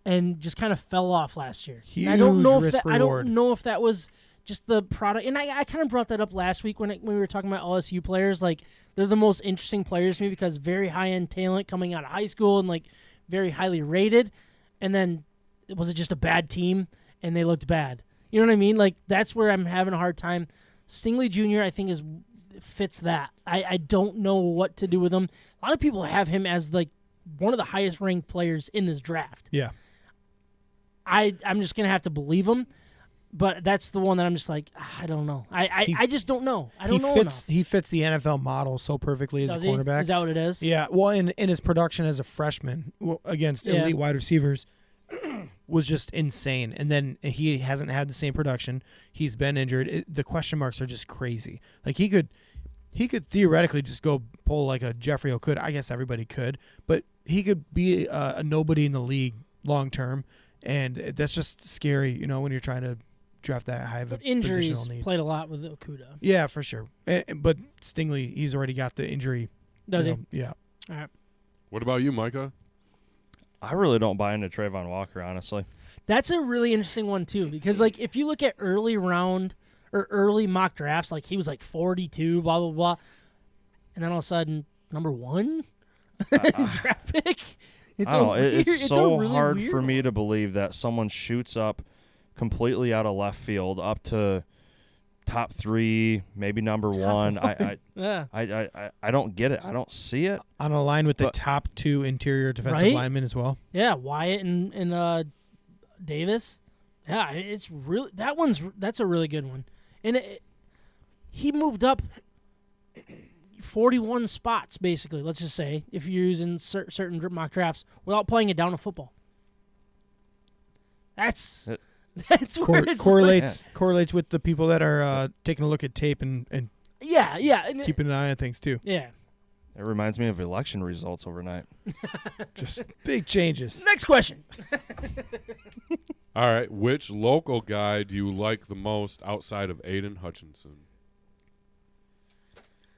and just kind of fell off last year. And I don't know if I don't know if that was just the product. And I kind of brought that up last week when we were talking about LSU players. Like, they're the most interesting players to me because very high-end talent coming out of high school and, like, very highly rated. And then was it just a bad team and they looked bad? You know what I mean? Like, that's where I'm having a hard time. Stingley Jr., I think, fits that. I don't know what to do with him. A lot of people have him as, like, one of the highest-ranked players in this draft. Yeah. I'm just going to have to believe him. But that's the one that I'm just like, I don't know. I just don't know. I don't know enough. He fits the NFL model so perfectly as Does a he? cornerback. Is that what it is? Yeah, well, in his production as a freshman against Yeah. elite wide receivers was just insane. And then he hasn't had the same production. He's been injured. The question marks are just crazy. Like he could theoretically just go pull like a Jeffrey Okudah. I guess everybody could, but he could be a nobody in the league long term, and that's just scary. You know, when you're trying to draft that high of a But injuries positional need. played a lot with Okudah. Yeah, for sure. But Stingley, he's already got the injury. Does he? Yeah. All right. What about you, Micah? I really don't buy into Trayvon Walker, honestly. That's a really interesting one, too, because, like, if you look at early round or early mock drafts, like, he was, like, 42, blah, blah, blah, and then all of a sudden, number 1? draft pick. It's I don't know. weird, It's a so really hard weird for me one. to believe that someone shoots up completely out of left field up to top 3, maybe number 1. Yeah. I don't get it. I don't see it. On a line with the But- top 2 interior defensive Right? linemen as well. Yeah, Wyatt and Davis. Yeah, it's really that's a really good one. And he moved up 41 spots basically. Let's just say if you're using certain mock drafts without playing it down to football. That's where it's Correlates with the people that are taking a look at tape and yeah, and keeping an eye on things too. yeah. It reminds me of election results overnight. Just big changes. Next question. All right, which local guy do you like the most outside of Aiden Hutchinson?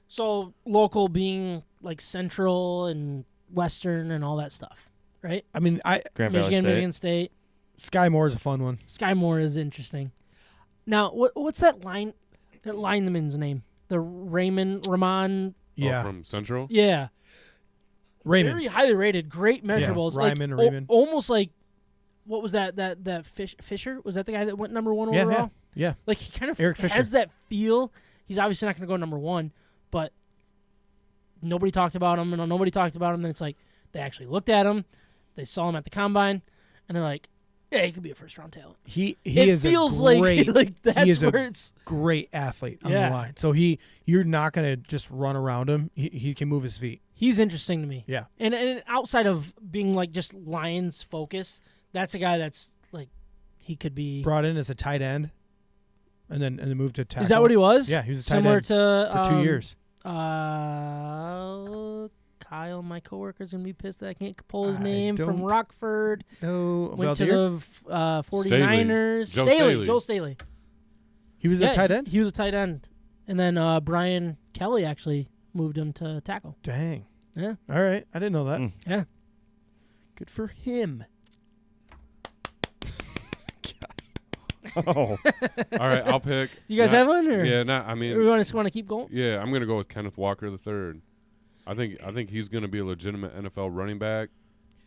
So local being like Central and Western and all that stuff, right? I mean, Grand Valley Michigan, State. Michigan State. Sky Moore is a fun one. Sky Moore is interesting. Now, what's that lineman's name? The Raymond Rahman. Yeah, Oh, from Central? Yeah, Raymond. very highly rated, great measurables. Ryman or like, Raymond. almost like what was that Fisher? Was that the guy that went number 1 Yeah, overall? yeah. Like he kind of Eric Fisher. has that feel. He's obviously not going to go number 1, but nobody talked about him, and nobody talked about him. Then it's like they actually looked at him, they saw him at the combine, and they're like, "Yeah, he could be a first-round talent." He It is feels a great, like that's he is where a it's. great athlete on Yeah. the line. So you're not gonna just run around him. He can move his feet. He's interesting to me. Yeah. And outside of being like just Lions focus, that's a guy that's like he could be. Brought in as a tight end, and then moved to tackle. Is that what he was? Yeah, he was a tight similar end to for 2 years. Kyle, my coworker's gonna be pissed that I can't pull his I name from don't- Rockford. No, Went to Valdir? the 49ers. Joe Staley. Joe Staley. He was Yeah, a tight end. He was a tight end, and then Brian Kelly actually moved him to tackle. Dang. Yeah. All right, I didn't know that. Mm. Yeah. Good for him. Oh, All right, I'll pick. You guys have one, or Yeah, I we mean, want to keep going? yeah, I'm gonna go with Kenneth Walker III. I think he's gonna be a legitimate NFL running back,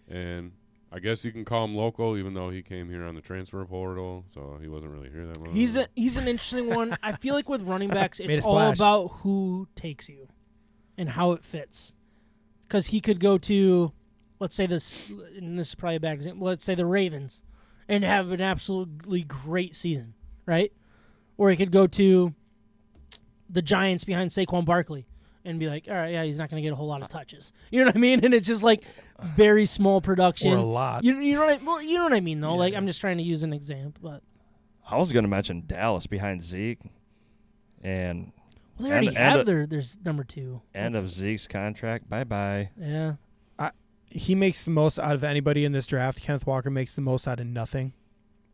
and I guess you can call him local, even though he came here on the transfer portal, so he wasn't really here that much. He's an interesting one. I feel like with running backs, Made a it's all splash. about who takes you and how it fits. Because he could go to, let's say this, and this is probably a bad example. Let's say the Ravens, and have an absolutely great season, right? Or he could go to the Giants behind Saquon Barkley and be like, all right, yeah, he's not going to get a whole lot of touches. You know what I mean? And it's just like very small production. Or a lot. You know what I mean, though. Like I'm just trying to use an example, but I was gonna mention Dallas behind Zeke, and well, they already And- have and- their number 2. end That's- of Zeke's contract. Bye bye. Yeah. He makes the most out of anybody in this draft. Kenneth Walker makes the most out of nothing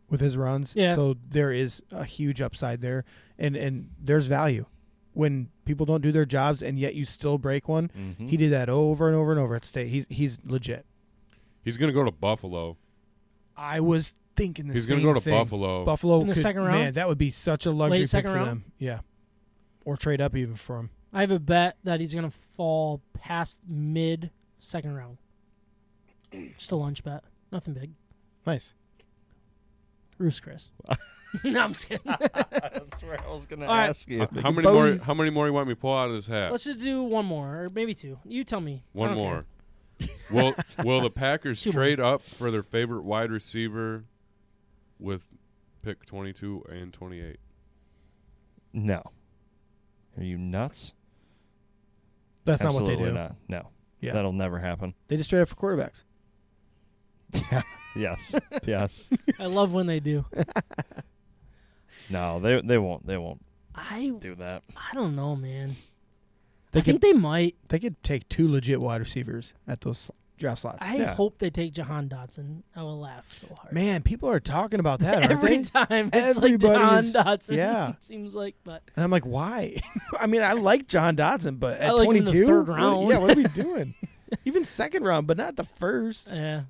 with his runs. Yeah. So there is a huge upside there, and there's value when people don't do their jobs and yet you still break one. Mhm. He did that over and over and over at State. He's legit. He's gonna go to Buffalo. I was thinking the He's same gonna go to thing. Buffalo. Buffalo In the could, second round? man, that would be such a luxury pick second for round? them. Yeah, or trade up even for him. I have a bet that he's going to fall past mid second round. Just a lunch bet. Nothing big. Nice. Roost Chris. No, I'm just kidding. I swear I was gonna All right. ask you. How many more? bones. How many more you want me to pull out of this hat? Let's just do one more, or maybe 2. You tell me. I One don't more. care. Will the Packers 2 more. trade up for their favorite wide receiver with pick 22 and 28? No. Are you nuts? That's Absolutely not what they do. not. No. Yeah. That'll never happen. They just trade up for quarterbacks. Yes. Yes. I love when they do. No, they won't. They won't I do that. don't know, man. They I think they might. They could take 2 legit wide receivers at those draft slots. I Yeah. hope they take Jahan Dotson. I will laugh so hard. Man, people are talking about that, aren't Every they? time it's like Jahan Everybody's- Dotson. yeah. It seems like, but And I'm like, why? I mean, I like John Dodson, but I at like him in the 22, third what- round. yeah, what are we doing? Even second round, but not the first. yeah.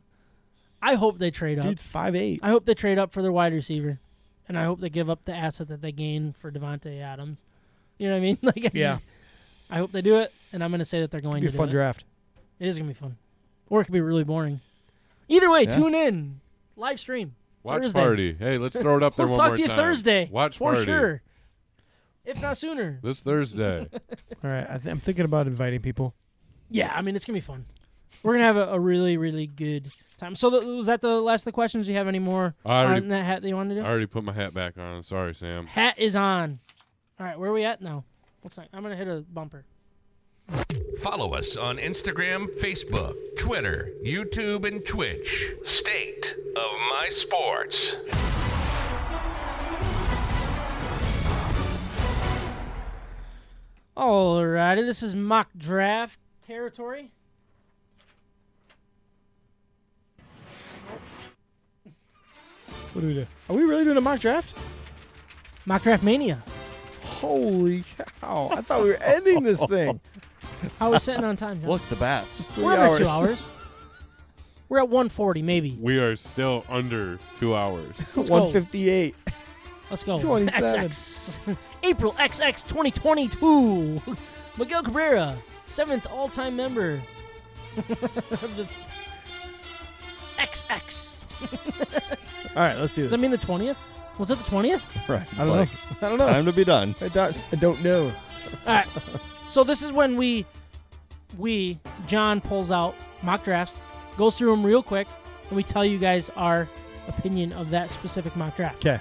I hope they trade up. Dude's 5'8". I hope they trade up for their wide receiver, and I hope they give up the asset that they gained for Devontae Adams. You know what I mean? Like, Yeah. I hope they do it, and I'm going to say that they're going Be a to fun do draft. It is going to be fun. Or it could be really boring. Either way, Yeah. tune in. Live stream. Watch Thursday. party. Hey, let's throw it up there We'll one talk more to you time. Thursday. Watch for party. sure. If not sooner. This Thursday. All right, I'm thinking about inviting people. Yeah, I mean, it's going to be fun. We're going to have a really, really good time. So was that the last of the questions? Do you have any more on that hat that you wanted to I do? already put my hat back on. Sorry, Sam. Hat is on. All right, where are we at now? What's that? I'm going to hit a bumper. Follow us on Instagram, Facebook, Twitter, YouTube, and Twitch. State of My Sports. Alrighty, this is mock draft territory. What do we do? Are we really doing a mock draft? Mock draft mania. Holy cow! I thought we were ending this thing. How are we sitting on time, John? Look, the bats. 3 We're under hours. 2 hours. We're at 140, maybe. We are still under 2 hours. Let's go. 158. Let's go. 27. XX. April XX 2022. Miguel Cabrera, 7th all-time member of the XX. All right, let's do Does this. that mean the 20th? Was it the 20th? Right. I don't know. I don't know. Time to be done. I don't know. All right. So this is when John pulls out mock drafts, goes through them real quick, and we tell you guys our opinion of that specific mock draft. Okay.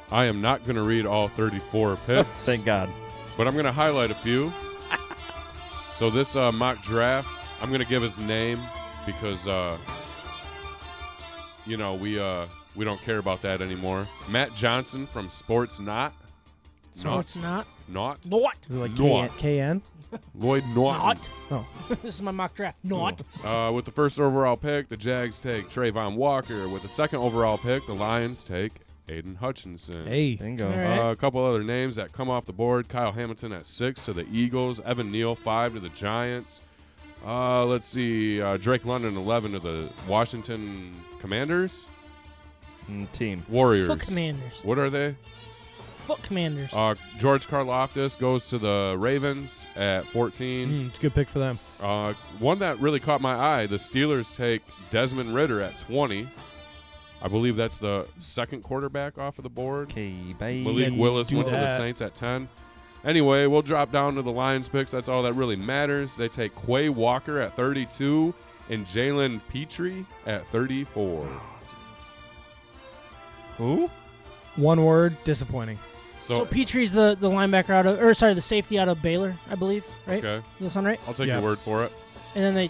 I am not going to read all 34 picks, Thank God. but I'm going to highlight a few. So this mock draft, I'm going to give his name because, we don't care about that anymore. Matt Johnson from Sports Not. So it's not. Not. Not. Is it like Not. KN? Lloyd Norton. Not. Oh. This is my mock draft. Not. With the first overall pick, the Jags take Trayvon Walker. With the second overall pick, the Lions take Aiden Hutchinson. Hey. Bingo. All right. A couple other names that come off the board. Kyle Hamilton at 6 to the Eagles. Evan Neal, 5 to the Giants. Let's see. Drake London, 11 to the Washington Commanders. Team. Warriors. Foot Commanders. What are they? Foot Commanders. George Karlaftis goes to the Ravens at 14. It's a good pick for them. One that really caught my eye, the Steelers take Desmond Ridder at 20. I believe that's the second quarterback off of the board. Okay, bye. Malik Yeah, Willis do went to the that. Saints at 10. Anyway, we'll drop down to the Lions picks. That's all that really matters. They take Quay Walker at 32 and Jalen Petrie at 34. Who? One word, disappointing. So Petrie's the linebacker out of, or sorry, the safety out of Baylor, I believe, right? Okay, Does that sound right? I'll take Yeah. your word for it. And then they,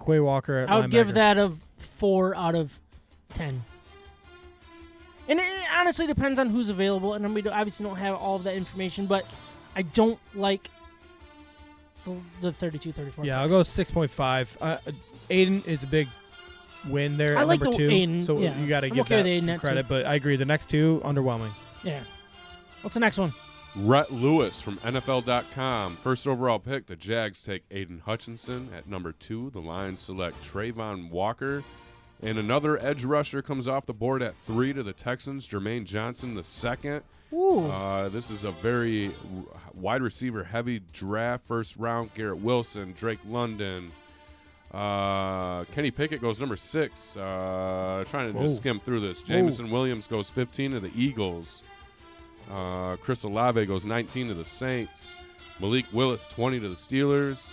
Quay Walker at I would linebacker. give that a 4 out of 10. And it honestly depends on who's available, and then we obviously don't have all of that information, but I don't like the 32, 34. Yeah, I'll go 6.5. Aiden, it's a big win there I at like number the 2. Aiden, So yeah. you got to I'm give okay with that Aiden some at credit. 2. But I agree, the next two, underwhelming. Yeah. What's the next one? Rhett Lewis from NFL.com. First overall pick, the Jags take Aiden Hutchinson at number 2. The Lions select Trayvon Walker. And another edge rusher comes off the board at 3 to the Texans, Jermaine Johnson the second. Ooh. This is a very wide receiver heavy draft. First round, Garrett Wilson, Drake London. Kenny Pickett goes number 6. Trying to just skim through this. Jameson Williams goes 15 to the Eagles. Chris Olave goes 19 to the Saints. Malik Willis 20 to the Steelers.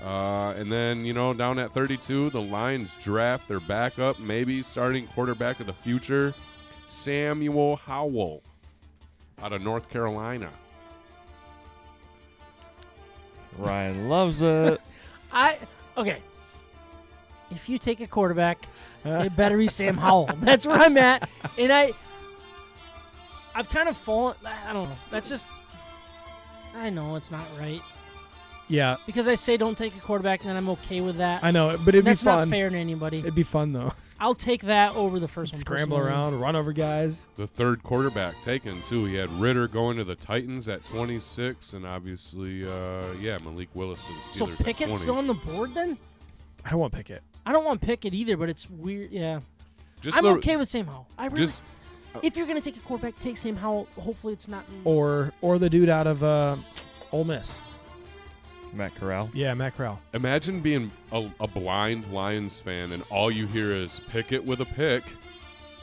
And then, down at 32, the Lions draft their backup, maybe starting quarterback of the future, Samuel Howell out of North Carolina. Ryan loves it. Okay. If you take a quarterback, it better be Sam Howell. That's where I'm at. And I've kind of fallen. I don't know. That's just. I know it's not right. Yeah, Because I say don't take a quarterback, and then I'm okay with that. I know, but it'd be That's fun. not fair to anybody. It'd be fun, though. I'll take that over the first one. Scramble personally. around, run over guys. The third quarterback taken, too. He had Ritter going to the Titans at 26, and obviously, Malik Willis to the So Steelers at 20. Pickett's still on the board then? I don't want Pickett. I don't want Pickett either, but it's weird. Yeah. Just I'm the- okay with Sam Howell. I really. Just if you're going to take a quarterback, take Sam Howell. Hopefully it's not. Or the dude out of Ole Miss. Matt Corral. Yeah, Matt Corral. Imagine being a blind Lions fan and all you hear is Pickett with a pick.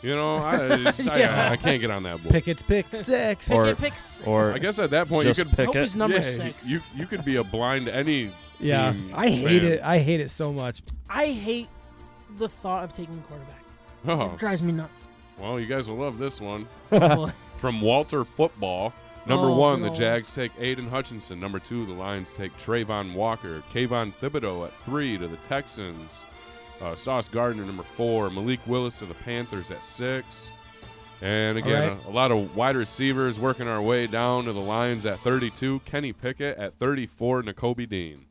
You know, I can't get on that board. Pickett's pick 6. Pickett picks. Or I guess at that point just you could Hope Pickett. he's number 6. You could be a blind any Yeah, team I hate fan. it. I hate it so much. I hate the thought of taking a quarterback. Oh, It drives me nuts. well, you guys will love this one. Oh, boy. From Walter Football. Number Oh, 1, good the old- Jags take Aiden Hutchinson. Number 2, the Lions take Trayvon Walker. Kayvon Thibodeau at 3 to the Texans. Sauce Gardner, number 4. Malik Willis to the Panthers at 6. And again, All right. a lot of wide receivers working our way down to the Lions at 32. Kenny Pickett at 34. N'Kobe Dean.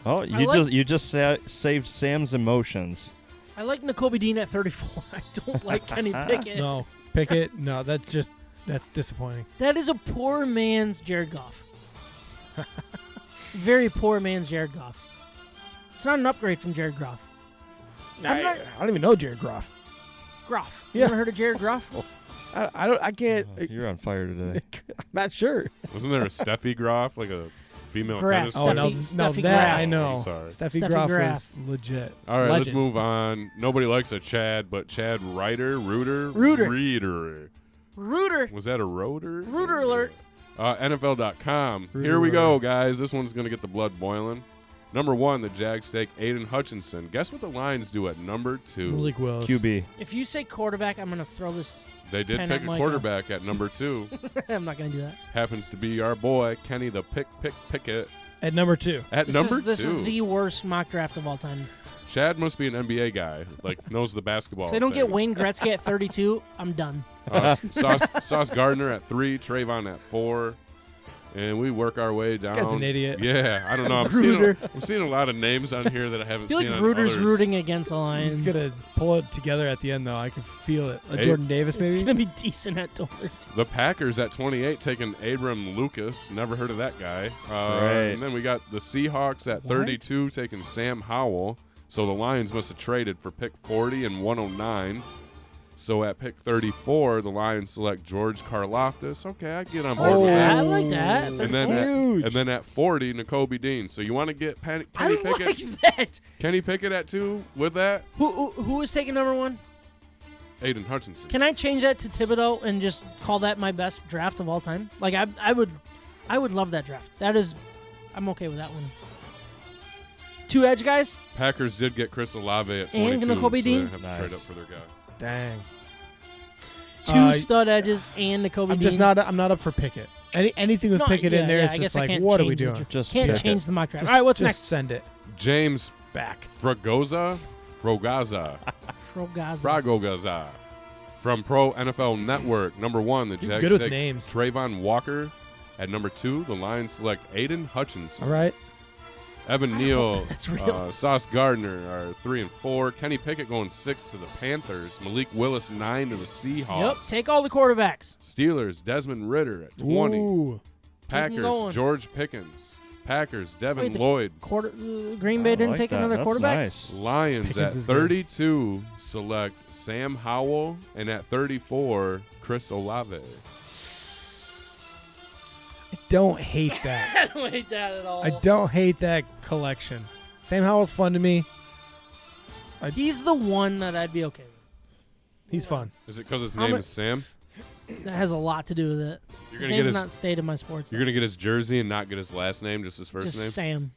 Oh, you just saved Sam's emotions. I like N'Kobe Dean at 34. I don't like Kenny Pickett. No, Pickett. No, that's disappointing. That is a poor man's Jared Goff. Very poor man's Jared Goff. It's not an upgrade from Jared Goff. I don't even know Jared Goff. Groff. Yeah. You ever heard of Jared Goff? I can't. You're on fire today. I'm not sure. Wasn't there a Steffi Groff, like a female Graf. tennis Oh, player? no, Steffi that Graf. I know. I'm sorry. Steffi Steffi Graf Graf. was legit. All right, let's Legend. move on. Nobody likes a Chad, but Chad Reuter. Reuter. Was that a rotor? Reuter alert. NFL.com. Reuter Here we go, alert. guys. This one's going to get the blood boiling. Number 1, the Jags take Aiden Hutchinson. Guess what the Lions do at number 2? Malik Willis. QB. If you say quarterback, I'm going to throw this. They did Pen pick at a Micah. quarterback at number 2. I'm not going to do that. Happens to be our boy, Kenny the Pickett. At number 2. At This number 2. This is the worst mock draft of all time. Chad must be an NBA guy, like knows the basketball. If they don't get thing. Wayne Gretzky at 32, I'm done. Sauce Gardner at 3, Trayvon at 4, and we work our way down. This guy's an idiot. Yeah, I don't know. I'm seeing a lot of names on here that I haven't I feel seen. like on Reuter's others. rooting against the Lions. He's gonna pull it together at the end, though. I can feel it. Hey. Jordan Davis, It's maybe. going to be decent at 30. The Packers at 28 taking Abram Lucas. Never heard of that guy. Right. And then we got the Seahawks at 32 taking Sam Howell. So the Lions must have traded for pick 40 and 109. So at pick 34, the Lions select George Karlaftis. Okay, I get on board Oh, with that. I like that. And then, Huge. and then at 40, N'Kobe Dean. So you want to get Kenny I Pickett? like that. Kenny Pickett at 2 with that? Who is taking number 1? Aiden Hutchinson. Can I change that to Thibodeau and just call that my best draft of all time? Like I would love that draft. I'm okay with that one. 2 edge guys. Packers did get Chris Olave at And 22, so N'Kobe they Dean? didn't have to trade Nice. up for their guy. Dang. 2 stud edges and N'Kobe I'm Dean. just not. I'm not up for Pickett. Anything with No, Pickett yeah, in there, yeah, it's I just guess I like, can't what are we change the doing? Just Can't Pickett. change the mock draft. Just, All right, what's just next? Send it James back. Fragoza from Pro NFL Network. Number 1, the You're Jags good with take names. Trayvon Walker. At number 2, the Lions select Aiden Hutchinson. All right. Evan Neal, that's real. Sauce Gardner are 3 and 4. Kenny Pickett going 6 to the Panthers. Malik Willis 9 to the Seahawks. Yep, take all the quarterbacks. Steelers, Desmond Ritter at 20. Ooh. Packers, going. George Pickens. Packers, Devin Wait, the- Lloyd. Green Bay I didn't like take that. another That's quarterback. Nice. Lions Pickens at is good. 32 select Sam Howell, and at 34, Chris Olave. I don't hate that. I don't hate that at all. I don't hate that collection. Sam Howell's fun to me. He's the one that I'd be okay with. He's fun. Is it because his How name mu- is Sam? That has a lot to do with it. You're His gonna get name's his. not stayed in my sports. You're gonna get his jersey and not get his last name, just his first just name. Sam.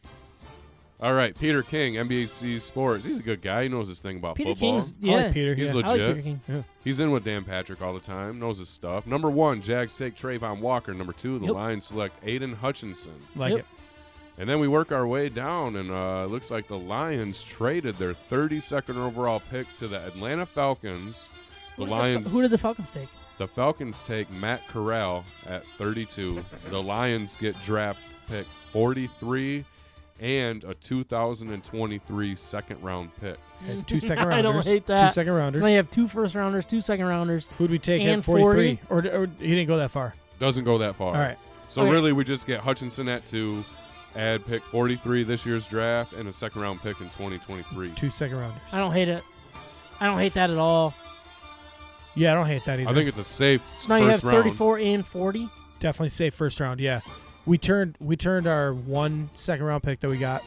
All right, Peter King, NBC Sports. He's a good guy. He knows his thing about Peter football. King's I yeah. like Peter. He's yeah. legit. I like Peter King. He's in with Dan Patrick all the time. Knows his stuff. Number 1, Jags take Trayvon Walker. Number 2, the Yep. Lions select Aiden Hutchinson. Like Yep. it. And then we work our way down, and it looks like the Lions traded their 32nd overall pick to the Atlanta Falcons. The Lions. Who did the Falcons take? The Falcons take Matt Corral at 32. The Lions get draft pick 43 and a 2023 second-round pick. And 2 second rounders. I don't hate that. 2 second rounders. So they have 2 first rounders, 2 second rounders. Who'd we take and at 43? Or he didn't go that far. Doesn't go that far. All right. So Okay. really, we just get Hutchinson at 2, add pick 43 this year's draft, and a second-round pick in 2023. 2 second rounders. I don't hate it. I don't hate that at all. Yeah, I don't hate that either. I think it's a safe So now you have first round. 34 and 40. Definitely safe first round. Yeah. We turned our 1 second-round pick that we got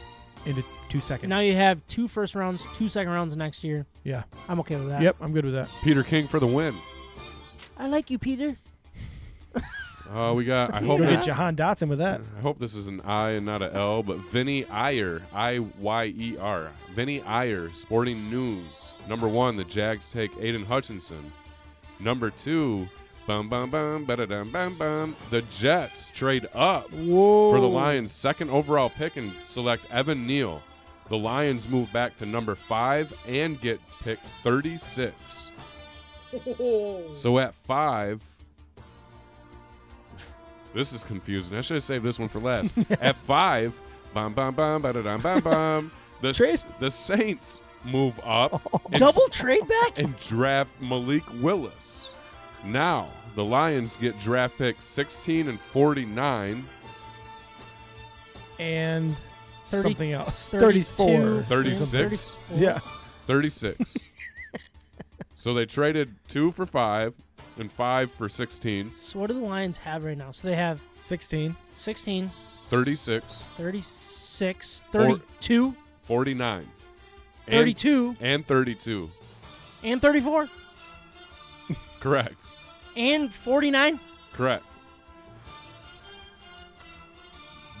into 2 seconds. Now you have 2 first rounds, 2 second rounds next year. Yeah. I'm okay with that. Yep, I'm good with that. Peter King for the win. I like you, Peter. We got. I hope Go this, get Jahan Dotson with that. I hope this is an I and not a L, but Vinny Iyer, Iyer. Vinny Iyer, Sporting News. Number 1, the Jags take Aiden Hutchinson. Number 2, bum bum bum, ba-da-dum bum bum. The Jets trade up Whoa. for the Lions' 2nd overall pick and select Evan Neal. The Lions move back to number 5 and get pick 36. So at 5. This is confusing. I should have saved this one for last. At 5, bum bum bum, ba-da-dum bum bum. The Saints move up and, Double trade back? and draft Malik Willis. Now the Lions get draft picks 16 and 49. And 30 something else. 32. 34. 36. Yeah. 36. So they traded 2 for 5 and 5 for 16. So what do the Lions have right now? So they have 16. 16, 36, 36, 32, 49, 32, and 32. and 34, Correct. and 49. Correct.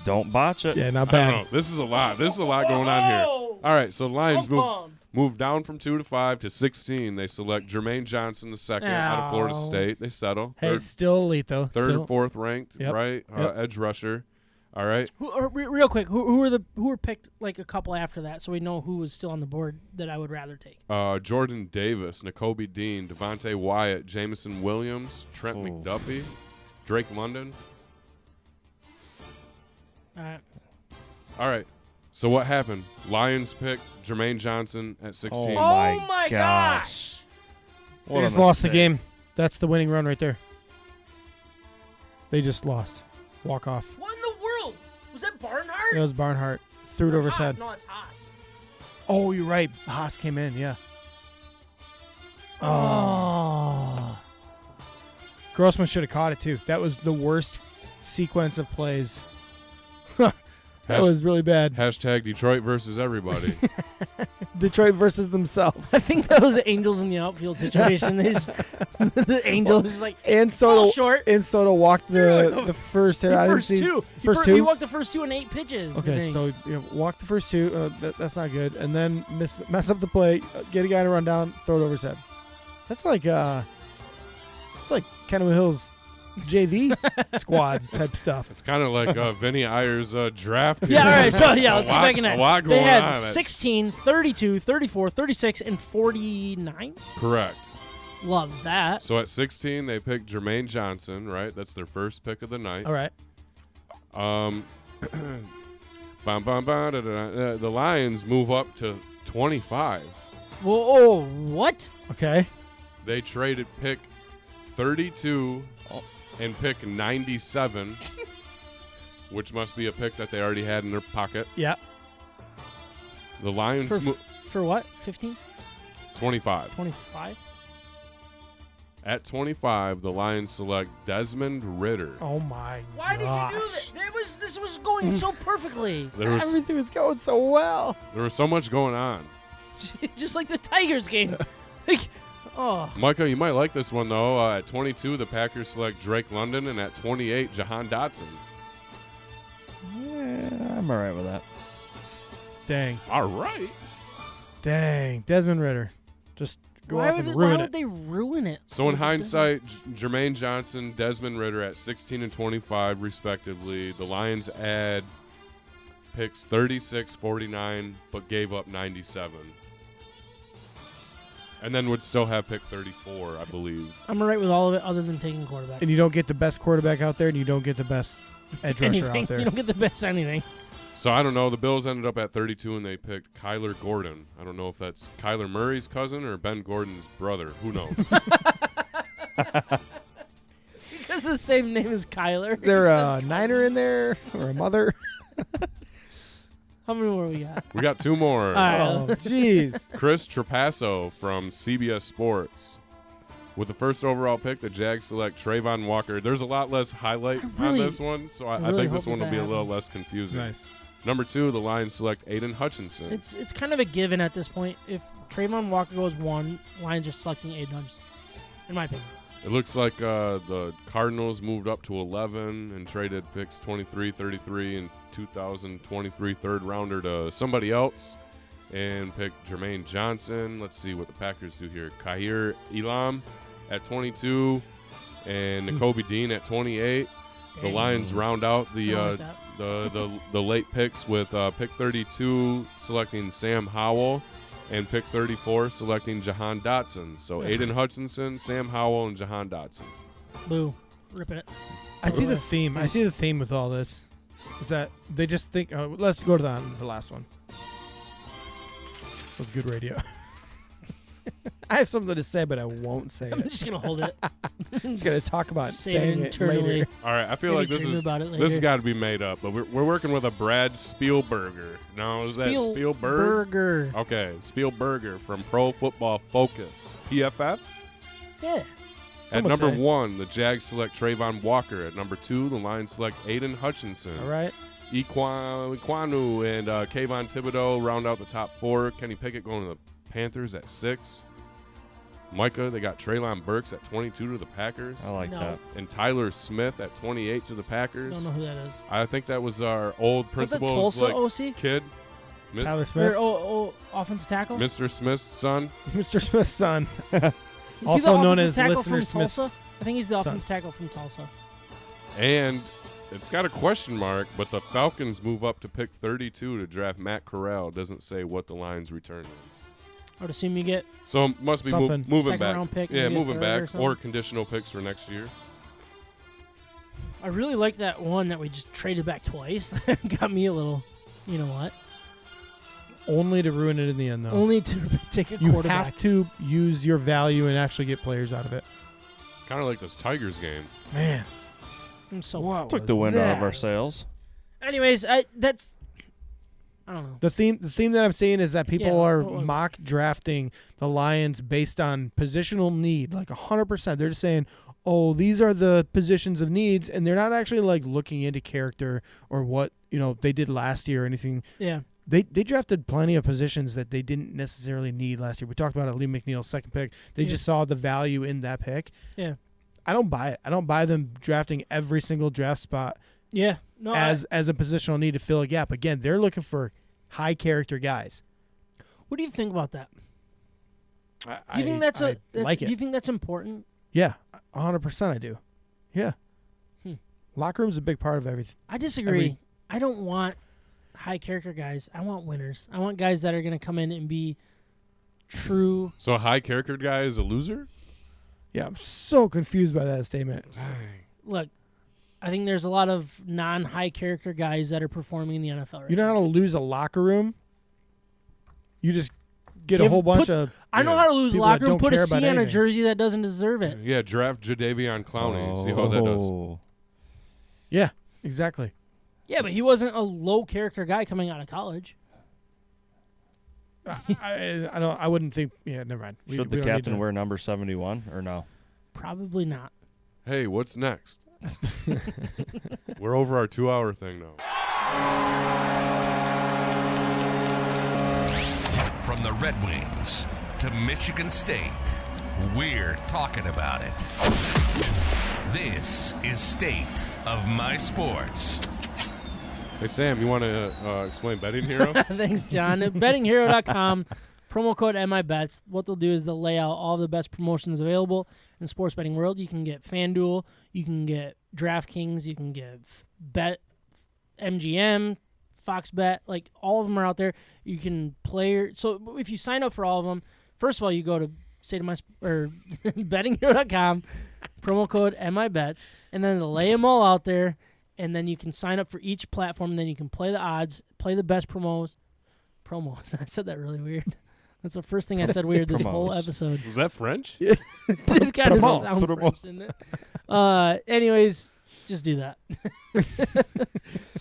Don't botch it. Yeah, not I don't bad. know. This is a lot. This is a lot going on here. Whoa! All right, so the Lions I'm pumped. move down from 2 to 5 to 16. They select Jermaine Johnson the second out of Florida Ow. State. They settle. Hey, Third, still elite, though. third Still. or fourth ranked, Yep. right? Yep. Edge rusher. All right. Real quick, who were picked like a couple after that, so we know who was still on the board that I would rather take. Jordan Davis, N'Kobe Dean, Devontae Wyatt, Jamison Williams, Trent Oh. McDuffie, Drake London. All right. So what happened? Lions picked Jermaine Johnson at 16. Oh my gosh! They just lost the game. That's the winning run right there. They just lost. Walk off. What in the world? Was that Barnhart? It was Barnhart. Threw it over his head. No, it's Haas. Oh, you're right. Haas came in, yeah. Oh. Grossman should have caught it, too. That was the worst sequence of plays. That was really bad. Hashtag Detroit versus everybody. Detroit versus themselves. I think that was Angels in the outfield situation. They just, the Angels is like, And ball Soto, short. and Soto walked the first hit. I didn't First see two. First He two. walked the first 2 and 8 pitches. I Okay, think. so walk the first 2. That's not good. And then mess up the play. Get a guy to run down. Throw it over his head. That's like Kennewood Hills JV squad type stuff. It's kind of like Vinny Iyer's draft. Yeah, here. all right. So, yeah, A let's go lot- back in that. A lot They going had on. 16, 32, 34, 36, and 49. Correct. Love that. So at 16, they picked Jermaine Johnson, right? That's their first pick of the night. All right. Bum, bum, bum, da, da, da. The Lions move up to 25. Whoa, what? Okay. They traded pick 32 and pick 97, which must be a pick that they already had in their pocket. Yeah. The Lions For what? 15? 25. 25? At 25, the Lions select Desmond Ritter. Oh my. Why did you do that? This was going so perfectly. Everything was going so well. There was so much going on. Just like the Tigers game. Like, oh. Micah, you might like this one, though. At 22, the Packers select Drake London, and at 28, Jahan Dotson. Yeah, I'm all right with that. Dang. All right. Dang. Desmond Ritter. Just go Why off and would ruin they ruin it? So in hindsight, Jermaine Johnson, Desmond Ritter at 16 and 25, respectively. The Lions add picks 36, 49, but gave up 97. And then would still have pick 34, I believe. I'm all right with all of it other than taking quarterback. And you don't get the best quarterback out there, and you don't get the best edge rusher Anything. out there. You don't get the best anything. So I don't know. The Bills ended up at 32, and they picked Kyler Gordon. I don't know if that's Kyler Murray's cousin or Ben Gordon's brother. Who knows? That's the same name as Kyler. There It a says Niner in there or a mother? How many more we got? We got 2 more. All right. Oh, jeez. Chris Trapasso from CBS Sports. With the first overall pick, the Jags select Trayvon Walker. There's a lot less highlight really- on this one, so I really think this hope one will that be a little happens. less confusing. Nice. Number 2, the Lions select Aiden Hutchinson. It's kind of a given at this point. If Trayvon Walker goes 1, Lions are selecting Aiden Hutchinson, in my opinion. It looks like the Cardinals moved up to 11 and traded picks 23, 33, and 2023 third rounder to somebody else and picked Jermaine Johnson. Let's see what the Packers do here. Kahir Elam at 22 and Nakobe Dean at 28. The Dang. Lions round out I don't like that. the late picks with pick 32 selecting Sam Howell and pick 34 selecting Jahan Dotson. So Aiden Hutchinson, Sam Howell, and Jahan Dotson. Boo. Ripping it. I see the theme. I see the theme with all this. Is that they just think, let's go to the last one. That was good radio. I have something to say, but I won't say I'm it. just going to hold it. I'm just going to talk about Say saying it internally. later. All right, I feel Maybe like this dream is about it this has later. got to be made up, but we're working with a Brad Spielberger. No, is that Spielberg? Burger. Okay, Spielberger from Pro Football Focus, PFF. Yeah. At Some would number say. 1, the Jags select Trayvon Walker. At number 2, the Lions select Aiden Hutchinson. All right. Iquanu and Kayvon Thibodeau round out the top 4. Kenny Pickett going to the Panthers at 6. Micah, they got Traylon Burks at 22 to the Packers. I like No. that. And Tyler Smith at 28 to the Packers. Don't know who that is. I think that was our old Is that the principal's Tulsa like, OC? kid. Tyler Or Smith. offensive tackle? Mr. Smith's son. Mr. Smith's son. Is he also the known offensive as tackle Listener from Smith's Tulsa? I think he's the son. offensive tackle from Tulsa. And it's got a question mark, but the Falcons move up to pick 32 to draft Matt Corral. Doesn't say what the Lions' return is. I would assume you get So it must be Something. moving Second back. round pick, Yeah, maybe a moving third back or something. or conditional picks for next year. I really like that one that we just traded back twice. That got me a little, you know what? Only to ruin it in the end, though. Only to take a You quarterback. have to use your value and actually get players out of it. Kind of like this Tigers game. Man. I'm so What Took was the wind out of that? our sails. Anyways, I don't know. The theme that I'm seeing is that people Yeah, are what was it? mock drafting the Lions based on positional need, like 100%. They're just saying, "Oh, these are the positions of needs," and they're not actually like looking into character or what they did last year or anything. Yeah. They drafted plenty of positions that they didn't necessarily need last year. We talked about Lee McNeil's second pick. They Yeah. just saw the value in that pick. Yeah. I don't buy it. I don't buy them drafting every single draft spot Yeah. No. as a positional need to fill a gap. Again, they're looking for high character guys. What do you think about that? I Do you think that's like it. Do you think that's important? Yeah, 100% I do. Yeah. Locker room's a big part of everything. I disagree. I don't want high character guys. I want winners. I want guys that are going to come in and be true. So a high character guy is a loser? Yeah, I'm so confused by that statement. Look, I think there's a lot of non-high character guys that are performing in the NFL right You know now. how to lose a locker room? You just get a Give- whole bunch put- of I know Yeah. how to lose a People that locker room. don't Put a care about C on a anything. jersey that doesn't deserve it. Yeah, draft Jadeveon Clowney. See how that does. Oh. Yeah, exactly. Yeah, but he wasn't a low character guy coming out of college. I wouldn't think. Yeah, never mind. Should we the don't need captain to- wear number 71 or no? Probably not. Hey, what's next? We're over our 2-hour thing now. From the Red Wings to Michigan State, we're talking about it. This is State of My Sports. Hey, Sam, you want to explain Betting Hero? Thanks, John. At bettinghero.com, promo code MIBETS. What they'll do is they'll lay out all the best promotions available in the sports betting world. You can get FanDuel, you can get DraftKings, you can get Bet MGM, Fox Bet. Like, all of them are out there. You can play. So if you sign up for all of them, first of all, you go to bettinghero.com, promo code MIBETS, and then they'll lay them all out there. And then you can sign up for each platform. And then you can play the odds, play the best promos. I said that really weird. That's the first thing I said weird this whole Promos. episod. Was that French? It kind of Promo. sounds French, didn't it? Anyways, just do that.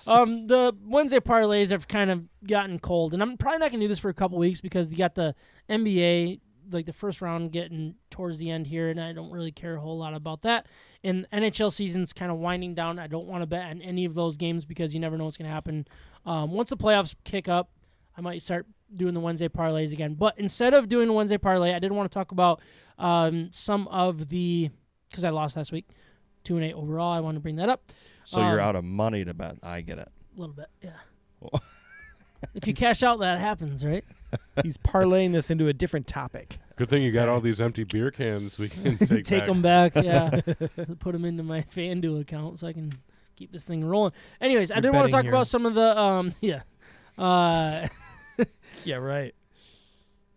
The Wednesday parlays have kind of gotten cold. And I'm probably not going to do this for a couple weeks because you got the NBA like the first round getting towards the end here, and I don't really care a whole lot about that. And NHL season's kind of winding down. I don't want to bet on any of those games because you never know what's going to happen. Once the playoffs kick up, I might start doing the Wednesday parlays again. But instead of doing the Wednesday parlay, I did want to talk about some of the, because I lost last week, 2-8 overall. I want to bring that up. So you're out of money to bet. I get it. A little bit, yeah. If you cash out, that happens, right? He's parlaying this into a different topic. Good thing you got all these empty beer cans we can take back. Them back, yeah. Put them into my FanDuel account so I can keep this thing rolling. Anyways, I did want to talk about some of the, yeah, right.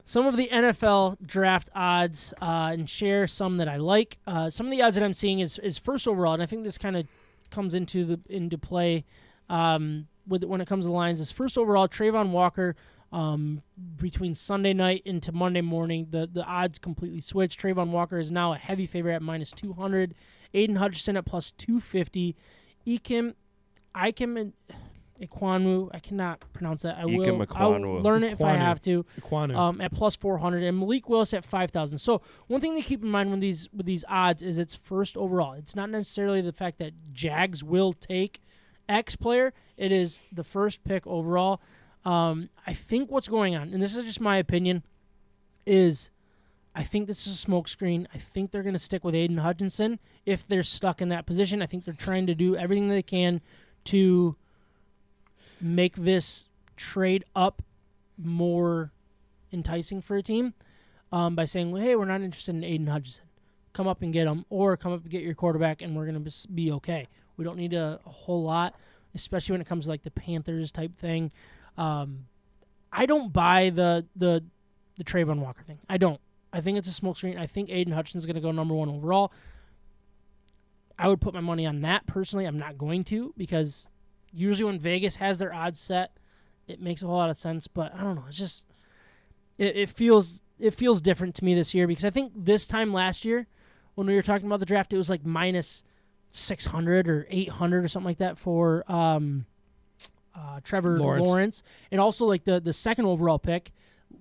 some of the NFL draft odds and share some that I like. Some of the odds that I'm seeing is first overall, and I think this kind of comes into play when it comes to the lines. Is first overall, Trayvon Walker. Between Sunday night into Monday morning, the odds completely switched. Trayvon Walker is now a heavy favorite at -200. Aiden Hutchinson at +250. Ikem Ekwonu, I cannot pronounce that. I'll learn it if I have to. At +400, and Malik Willis at 5,000. So one thing to keep in mind with these odds is it's first overall. It's not necessarily the fact that Jags will take X player. It is the first pick overall. I think what's going on, and this is just my opinion, is I think this is a smokescreen. I think they're going to stick with Aiden Hutchinson if they're stuck in that position. I think they're trying to do everything they can to make this trade up more enticing for a team by saying, well, hey, we're not interested in Aiden Hutchinson. Come up and get him, or come up and get your quarterback, and we're going to be okay. We don't need a whole lot, especially when it comes to like the Panthers type thing. I don't buy the Trayvon Walker thing. I don't. I think it's a smokescreen. I think Aiden Hutchinson's going to go number 1 overall. I would put my money on that personally. I'm not going to, because usually when Vegas has their odds set, it makes a whole lot of sense. But I don't know. It's just it feels different to me this year, because I think this time last year when we were talking about the draft, it was like -600 or 800 or something like that for Trevor Lawrence. And also like the second overall pick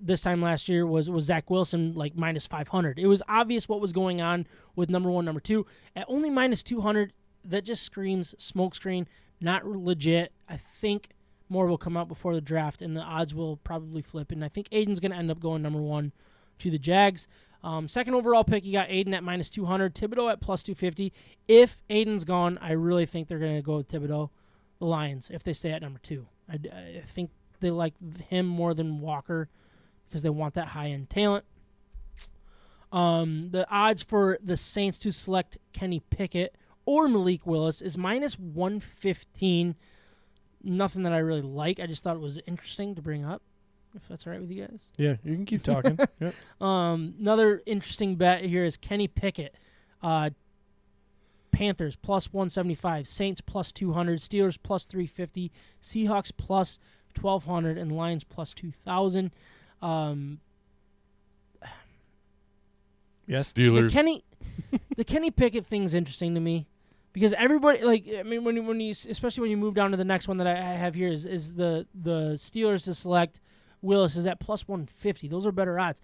this time last year was Zach Wilson, like -500. It was obvious what was going on with number 1, number 2. At only -200, that just screams smokescreen, not legit. I think more will come out before the draft, and the odds will probably flip. And I think Aiden's going to end up going number 1 to the Jags. Second overall pick, you got Aiden at -200, Thibodeau at +250. If Aiden's gone, I really think they're going to go with Thibodeau, the Lions, if they stay at number 2. I think they like him more than Walker because they want that high-end talent. The odds for the Saints to select Kenny Pickett or Malik Willis is -115. Nothing that I really like. I just thought it was interesting to bring up, if that's all right with you guys. Yeah, you can keep talking. Yep. Another interesting bet here is Kenny Pickett. Panthers +175, Saints +200, Steelers +350, Seahawks +1,200, and Lions +2,000. Yes, Steelers. The Kenny Pickett thing's interesting to me, because everybody, like, I mean, when you especially when you move down to the next one that I have here is the Steelers to select Willis is at +150. Those are better odds.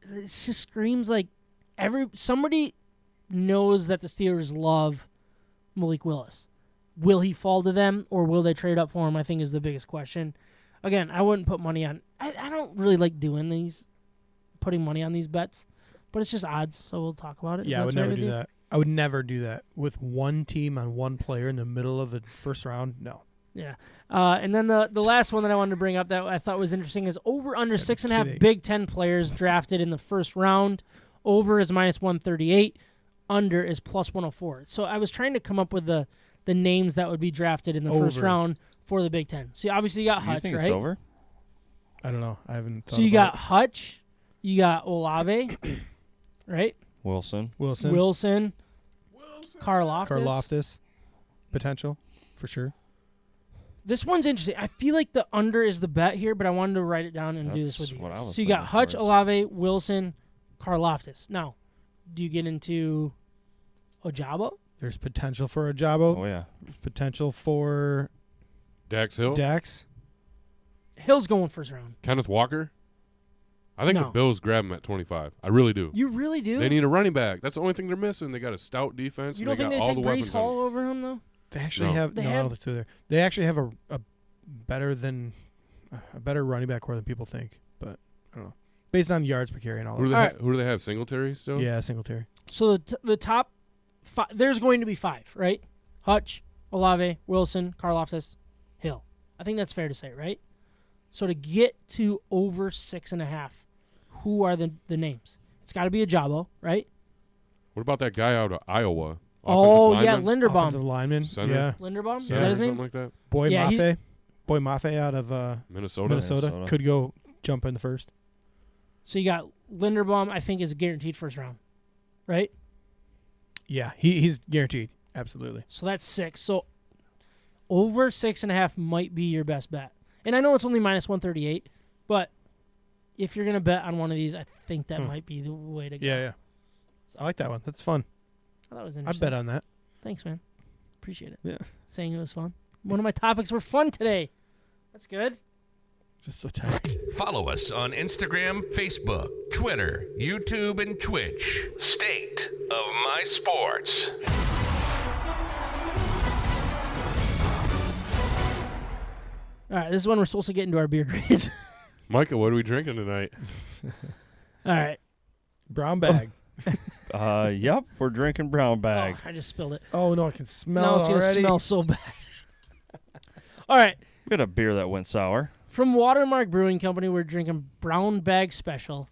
It just screams like somebody knows that the Steelers love Malik Willis. Will he fall to them, or will they trade up for him? I think is the biggest question. Again, I wouldn't put money on. I don't really like putting money on these bets, but it's just odds, so we'll talk about it. Yeah, I would never do that. I would never do that with one team on one player in the middle of the first round. No. Yeah. And then the last one that I wanted to bring up that I thought was interesting is over under 6.5 Big Ten players drafted in the first round. Over is -138. Under is +104. So I was trying to come up with the names that would be drafted in the first round for the Big Ten. So obviously you got Hutch, think right? It's over? I don't know. I haven't thought So you about got Hutch, you got Olave, right? Wilson. Wilson. Karlaftis. Potential, for sure. This one's interesting. I feel like the under is the bet here, but I wanted to write it down and do this with you. What I was So you got thinking Hutch, first. Olave, Wilson, Karlaftis. Now, do you get into Ojabo? There's potential for Ojabo. Oh, yeah. There's potential for Dax Hill. Dax. Hill's going first round. Kenneth Walker. I think No. the Bills grab him at 25. I really do. You really do? They need a running back. That's the only thing they're missing. They got a stout defense. You and don't think they they got all take the Brees weapons. Hall over him, though? They actually No. have They no. have- That's who they actually have a better running back core than people think. But I don't know. Based on yards per carry and all Who do that. they, All who do they have? Singletary still? Yeah, Singletary. So the top five, there's going to be 5, right? Hutch, Olave, Wilson, Karlaftis, Hill. I think that's fair to say, right? So to get to over 6.5, who are the names? It's got to be a Jabo, right? What about that guy out of Iowa? Oh, Offensive yeah, lineman? Linderbaum. Offensive lineman. Center. Yeah. Linderbaum? Is Center that or his name? something like that? Boy Yeah, Mafe. Boy Mafe out of Minnesota. Minnesota. Could go jump in the first. So you got Linderbaum, I think, is guaranteed first round, right? Yeah, he's guaranteed. Absolutely. So that's 6. So over 6.5 might be your best bet. And I know it's only minus 138, but if you're going to bet on one of these, I think that might be the way to go. Yeah. I like that one. That's fun. I thought it was I interesting. bet on that. Thanks, man. Appreciate it. Yeah. Saying it was fun. One of my topics were fun today. That's good. Just so tired. Follow us on Instagram, Facebook, Twitter, YouTube, and Twitch. State of My Sports. All right, this is when we're supposed to get into our beer grades. Micah, what are we drinking tonight? All right. Brown bag. Yep, we're drinking brown bag. Oh, I just spilled it. Oh no, I can smell Now it it's going to already. smell so bad. All right. We got a beer that went sour. From Watermark Brewing Company, we're drinking Brown Bag Special,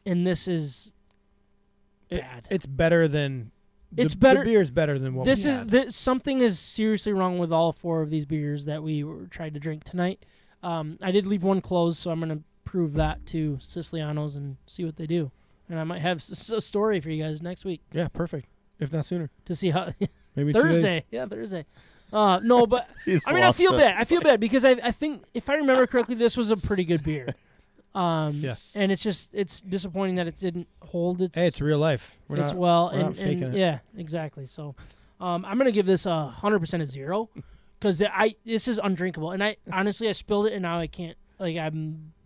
and this is bad. It's better than. It's the better- The beer is better than what This we is had. something is seriously wrong with all 4 of these beers that we tried to drink tonight. I did leave one closed, so I'm going to prove that to Sicilianos and see what they do. And I might have a story for you guys next week Yeah, perfect. If not sooner. to see how Maybe 2 days. Thursday. Yeah, Thursday. No, but He's I mean, I lost feel it. bad. I feel bad because I think if I remember correctly, this was a pretty good beer. Yeah. And it's disappointing that it didn't hold its. Hey, it's real life. We're it's not, well, we're not faking it. yeah, exactly. So, I'm gonna give this 100% a 0 because this is undrinkable. And I honestly I spilled it and now I can't. Like I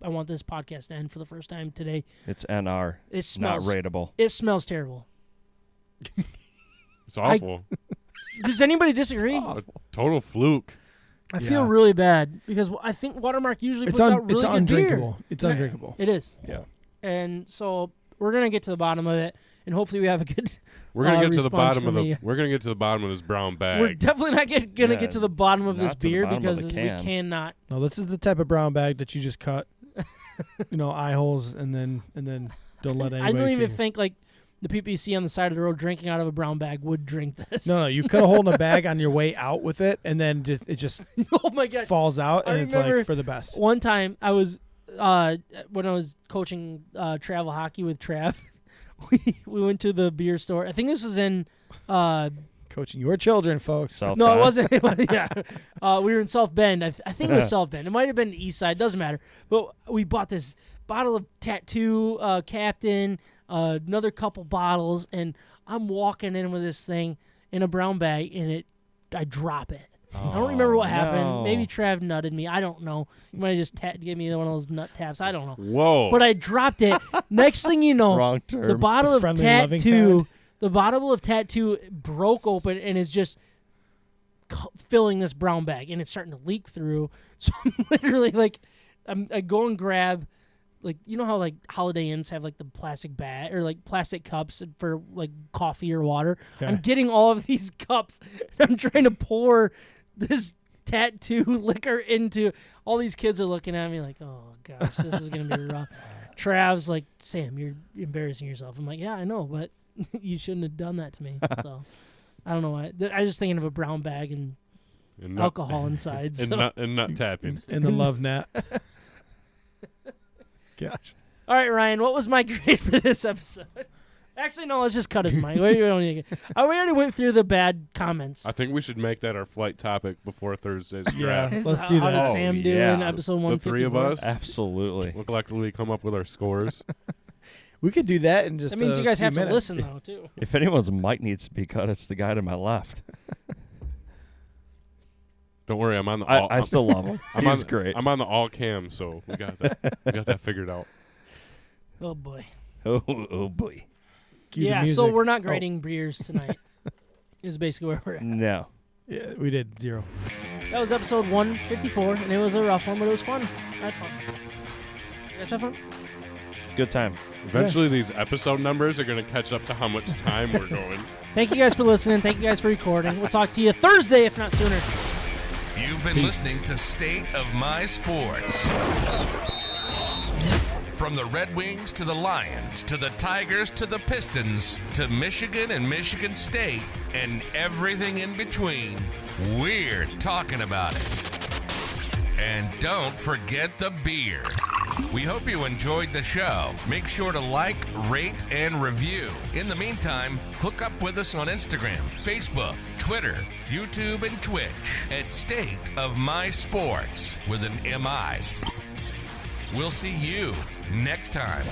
want this podcast to end for the first time today. It's NR, It not smells. rateable. It smells terrible. It's awful. Does anybody disagree? A total fluke. I feel Yeah. really bad because I think Watermark usually It's puts out really it's good undrinkable. beer. It's Yeah, undrinkable. It is. Yeah. And so we're gonna get to the bottom of it, and hopefully we have a good. We're gonna get to the response bottom of from the. you. We're gonna get to the bottom of this brown bag. We're definitely not gonna Yeah, get to the bottom of not this to the beer bottom of because the we can. cannot. No, this is the type of brown bag that you just cut, eye holes, and then don't let anybody I don't see even you. think like the people you see on the side of the road drinking out of a brown bag would drink this. No, you cut a hole in a bag on your way out with it, and then it just Oh my god! falls out, I and it's remember like for the best. One time I was when I was coaching travel hockey with Trav, we went to the beer store. I think this was in. Coaching your children, folks. South No, Bend. it wasn't. It was, yeah, we were in South Bend. I think it was South Bend. It might have been East Side. Doesn't matter. But we bought this bottle of Tattoo Captain, another couple bottles, and I'm walking in with this thing in a brown bag, and I drop it. I don't remember what happened. no. Maybe Trav nutted me. I don't know. He might have just gave me one of those nut taps. I don't know. Whoa! But I dropped it. Next thing you know, Wrong term. the bottle of friendly, loving Tattoo, kind. the bottle of Tattoo broke open and is just filling this brown bag, and it's starting to leak through. So I'm literally like, I go and grab, like, you know how like Holiday Inns have like the plastic bag or like plastic cups for like coffee or water. Okay. I'm getting all of these cups. And I'm trying to pour this Tattoo liquor into. All these kids are looking at me like, oh gosh, this is gonna be rough. Trav's like, Sam, you're embarrassing yourself. I'm like, yeah, I know, but you shouldn't have done that to me. So I don't know why. I was just thinking of a brown bag and and alcohol inside. and So. nut tapping. In the love net. Gosh. All right, Ryan, what was my grade for this episode? Actually, no, let's just cut his mic. We already went through the bad comments. I think we should make that our flight topic before Thursday's Yeah. draft. This let's is do how that. did Oh, Sam do yeah. in episode The 154? three of us Absolutely. will collectively come up with our scores. We could do that in just. That means a you guys few have to minutes. listen, though, too. If anyone's mic needs to be cut, it's the guy to my left. Don't worry, I'm on the. All, I still love him. I'm He's on, great. I'm on the all cam, so we got that. We got that figured out. Oh boy. Oh boy. Cue the Yeah, so music. we're not grading beers tonight. Is basically where we're at. No. Yeah, we did 0. That was episode 154, and it was a rough one, but it was fun. I had fun. You guys have fun? Good time. Eventually, these episode numbers are going to catch up to how much time we're going. Thank you guys for listening. Thank you guys for recording. We'll talk to you Thursday, if not sooner. You've been listening to State of My Sports. From the Red Wings to the Lions, to the Tigers to the Pistons, to Michigan and Michigan State, and everything in between, we're talking about it. And don't forget the beer. We hope you enjoyed the show. Make sure to like, rate, and review. In the meantime, hook up with us on Instagram, Facebook, Twitter, YouTube, and Twitch at State of My Sports with an MI. We'll see you next time.